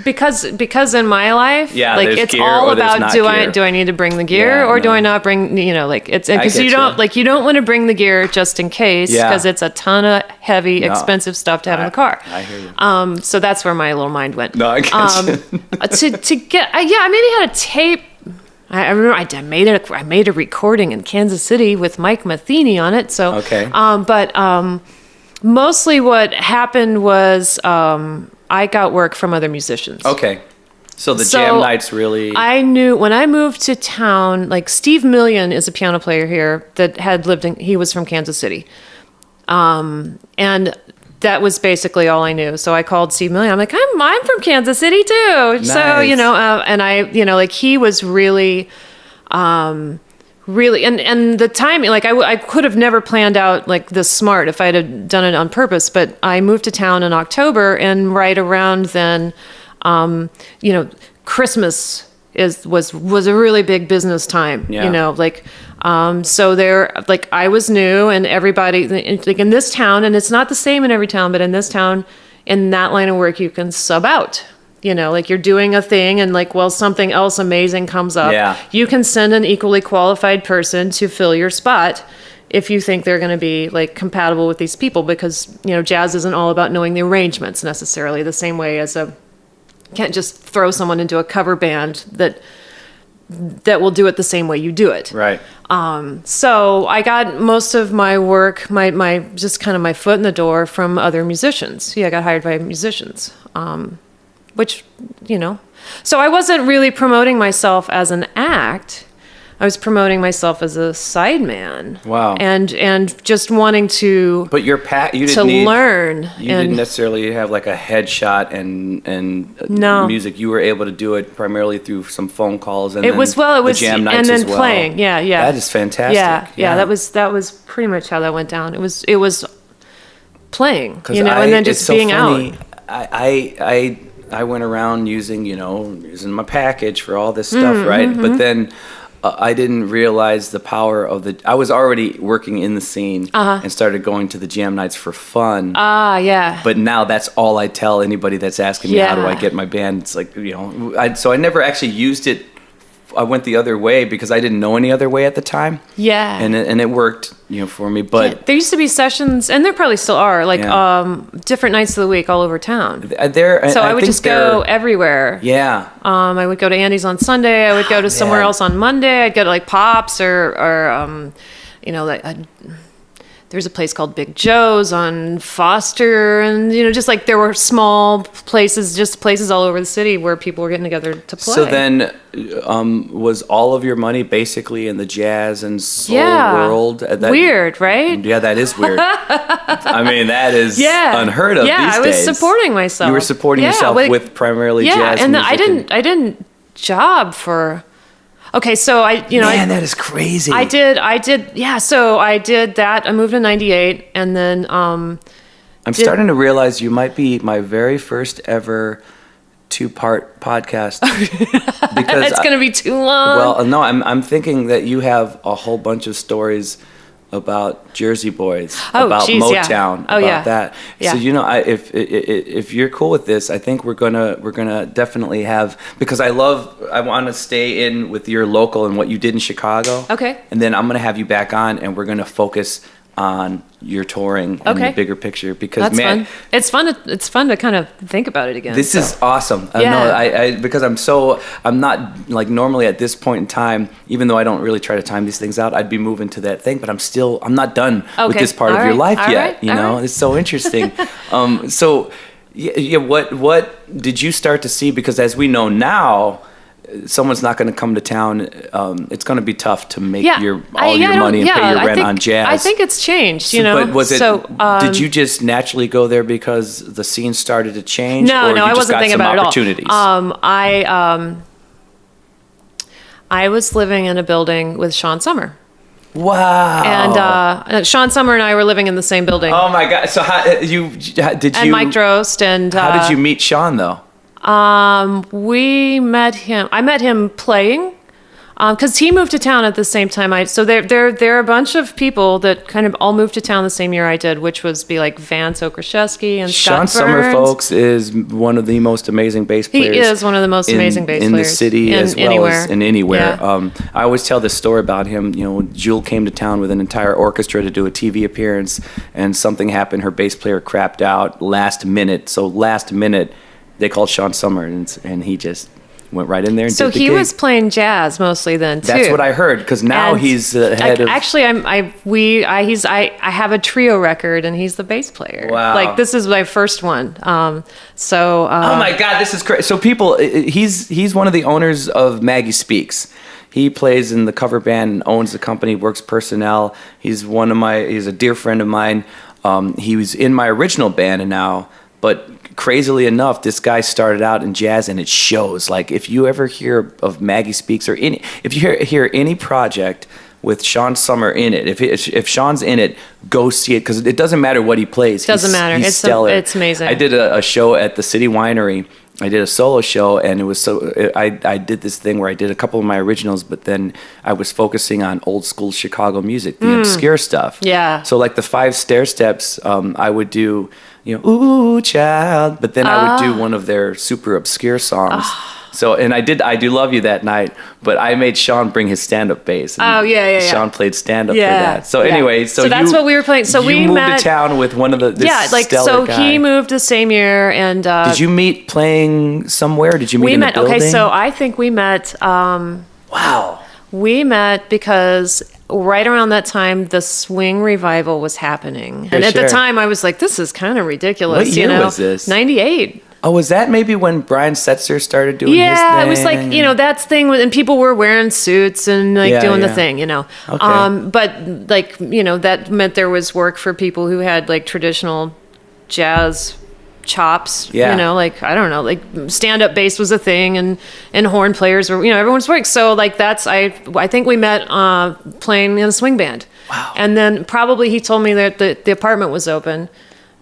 [SPEAKER 2] because in my life,
[SPEAKER 1] there's
[SPEAKER 2] it's
[SPEAKER 1] gear
[SPEAKER 2] all
[SPEAKER 1] or there's
[SPEAKER 2] about
[SPEAKER 1] not
[SPEAKER 2] do
[SPEAKER 1] gear.
[SPEAKER 2] I need to bring the gear or do I not bring it's because you don't you don't want to bring the gear just in case because it's a ton of heavy expensive stuff to have in the car.
[SPEAKER 1] I hear you.
[SPEAKER 2] So that's where my little mind went.
[SPEAKER 1] No, I get you.
[SPEAKER 2] To get I maybe had a tape. I remember I made a recording in Kansas City with Mike Matheny on it. So
[SPEAKER 1] Okay.
[SPEAKER 2] But mostly what happened was I got work from other musicians.
[SPEAKER 1] Okay. So the jam nights really.
[SPEAKER 2] I knew when I moved to town, like Steve Million is a piano player here that had he was from Kansas City. And that was basically all I knew. So I called Steve Million. I'm like, I'm from Kansas City too.
[SPEAKER 1] Nice.
[SPEAKER 2] So, and I, he was really, really, and the timing, I could have never planned out this smart if I'd have done it on purpose, but I moved to town in October and right around then, Christmas was a really big business time.
[SPEAKER 1] Yeah.
[SPEAKER 2] You know, like so there, like I was new, and everybody like in this town, and it's not the same in every town, but in this town, in that line of work, you can sub out. You know, like you're doing a thing and like, well, something else amazing comes up.
[SPEAKER 1] Yeah.
[SPEAKER 2] You can send an equally qualified person to fill your spot if you think they're going to be like compatible with these people, because, you know, jazz isn't all about knowing the arrangements necessarily the same way as can't just throw someone into a cover band that will do it the same way you do it.
[SPEAKER 1] Right.
[SPEAKER 2] So I got most of my work, my just kind of my foot in the door from other musicians. Yeah, I got hired by musicians. Which, you know, so I wasn't really promoting myself as an act. I was promoting myself as a sideman.
[SPEAKER 1] Wow.
[SPEAKER 2] And just wanting to.
[SPEAKER 1] But you didn't
[SPEAKER 2] learn.
[SPEAKER 1] You didn't necessarily have like a headshot and
[SPEAKER 2] No.
[SPEAKER 1] music. You were able to do it primarily through some phone calls and
[SPEAKER 2] It was
[SPEAKER 1] the jam nights
[SPEAKER 2] and then
[SPEAKER 1] as well.
[SPEAKER 2] playing. Yeah.
[SPEAKER 1] That is fantastic.
[SPEAKER 2] Yeah. That was pretty much how that went down. It was playing, you know, and then just
[SPEAKER 1] it's so
[SPEAKER 2] being
[SPEAKER 1] funny.
[SPEAKER 2] out.
[SPEAKER 1] I went around using my package for all this stuff, right? But then I didn't realize the power of I was already working in the scene and started going to the jam nights for fun.
[SPEAKER 2] Yeah.
[SPEAKER 1] But now that's all I tell anybody that's asking me, how do I get my band? It's like, so I never actually used it. I went the other way because I didn't know any other way at the time.
[SPEAKER 2] Yeah.
[SPEAKER 1] And it worked, for me. But
[SPEAKER 2] yeah, there used to be sessions, and there probably still are, like different nights of the week all over town. So I would just go everywhere.
[SPEAKER 1] Yeah.
[SPEAKER 2] I would go to Andy's on Sunday. I would go to somewhere else on Monday. I'd go to like Pops or there's a place called Big Joe's on Foster, and just like there were small places, just places all over the city where people were getting together to play.
[SPEAKER 1] So then, was all of your money basically in the jazz and soul world?
[SPEAKER 2] Weird, right?
[SPEAKER 1] Yeah, that is weird. I mean, that is unheard of these days.
[SPEAKER 2] Yeah, I was supporting myself.
[SPEAKER 1] You were supporting yourself with primarily jazz
[SPEAKER 2] and
[SPEAKER 1] music.
[SPEAKER 2] I didn't job for. Okay, so
[SPEAKER 1] Man, that is crazy.
[SPEAKER 2] I did, yeah. So I did that. I moved in '98, and then
[SPEAKER 1] I'm starting to realize you might be my very first ever 2-part podcast because
[SPEAKER 2] it's gonna be too long.
[SPEAKER 1] Well, no, I'm thinking that you have a whole bunch of stories about Jersey Boys, about Motown, about that.
[SPEAKER 2] Yeah.
[SPEAKER 1] So if you're cool with this, I think we're gonna definitely have, because I want to stay in with your local and what you did in Chicago.
[SPEAKER 2] Okay.
[SPEAKER 1] And then I'm gonna have you back on, and we're gonna focus on your touring and the bigger picture, because
[SPEAKER 2] that's fun. It's fun to kind of think about it again.
[SPEAKER 1] This is awesome. Because I'm not like normally at this point in time, even though I don't really try to time these things out, I'd be moving to that thing, but I'm not done with this part of your life yet. It's so interesting. What did you start to see? Because as we know now, someone's not going to come to town. It's going to be tough to make your money and pay your rent on jazz.
[SPEAKER 2] I think it's changed,
[SPEAKER 1] But was it? Did you just naturally go there because the scene started to change?
[SPEAKER 2] No, I wasn't thinking about
[SPEAKER 1] opportunities?
[SPEAKER 2] it all. I was living in a building with Sean Summer.
[SPEAKER 1] Wow!
[SPEAKER 2] And Sean Summer and I were living in the same building.
[SPEAKER 1] Oh my God! So how did you?
[SPEAKER 2] And Mike Drost and.
[SPEAKER 1] How did you meet Sean though?
[SPEAKER 2] We met him. I met him playing, because he moved to town at the same time So there are a bunch of people that kind of all moved to town the same year I did, which was like Vance Okrashevsky and
[SPEAKER 1] Sean
[SPEAKER 2] Scott
[SPEAKER 1] Summer,
[SPEAKER 2] Burns.
[SPEAKER 1] folks, is one of the most amazing bass players.
[SPEAKER 2] He is one of the most amazing bass players
[SPEAKER 1] in the city as well as in anywhere.
[SPEAKER 2] Yeah.
[SPEAKER 1] I always tell this story about him. Jewel came to town with an entire orchestra to do a TV appearance, and something happened. Her bass player crapped out last minute. So last minute, they called Sean Summer, and he just went right in there and did the gig.
[SPEAKER 2] So he was playing jazz mostly then too.
[SPEAKER 1] That's what I heard, because now he's the head of.
[SPEAKER 2] Actually, I have a trio record, and he's the bass player.
[SPEAKER 1] Wow!
[SPEAKER 2] Like this is my first one. Oh
[SPEAKER 1] my God, this is crazy. So people, he's one of the owners of Maggie Speaks. He plays in the cover band and owns the company, works personnel. He's a dear friend of mine. He was in my original band, and now, but crazily enough, this guy started out in jazz, and it shows. Like, if you ever hear of Maggie Speaks, or if you hear any project with Sean Summer in it, if Sean's in it, go see it, because it doesn't matter what he plays.
[SPEAKER 2] Doesn't matter.
[SPEAKER 1] He's stellar.
[SPEAKER 2] It's amazing.
[SPEAKER 1] I did a show at the City Winery I did a solo show, and it was I did this thing where I did a couple of my originals, but then I was focusing on old school Chicago music, the obscure stuff.
[SPEAKER 2] Yeah.
[SPEAKER 1] So like the 5 stair steps, I would do, ooh child, but then I would do one of their super obscure songs. So, and I do Love You that night, but I made Sean bring his stand-up bass. And Sean played stand-up for that. So anyway, so
[SPEAKER 2] that's what we were playing. So we
[SPEAKER 1] moved
[SPEAKER 2] met
[SPEAKER 1] to town with one of the stellar guy.
[SPEAKER 2] He moved the same year, and
[SPEAKER 1] did you meet playing somewhere? Did you meet in a building?
[SPEAKER 2] Okay, so I think we met.
[SPEAKER 1] Wow.
[SPEAKER 2] We met because right around that time, the swing revival was happening, and at the time, I was like, "This is kind of ridiculous."
[SPEAKER 1] What year was this?
[SPEAKER 2] 98.
[SPEAKER 1] Oh, was that maybe when Brian Setzer started doing his thing?
[SPEAKER 2] Yeah, it was like, that thing, and people were wearing suits and doing the thing,
[SPEAKER 1] Okay.
[SPEAKER 2] But like, that meant there was work for people who had like traditional jazz chops, like, I don't know, like stand-up bass was a thing, and horn players were, everyone's working. So like I think we met playing in a swing band.
[SPEAKER 1] Wow.
[SPEAKER 2] And then probably he told me that the apartment was open.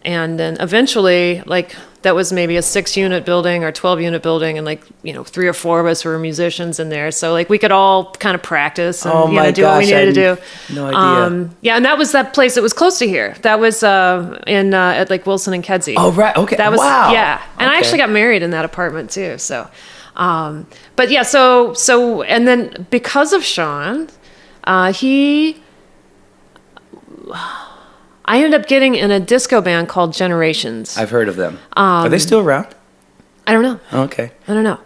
[SPEAKER 2] And then eventually, like, that was maybe a 6-unit building or 12-unit building, and like 3 or 4 of us were musicians in there, so like we could all kind of practice and do what we needed to do.
[SPEAKER 1] No idea.
[SPEAKER 2] And that was that place that was close to here. That was at like Wilson and Kedzie.
[SPEAKER 1] Oh right, okay.
[SPEAKER 2] That was
[SPEAKER 1] wow.
[SPEAKER 2] Yeah, and I actually got married in that apartment too. So, but yeah, so and then because of Sean, I ended up getting in a disco band called Generations.
[SPEAKER 1] I've heard of them. Are they still around?
[SPEAKER 2] I don't know.
[SPEAKER 1] Okay.
[SPEAKER 2] I don't know.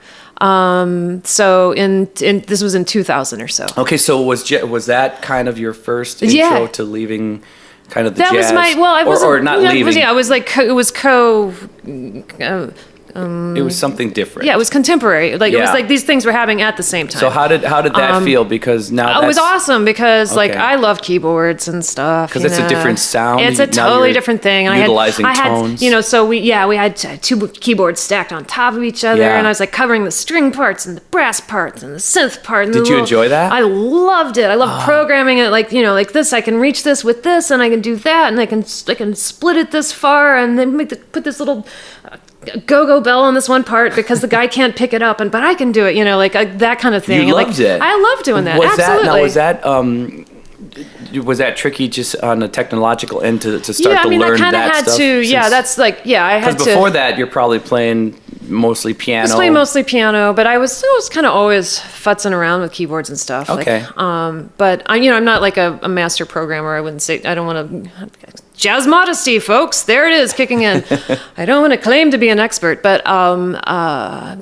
[SPEAKER 2] So this was in 2000 or so.
[SPEAKER 1] Okay, so was that kind of your first intro to leaving kind of the jazz?
[SPEAKER 2] That was I wasn't,
[SPEAKER 1] or not leaving.
[SPEAKER 2] I was like, it was
[SPEAKER 1] it was something different.
[SPEAKER 2] Yeah, it was contemporary. Like it was like these things were happening at the same time.
[SPEAKER 1] So how did that feel? Because now
[SPEAKER 2] it was awesome because like
[SPEAKER 1] Okay.
[SPEAKER 2] I love keyboards and stuff.
[SPEAKER 1] Because it's a different sound.
[SPEAKER 2] It's a
[SPEAKER 1] Now
[SPEAKER 2] totally
[SPEAKER 1] you're
[SPEAKER 2] different thing. And
[SPEAKER 1] utilizing
[SPEAKER 2] I had
[SPEAKER 1] tones.
[SPEAKER 2] so we had 2 keyboards stacked on top of each other,
[SPEAKER 1] Yeah.
[SPEAKER 2] and I was like covering the string parts and the brass parts and the synth part. And
[SPEAKER 1] Did you enjoy that?
[SPEAKER 2] I loved it. I loved programming it. Like like this, I can reach this with this, and I can do that, and I can split it this far, and then put this little go-go bell on this one part because the guy can't pick it up, but I can do it, like that kind of thing.
[SPEAKER 1] You loved it.
[SPEAKER 2] I love doing that.
[SPEAKER 1] Absolutely.
[SPEAKER 2] Absolutely.
[SPEAKER 1] Was that tricky just on the technological end to start to learn
[SPEAKER 2] I kind of
[SPEAKER 1] that
[SPEAKER 2] had
[SPEAKER 1] stuff?
[SPEAKER 2] to. Yeah, that's like I had to.
[SPEAKER 1] Because before that, you're probably playing mostly piano.
[SPEAKER 2] I was playing mostly piano, but I was kind of always futzing around with keyboards and stuff.
[SPEAKER 1] Okay.
[SPEAKER 2] But I'm not like a master programmer. I wouldn't say. I don't want to. Jazz modesty, folks. There it is, kicking in. I don't want to claim to be an expert, but I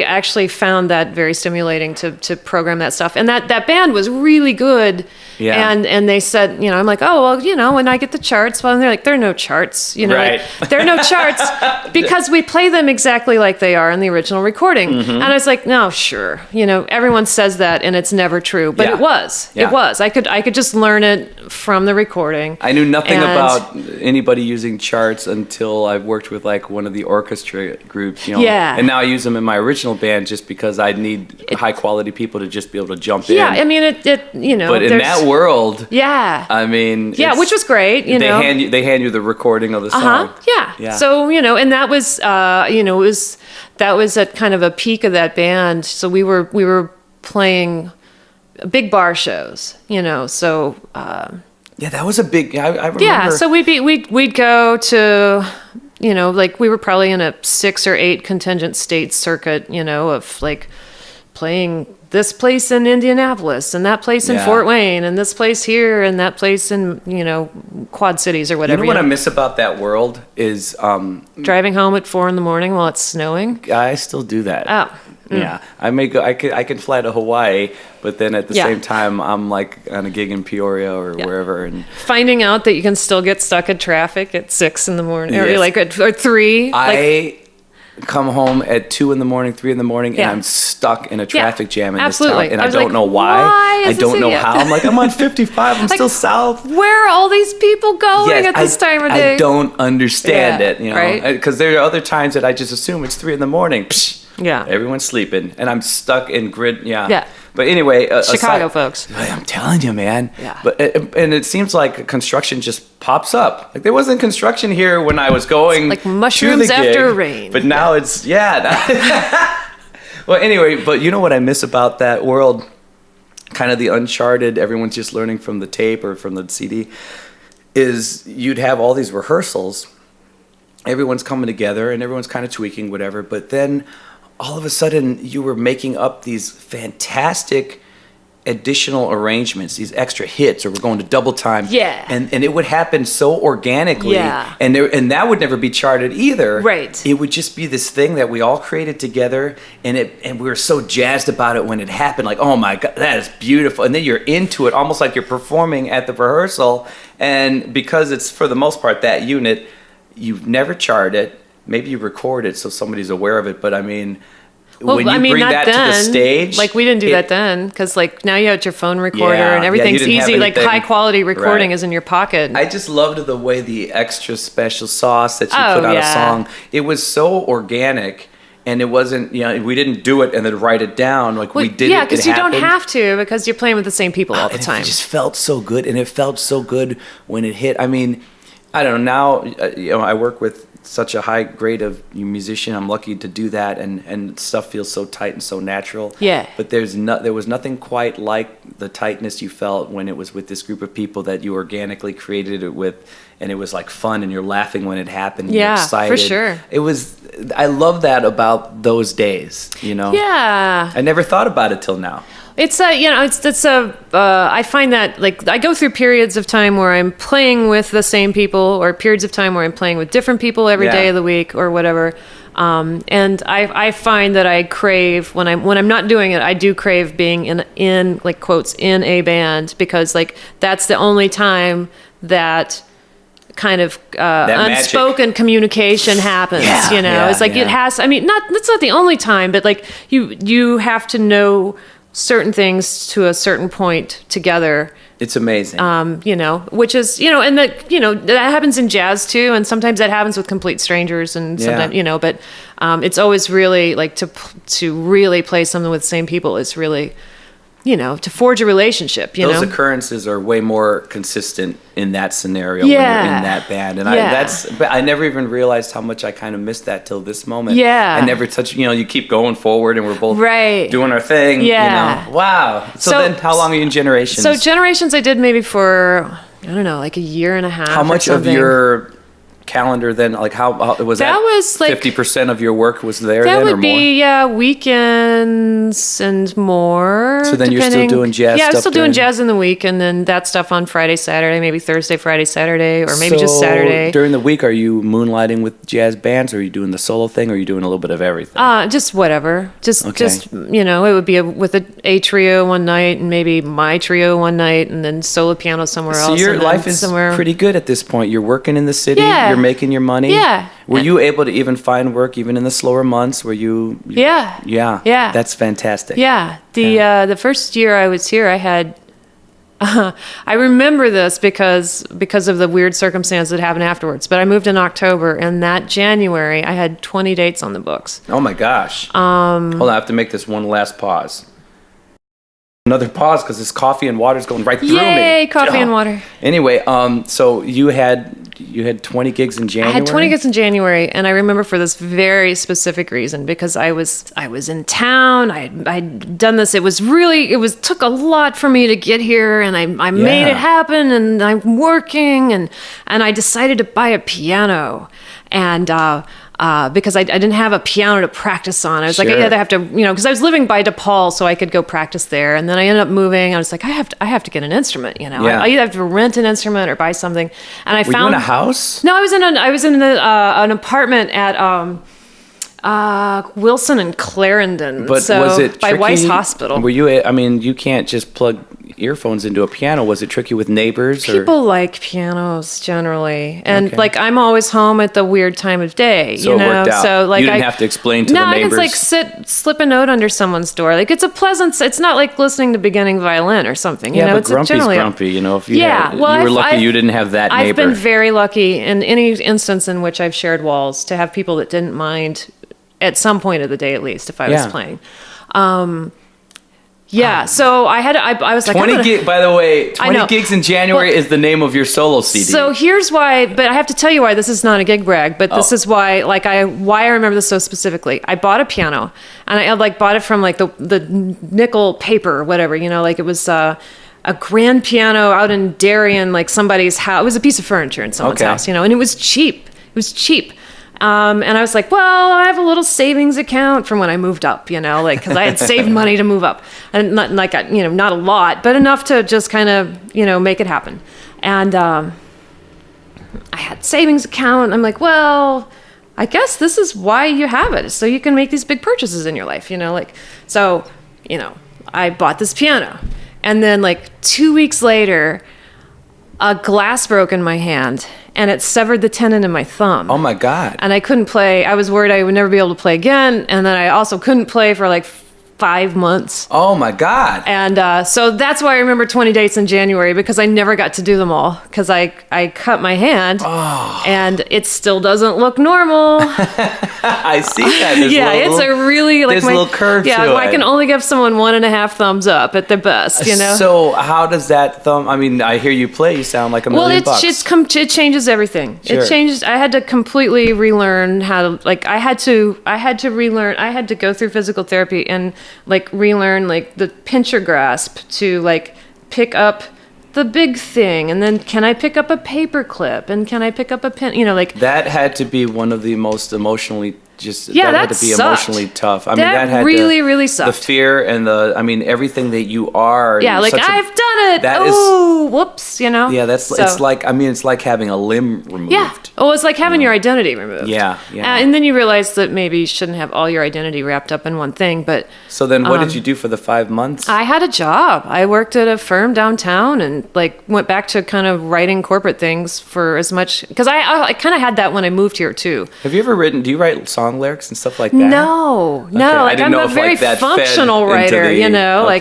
[SPEAKER 2] actually found that very stimulating to program that stuff. And that band was really good.
[SPEAKER 1] Yeah.
[SPEAKER 2] And they said, I'm like, oh well, when I get the charts, well, and they're like, there are no charts,
[SPEAKER 1] Right.
[SPEAKER 2] like, there are no charts because we play them exactly like they are in the original recording.
[SPEAKER 1] Mm-hmm.
[SPEAKER 2] And I was like, no, sure, everyone says that, and it's never true, but it was.
[SPEAKER 1] Yeah.
[SPEAKER 2] It was. I could just learn it from the recording.
[SPEAKER 1] I knew nothing about anybody using charts until I worked with like one of the orchestra groups,
[SPEAKER 2] Yeah.
[SPEAKER 1] And now I use them in my original band just because I need high quality people to just be able to jump in.
[SPEAKER 2] Yeah, I mean it.
[SPEAKER 1] But in that world,
[SPEAKER 2] yeah,
[SPEAKER 1] I mean,
[SPEAKER 2] which was great.
[SPEAKER 1] They hand you the recording of the song.
[SPEAKER 2] Yeah. So and that was that was at kind of a peak of that band. So we were playing big bar shows. So.
[SPEAKER 1] Yeah, that was a big. I remember.
[SPEAKER 2] Yeah, so we'd go to, like we were probably in a 6 or 8 contingent state circuit, of like playing this place in Indianapolis and that place in Fort Wayne and this place here and that place in Quad Cities or whatever.
[SPEAKER 1] What I miss about that world is
[SPEAKER 2] driving home at 4 a.m. while it's snowing.
[SPEAKER 1] I still do that.
[SPEAKER 2] Oh.
[SPEAKER 1] Yeah, I may go. I can fly to Hawaii, but then at the same time, I'm like on a gig in Peoria or wherever, and
[SPEAKER 2] finding out that you can still get stuck in traffic at 6 a.m. or
[SPEAKER 1] Yes.
[SPEAKER 2] like or 3.
[SPEAKER 1] I come home at 2 a.m, 3 a.m, and I'm stuck in a traffic jam in this town, and I don't know why. I don't know how. I'm like, I'm on 55. I'm still south.
[SPEAKER 2] Where are all these people going at this time of day?
[SPEAKER 1] I don't understand it,
[SPEAKER 2] right?
[SPEAKER 1] Because there are other times that I just assume it's 3 a.m. Psh,
[SPEAKER 2] Yeah.
[SPEAKER 1] everyone's sleeping, and I'm stuck in grid. Yeah. But anyway,
[SPEAKER 2] Chicago folks.
[SPEAKER 1] I'm telling you, man.
[SPEAKER 2] Yeah.
[SPEAKER 1] But and it seems like construction just pops up. Like there wasn't construction here when I was going
[SPEAKER 2] Like mushrooms
[SPEAKER 1] to the gig,
[SPEAKER 2] after rain.
[SPEAKER 1] but now it's Well, anyway, but you know what I miss about that world? Kind of the uncharted. Everyone's just learning from the tape or from the CD. Is you'd have all these rehearsals. Everyone's coming together and everyone's kind of tweaking whatever, but then all of a sudden you were making up these fantastic additional arrangements, these extra hits, or we're going to double time.
[SPEAKER 2] Yeah.
[SPEAKER 1] And it would happen so organically.
[SPEAKER 2] Yeah.
[SPEAKER 1] And that would never be charted either.
[SPEAKER 2] Right.
[SPEAKER 1] It would just be this thing that we all created together, and we were so jazzed about it when it happened, like, oh my God, that is beautiful. And then you're into it almost like you're performing at the rehearsal. And because it's for the most part that unit, you've never charted it. Maybe you record it so somebody's aware of it, but I mean,
[SPEAKER 2] Well,
[SPEAKER 1] when you
[SPEAKER 2] I mean,
[SPEAKER 1] bring
[SPEAKER 2] not
[SPEAKER 1] that
[SPEAKER 2] then.
[SPEAKER 1] to the stage,
[SPEAKER 2] Like we didn't do that then, because like now you have your phone recorder
[SPEAKER 1] Yeah,
[SPEAKER 2] and
[SPEAKER 1] yeah,
[SPEAKER 2] everything's
[SPEAKER 1] you didn't have
[SPEAKER 2] easy. Like
[SPEAKER 1] anything.
[SPEAKER 2] high quality recording
[SPEAKER 1] Right.
[SPEAKER 2] is in your pocket.
[SPEAKER 1] I just loved the way the extra special sauce that you
[SPEAKER 2] Oh,
[SPEAKER 1] put on
[SPEAKER 2] yeah.
[SPEAKER 1] a song. It was so organic, and it wasn't, we didn't do it and then write it down. Like we did
[SPEAKER 2] yeah,
[SPEAKER 1] it.
[SPEAKER 2] because
[SPEAKER 1] It
[SPEAKER 2] you don't
[SPEAKER 1] happened.
[SPEAKER 2] have to, because you're playing with the same people all the
[SPEAKER 1] And
[SPEAKER 2] time.
[SPEAKER 1] It just felt so good, and it felt so good when it hit. I mean, I don't know. Now, I work with such a high grade of musician. I'm lucky to do that, and stuff feels so tight and so natural.
[SPEAKER 2] Yeah.
[SPEAKER 1] But there was nothing quite like the tightness you felt when it was with this group of people that you organically created it with, and it was like fun, and you're laughing when it happened. And
[SPEAKER 2] Yeah,
[SPEAKER 1] you're excited.
[SPEAKER 2] for sure.
[SPEAKER 1] It was. I love that about those days.
[SPEAKER 2] Yeah.
[SPEAKER 1] I never thought about it till now.
[SPEAKER 2] It's I find that like I go through periods of time where I'm playing with the same people, or periods of time where I'm playing with different people every day
[SPEAKER 1] Yeah.
[SPEAKER 2] of the week or whatever. And I find that I crave when I'm not doing it, I do crave being in like quotes in a band, because like that's the only time that kind of
[SPEAKER 1] magic.
[SPEAKER 2] unspoken communication happens.
[SPEAKER 1] Yeah,
[SPEAKER 2] It's like it has. I mean, that's not the only time, but like you have to know certain things to a certain point together.
[SPEAKER 1] It's amazing.
[SPEAKER 2] Which is, and that happens in jazz too. And sometimes that happens with complete strangers, and sometimes, but it's always really like to really play something with the same people is really, to forge a relationship,
[SPEAKER 1] Those occurrences are way more consistent in that scenario when
[SPEAKER 2] Yeah.
[SPEAKER 1] you're in that band. And
[SPEAKER 2] Yeah.
[SPEAKER 1] but I never even realized how much I kind of missed that till this moment.
[SPEAKER 2] Yeah.
[SPEAKER 1] I never touched, you keep going forward and we're both
[SPEAKER 2] Right.
[SPEAKER 1] doing our thing.
[SPEAKER 2] Yeah.
[SPEAKER 1] Wow. So then how long are you in Generations?
[SPEAKER 2] So Generations I did maybe for, I don't know, like a year and a half.
[SPEAKER 1] How
[SPEAKER 2] or
[SPEAKER 1] much of
[SPEAKER 2] something.
[SPEAKER 1] your calendar then, like how was that?
[SPEAKER 2] That was like
[SPEAKER 1] 50% of your work was there
[SPEAKER 2] that
[SPEAKER 1] then
[SPEAKER 2] would
[SPEAKER 1] or more?
[SPEAKER 2] be weekends and more.
[SPEAKER 1] So then you're still
[SPEAKER 2] depending.
[SPEAKER 1] doing jazz
[SPEAKER 2] Yeah, I was
[SPEAKER 1] stuff
[SPEAKER 2] still doing
[SPEAKER 1] during-
[SPEAKER 2] jazz in the week, and then that stuff on Friday, Saturday, maybe Thursday, Friday, Saturday, or maybe just
[SPEAKER 1] So
[SPEAKER 2] Saturday.
[SPEAKER 1] During the week, are you moonlighting with jazz bands, or are you doing the solo thing, or are you doing a little bit of everything?
[SPEAKER 2] Just whatever. Just it would be with a trio one night, and maybe my trio one night, and then solo piano somewhere
[SPEAKER 1] So
[SPEAKER 2] else.
[SPEAKER 1] your
[SPEAKER 2] and then
[SPEAKER 1] life is
[SPEAKER 2] somewhere.
[SPEAKER 1] pretty good at this point. You're working in the city.
[SPEAKER 2] Yeah.
[SPEAKER 1] You're making your money.
[SPEAKER 2] Yeah.
[SPEAKER 1] Were you able to even find work even in the slower months? Were you?
[SPEAKER 2] Yeah.
[SPEAKER 1] Yeah.
[SPEAKER 2] Yeah.
[SPEAKER 1] That's fantastic.
[SPEAKER 2] Yeah. The first year I was here, I had. I remember this because of the weird circumstance that happened afterwards. But I moved in October, and that January I had 20 dates on the books.
[SPEAKER 1] Oh my gosh. Hold on, I have to make this one last pause. Another pause because this coffee and water's going right through me.
[SPEAKER 2] Yay, coffee and water.
[SPEAKER 1] Anyway, so you had 20 gigs in January.
[SPEAKER 2] I had 20 gigs in January, and I remember for this very specific reason, because I was in town. I'd done this. It took a lot for me to get here, and I made
[SPEAKER 1] Yeah.
[SPEAKER 2] it happen, and I'm working, and I decided to buy a piano, and because I didn't have a piano to practice on. I was like, I
[SPEAKER 1] Sure.
[SPEAKER 2] either have to, because I was living by DePaul, so I could go practice there. And then I ended up moving. I was like, I have to get an instrument,
[SPEAKER 1] Yeah.
[SPEAKER 2] I either have to rent an instrument or buy something. And I
[SPEAKER 1] Were
[SPEAKER 2] found
[SPEAKER 1] you in a house?
[SPEAKER 2] No, I was in an apartment at Wilson and Clarendon.
[SPEAKER 1] But
[SPEAKER 2] so
[SPEAKER 1] was it
[SPEAKER 2] by
[SPEAKER 1] tricky?
[SPEAKER 2] Weiss Hospital?
[SPEAKER 1] Were you? I mean, you can't just plug earphones into a piano. Was it tricky with neighbors?
[SPEAKER 2] People like pianos generally, and
[SPEAKER 1] Okay.
[SPEAKER 2] like I'm always home at the weird time of day.
[SPEAKER 1] So it worked out.
[SPEAKER 2] So like
[SPEAKER 1] You didn't have to explain to the
[SPEAKER 2] I
[SPEAKER 1] neighbors.
[SPEAKER 2] can like slip a note under someone's door. Like it's a pleasant. It's not like listening to beginning violin or something.
[SPEAKER 1] Yeah, but
[SPEAKER 2] it's
[SPEAKER 1] grumpy's
[SPEAKER 2] generally
[SPEAKER 1] grumpy. If you
[SPEAKER 2] Yeah,
[SPEAKER 1] had,
[SPEAKER 2] well,
[SPEAKER 1] you were
[SPEAKER 2] I've-
[SPEAKER 1] lucky
[SPEAKER 2] I've-
[SPEAKER 1] you didn't have that
[SPEAKER 2] I've
[SPEAKER 1] neighbor.
[SPEAKER 2] been very lucky in any instance in which I've shared walls to have people that didn't mind at some point of the day, at least, if I was
[SPEAKER 1] Yeah.
[SPEAKER 2] playing. Yeah, so I was like,
[SPEAKER 1] 20 gig, by the way, 20 gigs in January
[SPEAKER 2] Well,
[SPEAKER 1] is the name of your solo CD.
[SPEAKER 2] So here's why, but I have to tell you why this is not a gig brag, but this is why, why I remember this so specifically. I bought a piano, and I had bought it from the nickel paper or whatever, it was a grand piano out in Darien, somebody's house. It was a piece of furniture in someone's house, and it was cheap. It was cheap. And I was like, well, I have a little savings account from when I moved up, because I had saved money to move up, and not not a lot, but enough to just kind of, make it happen. And I had savings account. I'm like, well, I guess this is why you have it, so you can make these big purchases in your life, so, I bought this piano, and then 2 weeks later, a glass broke in my hand, and it severed the tendon in my thumb.
[SPEAKER 1] Oh my God.
[SPEAKER 2] And I couldn't play. I was worried I would never be able to play again. And then I also couldn't play for 5 months.
[SPEAKER 1] Oh my God.
[SPEAKER 2] And so that's why I remember 20 dates in January, because I never got to do them all, because I cut my hand and it still doesn't look normal.
[SPEAKER 1] I see that. There's
[SPEAKER 2] it's a really
[SPEAKER 1] there's a little curve to it.
[SPEAKER 2] I can only give someone 1.5 thumbs up at the best,
[SPEAKER 1] So how does that thumb, I mean, I hear you play, you sound like $1 million bucks.
[SPEAKER 2] It changes everything.
[SPEAKER 1] Sure.
[SPEAKER 2] It changes. I had to completely relearn how to, I had to relearn, I had to go through physical therapy and relearn the pincher grasp to pick up the big thing, and then can I pick up a paper clip, and can I pick up a pen,
[SPEAKER 1] that had to be one of the most emotionally that had to be
[SPEAKER 2] sucked.
[SPEAKER 1] emotionally tough. I mean,
[SPEAKER 2] that
[SPEAKER 1] had
[SPEAKER 2] really, really sucked.
[SPEAKER 1] The fear and everything that you are.
[SPEAKER 2] Yeah, I've done it.
[SPEAKER 1] That
[SPEAKER 2] whoops,
[SPEAKER 1] Yeah, it's like having a limb removed.
[SPEAKER 2] Yeah. Oh, it's like having your identity removed.
[SPEAKER 1] Yeah.
[SPEAKER 2] And then you realize that maybe you shouldn't have all your identity wrapped up in one thing. But
[SPEAKER 1] so then, what did you do for the 5 months?
[SPEAKER 2] I had a job. I worked at a firm downtown, and went back to kind of writing corporate things for as much, because I kind of had that when I moved here too.
[SPEAKER 1] Have you ever written? Do you write song lyrics and stuff like that?
[SPEAKER 2] No. I'm a very functional writer.
[SPEAKER 1] You're a
[SPEAKER 2] I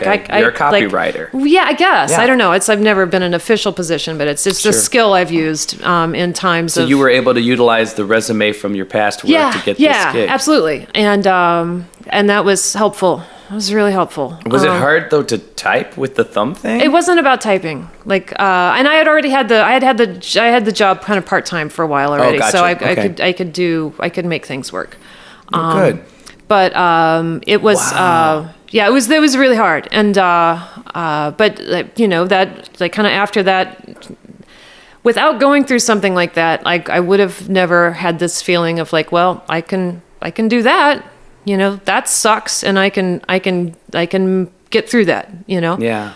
[SPEAKER 1] copywriter.
[SPEAKER 2] Yeah, I guess.
[SPEAKER 1] Yeah.
[SPEAKER 2] I don't know. I've never been an official position, but it's a skill I've used in times.
[SPEAKER 1] So you were able to utilize the resume from your past work to get this gig.
[SPEAKER 2] Yeah, absolutely. And that was helpful. It was really helpful.
[SPEAKER 1] Was it hard though to type with the thumb thing?
[SPEAKER 2] It wasn't about typing. And I had already had the job kind of part time for a while already,
[SPEAKER 1] gotcha.
[SPEAKER 2] so I could make things work.
[SPEAKER 1] Good.
[SPEAKER 2] But it was it was really hard, and but that kind of after that, without going through something like that, I would have never had this feeling of well, I can do that. That sucks, and I can get through that.
[SPEAKER 1] Yeah.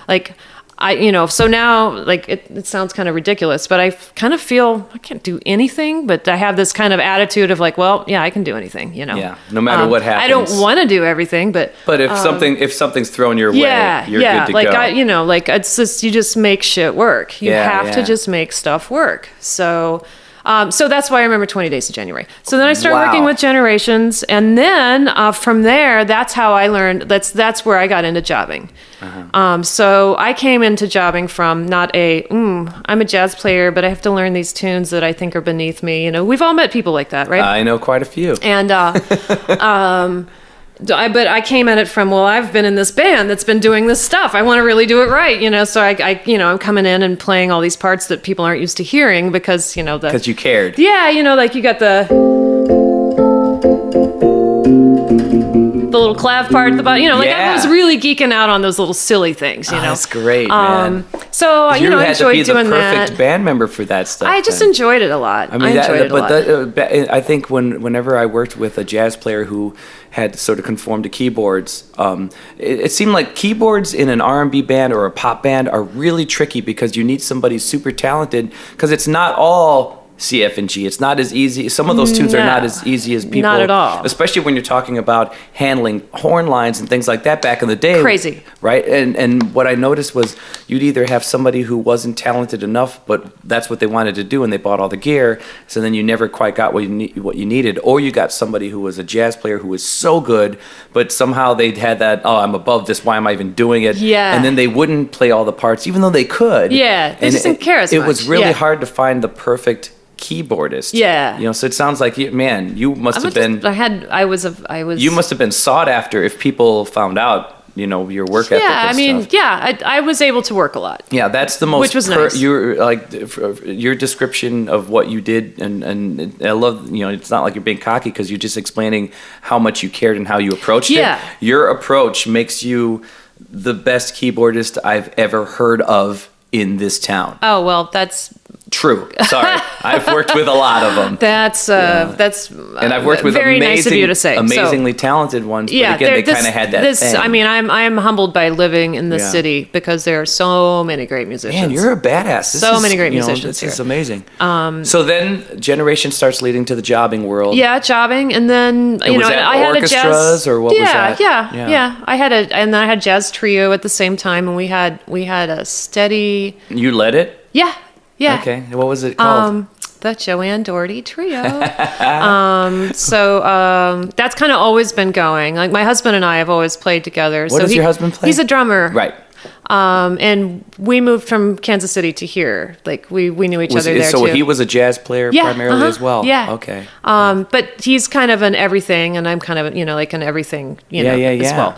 [SPEAKER 2] So now, it sounds kind of ridiculous, but I kind of feel I can't do anything, but I have this kind of attitude of well, yeah, I can do anything,
[SPEAKER 1] Yeah, no matter what happens.
[SPEAKER 2] I don't want to do everything, but
[SPEAKER 1] if something's thrown your way, you're good to go.
[SPEAKER 2] It's just, you just make shit work. You have to just make stuff work. So that's why I remember 20 Days of January. So then I started working with Generations, and then from there, that's how I learned. That's where I got into jobbing. So I came into jobbing from not I'm a jazz player, but I have to learn these tunes that I think are beneath me. We've all met people like that, right?
[SPEAKER 1] I know quite a few.
[SPEAKER 2] And but I came at it from, I've been in this band that's been doing this stuff. I want to really do it right, So I'm coming in and playing all these parts that people aren't used to hearing because, because
[SPEAKER 1] you cared.
[SPEAKER 2] Yeah, you got the little clav part at the bottom, I was really geeking out on those little silly things,
[SPEAKER 1] That's great, man.
[SPEAKER 2] So, I enjoyed doing that. You had to be the
[SPEAKER 1] perfect band member for that stuff.
[SPEAKER 2] I just enjoyed it a lot. I enjoyed it a lot.
[SPEAKER 1] I think whenever I worked with a jazz player who had sort of conformed to keyboards, it seemed like keyboards in an R&B band or a pop band are really tricky because you need somebody super talented, because it's not all C, F, and G. It's not as easy. Some of those tunes are not as easy as people.
[SPEAKER 2] Not at all.
[SPEAKER 1] Especially when you're talking about handling horn lines and things like that back in the day.
[SPEAKER 2] Crazy.
[SPEAKER 1] Right? And what I noticed was you'd either have somebody who wasn't talented enough, but that's what they wanted to do and they bought all the gear, so then you never quite got what you needed. Or you got somebody who was a jazz player who was so good, but somehow they'd had that, I'm above this, why am I even doing it?
[SPEAKER 2] Yeah.
[SPEAKER 1] And then they wouldn't play all the parts, even though they could.
[SPEAKER 2] Yeah, they just didn't care as much.
[SPEAKER 1] It was really hard to find the perfect keyboardist.
[SPEAKER 2] Yeah.
[SPEAKER 1] So it sounds like you must have been.
[SPEAKER 2] I was.
[SPEAKER 1] You must have been sought after if people found out your work ethic.
[SPEAKER 2] Yeah,
[SPEAKER 1] and stuff.
[SPEAKER 2] I was able to work a lot.
[SPEAKER 1] Yeah, that's the most.
[SPEAKER 2] Which was nice.
[SPEAKER 1] Your description of what you did, and I love. It's not like you're being cocky because you're just explaining how much you cared and how you approached it. Your approach makes you the best keyboardist I've ever heard of in this town.
[SPEAKER 2] Oh well, that's
[SPEAKER 1] true. Sorry, I've worked with a lot of them.
[SPEAKER 2] That's
[SPEAKER 1] and I've worked with
[SPEAKER 2] very nice of you to say.
[SPEAKER 1] Amazingly talented ones. But again, they kind of had that thing.
[SPEAKER 2] I mean, I'm humbled by living in this city because there are so many great musicians.
[SPEAKER 1] Man, you're a badass.
[SPEAKER 2] Many great musicians
[SPEAKER 1] This is amazing. So then generation starts leading to the jobbing world.
[SPEAKER 2] Yeah, jobbing, and then
[SPEAKER 1] was that
[SPEAKER 2] I had
[SPEAKER 1] orchestras
[SPEAKER 2] a jazz.
[SPEAKER 1] or what was that?
[SPEAKER 2] Yeah. And then I had jazz trio at the same time, and we had a steady.
[SPEAKER 1] You led it?
[SPEAKER 2] Yeah.
[SPEAKER 1] Okay. What was it called?
[SPEAKER 2] The Joanne Daugherty Trio. That's kind of always been going. Like my husband and I have always played together.
[SPEAKER 1] What does your husband play?
[SPEAKER 2] He's a drummer.
[SPEAKER 1] Right.
[SPEAKER 2] And we moved from Kansas City to here. Like we knew each other there
[SPEAKER 1] so
[SPEAKER 2] too.
[SPEAKER 1] he was a jazz player primarily as well.
[SPEAKER 2] Yeah.
[SPEAKER 1] Okay.
[SPEAKER 2] But he's kind of an everything, and I'm kind of like an everything. As well.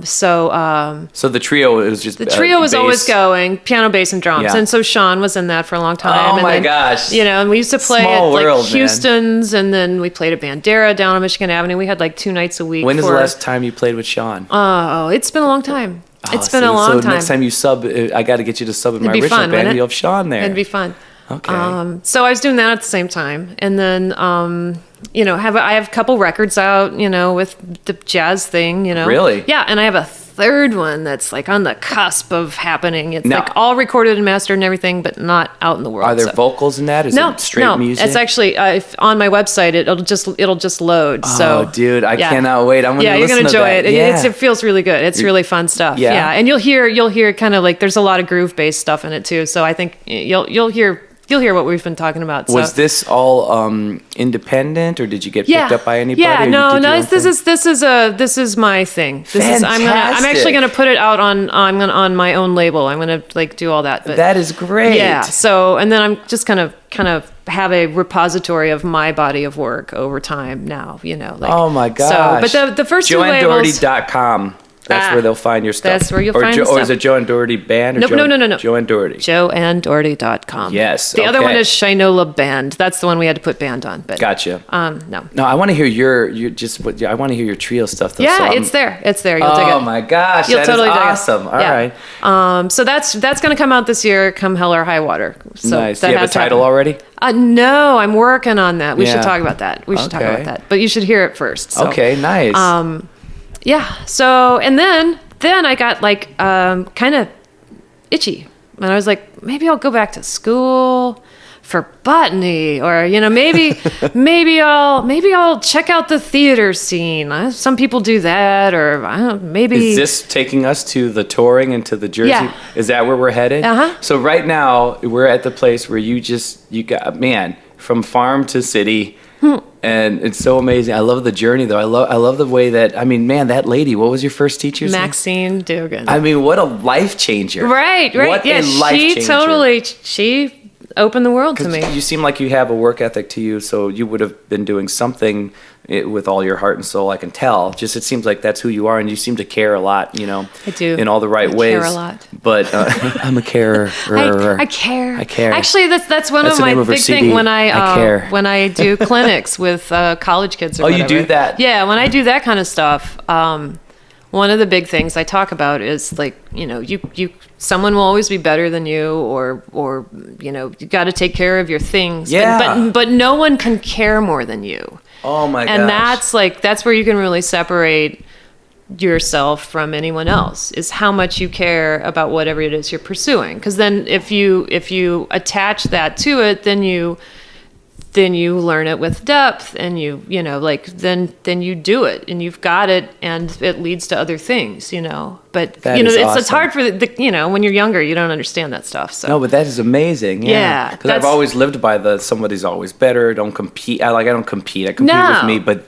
[SPEAKER 1] So the trio was just
[SPEAKER 2] the trio was always going, piano, bass, and drums, and so Sean was in that for a long time.
[SPEAKER 1] Oh my gosh!
[SPEAKER 2] And we used to play
[SPEAKER 1] Small
[SPEAKER 2] at
[SPEAKER 1] world,
[SPEAKER 2] Houston's, and then we played at Bandera down on Michigan Avenue. We had like 2 nights a week.
[SPEAKER 1] When was the last time you played with Sean?
[SPEAKER 2] Oh, it's been a long time. It's been a long time.
[SPEAKER 1] So next time you sub, I got to get you to sub in my original band. You'll have Sean there.
[SPEAKER 2] It'd be fun.
[SPEAKER 1] Okay.
[SPEAKER 2] So I was doing that at the same time, and then I have a couple records out, with the jazz thing,
[SPEAKER 1] Really?
[SPEAKER 2] Yeah, and I have a third one that's like on the cusp of happening. It's like all recorded and mastered and everything, but not out in the world.
[SPEAKER 1] Are there vocals in that? Is it straight music?
[SPEAKER 2] It's actually on my website. It'll just load.
[SPEAKER 1] Oh, dude, I cannot wait. I'm gonna
[SPEAKER 2] you're gonna enjoy it.
[SPEAKER 1] Yeah.
[SPEAKER 2] It feels really good. It's really fun stuff. Yeah, and you'll hear kind of like there's a lot of groove based stuff in it too. So I think you'll hear what we've been talking about. So.
[SPEAKER 1] Was this all independent, or did you get picked up by anybody?
[SPEAKER 2] Yeah, no. This is my thing. I'm actually gonna put it out on my own label. I'm gonna do all that. But
[SPEAKER 1] that is great.
[SPEAKER 2] Yeah. So and then I'm just kind of have a repository of my body of work over time now.
[SPEAKER 1] Oh my gosh.
[SPEAKER 2] So, but the first two labels.
[SPEAKER 1] JoanneDaugherty.com. That's where they'll find your stuff.
[SPEAKER 2] That's where you'll find your stuff.
[SPEAKER 1] Or is it Joanne Daugherty Band? Or
[SPEAKER 2] No.
[SPEAKER 1] Joanne Daugherty.
[SPEAKER 2] JoanneDaugherty.com.
[SPEAKER 1] Yes.
[SPEAKER 2] The other one is Shinola Band. That's the one we had to put band on. But
[SPEAKER 1] gotcha.
[SPEAKER 2] No.
[SPEAKER 1] No, I want to hear I want to hear your trio stuff though.
[SPEAKER 2] Yeah, it's there. You'll dig it.
[SPEAKER 1] Oh my gosh,
[SPEAKER 2] You'll totally dig
[SPEAKER 1] awesome. All right.
[SPEAKER 2] So that's going to come out this year, come hell or high water. So
[SPEAKER 1] nice. Do you have a title already?
[SPEAKER 2] No, I'm working on that. We should talk about that. Talk about that. But you should hear it first. So.
[SPEAKER 1] Okay, nice.
[SPEAKER 2] Yeah. So, and then I got kind of itchy, and I was like, maybe I'll go back to school for botany, or maybe I'll check out the theater scene. Some people do that, or I don't. Maybe
[SPEAKER 1] is this taking us to the touring and to the Jersey?
[SPEAKER 2] Yeah.
[SPEAKER 1] Is that where we're headed? So right now we're at the place where you got from farm to city. And it's so amazing. I love the journey, though. I love the way that, that lady, what was your first teacher's name?
[SPEAKER 2] Maxine Dugan.
[SPEAKER 1] What a life changer.
[SPEAKER 2] Right.
[SPEAKER 1] What a life changer.
[SPEAKER 2] She opened the world to me.
[SPEAKER 1] You seem like you have a work ethic to you, so you would have been doing something with all your heart and soul, I can tell. Just it seems like that's who you are, and you seem to care a lot,
[SPEAKER 2] I do.
[SPEAKER 1] in all the right ways.
[SPEAKER 2] I care a lot.
[SPEAKER 1] But I'm a carer.
[SPEAKER 2] I care. Actually, that's one of my big things when I do clinics with college kids or whatever.
[SPEAKER 1] You do that?
[SPEAKER 2] Yeah, when I do that kind of stuff, one of the big things I talk about is someone will always be better than you, or you got to take care of your things.
[SPEAKER 1] Yeah.
[SPEAKER 2] But no one can care more than you.
[SPEAKER 1] Oh my gosh.
[SPEAKER 2] And that's where you can really separate yourself from anyone else, is how much you care about whatever it is you're pursuing. Because then if you attach that to it, then you learn it with depth, and then you do it, and you've got it, and it leads to other things, But it's hard for when you're younger, you don't understand that stuff. So
[SPEAKER 1] no, but that is amazing. Yeah, because I've always lived by somebody's always better. Don't compete. I don't compete. I compete with me, but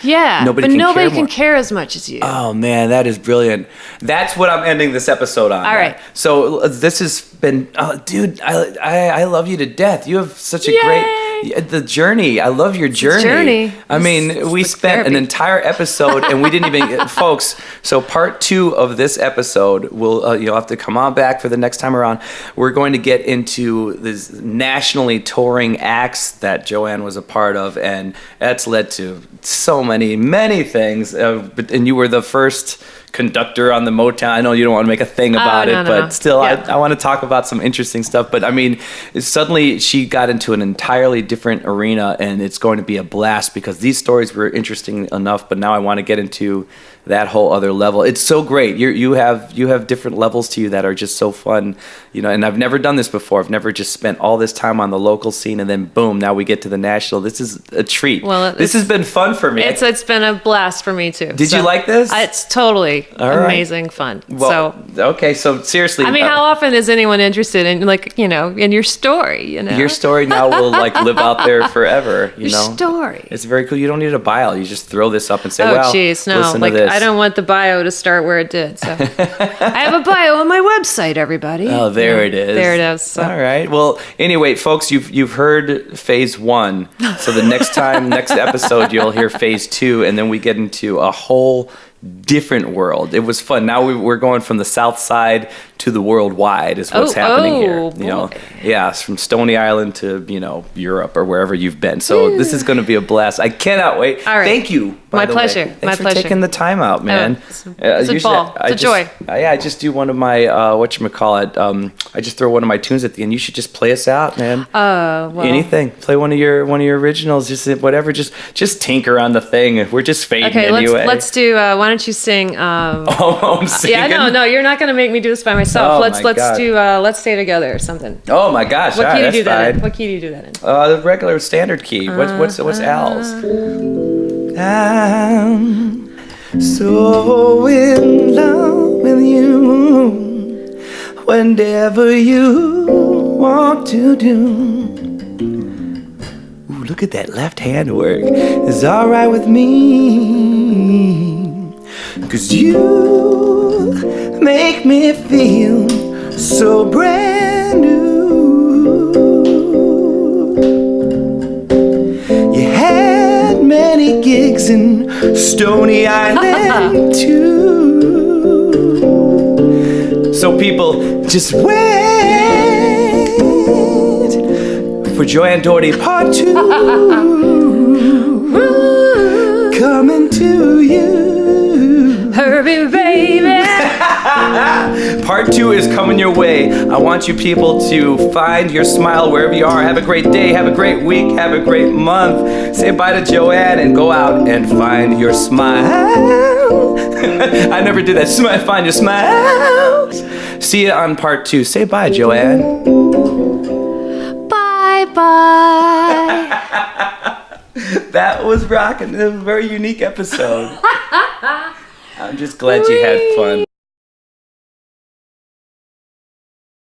[SPEAKER 1] nobody can
[SPEAKER 2] care as much as you.
[SPEAKER 1] Oh man, that is brilliant. That's what I'm ending this episode on.
[SPEAKER 2] All right.
[SPEAKER 1] So this has been, dude. I love you to death. You have such a great. Yeah, the journey. I love your journey. I mean, we spent an entire episode and we didn't even, folks. So part 2 of this episode will you'll have to come on back for the next time around. We're going to get into this nationally touring acts that Joanne was a part of, and that's led to so many things. And you were the first conductor on the Motown. I know you don't want to make a thing about it, but still, yeah. I want to talk about some interesting stuff. But I mean, suddenly she got into an entirely different arena, and it's going to be a blast because these stories were interesting enough. But now I want to get into that whole other level. It's so great. You have different levels to you that are just so fun, you know. And I've never done this before. I've never just spent all this time on the local scene and then boom, now we get to the national. This is a treat. Well, this has been fun for me.
[SPEAKER 2] It's been a blast for me too.
[SPEAKER 1] Did you like this?
[SPEAKER 2] It's totally amazing fun.
[SPEAKER 1] Well, okay, so seriously,
[SPEAKER 2] I mean, how often is anyone interested in, like, you know, in your story? You know,
[SPEAKER 1] your story now will like live out there forever. You know,
[SPEAKER 2] your story.
[SPEAKER 1] It's very cool. You don't need a bio. You just throw this up and say,
[SPEAKER 2] "Oh, geez, no!"
[SPEAKER 1] Listen
[SPEAKER 2] like
[SPEAKER 1] to this.
[SPEAKER 2] I don't want the bio to start where it did. So I have a bio on my website. Everybody.
[SPEAKER 1] Oh, there it is.
[SPEAKER 2] There it is. So.
[SPEAKER 1] All right. Well, anyway, folks, you've heard phase 1. So the next episode, you'll hear phase 2, and then we get into a whole different world. It was fun. Now we're going from the South Side to the worldwide is what's happening here.
[SPEAKER 2] Boy.
[SPEAKER 1] You know, yeah, it's from Stony Island to, you know, Europe or wherever you've been. So this is going to be a blast. I cannot wait.
[SPEAKER 2] All right.
[SPEAKER 1] Thank you.
[SPEAKER 2] My pleasure.
[SPEAKER 1] Thanks for taking the time out, man.
[SPEAKER 2] It's a ball. It's a joy.
[SPEAKER 1] I just do one of my whatchamacallit. I just throw one of my tunes at the end. You should just play us out, man.
[SPEAKER 2] Well,
[SPEAKER 1] anything. Play one of your originals. Just whatever. Just tinker on the thing. We're just fading anyway.
[SPEAKER 2] Let's do. Why don't you sing?
[SPEAKER 1] I'm singing.
[SPEAKER 2] Yeah, no, you're not gonna make me do this by myself. Let's do. Let's Stay Together or something.
[SPEAKER 1] Oh my gosh!
[SPEAKER 2] What key do you do that in? What key do you do that in?
[SPEAKER 1] The regular standard key. What's Al's? I'm so in love with you. Whatever you want to do. Ooh, look at that left hand work. It's all right with me. 'Cause you make me feel so brand new. You had many gigs in Stony Island too. So people, just wait for Joanne Daugherty Part 2 coming to you.
[SPEAKER 2] Hurry, baby.
[SPEAKER 1] Part 2 is coming your way. I want you people to find your smile wherever you are. Have a great day, have a great week, have a great month. Say bye to Joanne and go out and find your smile. I never did that. Find your smile. See you on Part 2. Say bye, Joanne.
[SPEAKER 2] Bye.
[SPEAKER 1] That was rocking. It was a very unique episode. I'm just glad you had fun.